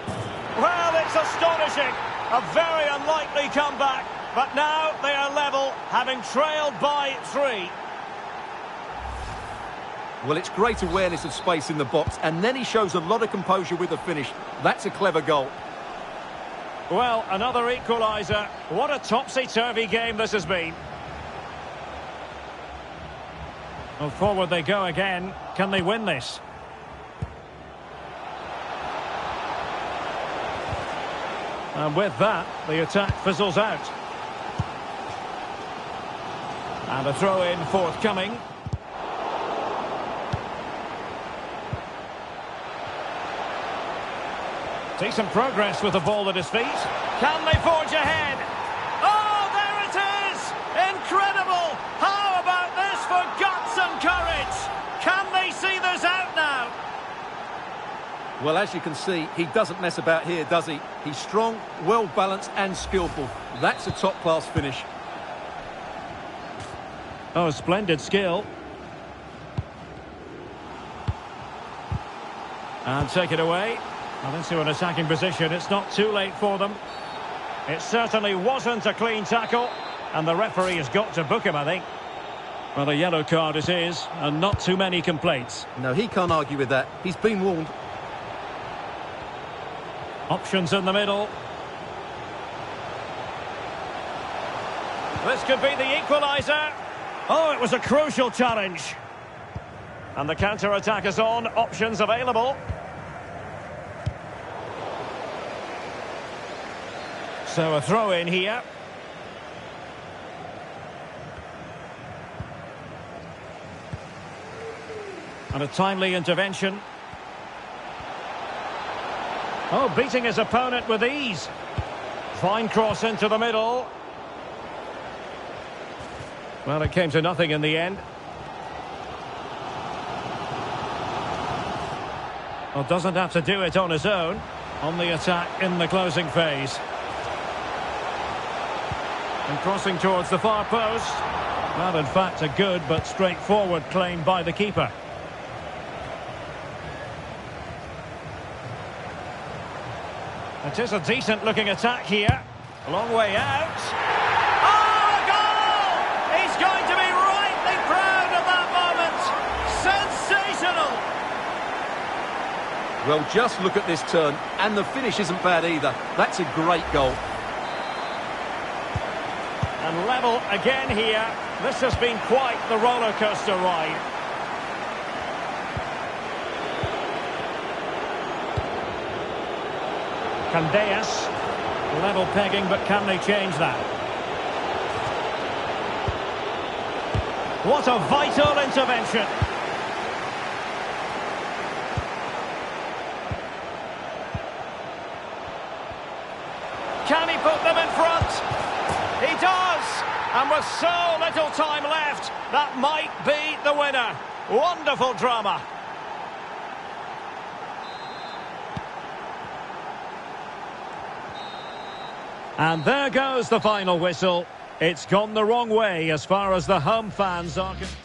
Well, it's astonishing. A very unlikely comeback. But now they are level, having trailed by 3. Well, it's great awareness of space in the box, and then he shows a lot of composure with the finish. That's a clever goal. Well, another equaliser. What a topsy-turvy game this has been. Well, forward they go again. Can they win this? And with that, the attack fizzles out. And a throw-in forthcoming. Decent progress with the ball at his feet. Can they forge ahead? Oh, there it is! Incredible! How about this for guts and courage? Can they see this out now? Well, as you can see, he doesn't mess about here, does he? He's strong, well-balanced and skillful. That's a top-class finish. Oh, splendid skill. And take it away. Well, into an attacking position. It's not too late for them. It certainly wasn't a clean tackle. And the referee has got to book him, I think. Well, a yellow card it is, and not too many complaints. No, he can't argue with that. He's been warned. Options in the middle. This could be the equaliser. Oh, it was a crucial challenge. And the counter-attack is on. Options available. So a throw-in here. And a timely intervention. Oh, beating his opponent with ease. Fine cross into the middle. Well, it came to nothing in the end. Well, doesn't have to do it on his own. On the attack in the closing phase. And crossing towards the far post. Well, in fact, a good but straightforward claim by the keeper. It is a decent-looking attack here. A long way out. Oh, a goal! He's going to be rightly proud of that moment. Sensational! Well, just look at this turn, and the finish isn't bad either. That's a great goal. And level again here. This has been quite the roller coaster ride. Candeas. Level pegging, but can they change that? What a vital intervention. Can he put them in front? He does! And with so little time left, that might be the winner. Wonderful drama. And there goes the final whistle. It's gone the wrong way as far as the home fans are concerned.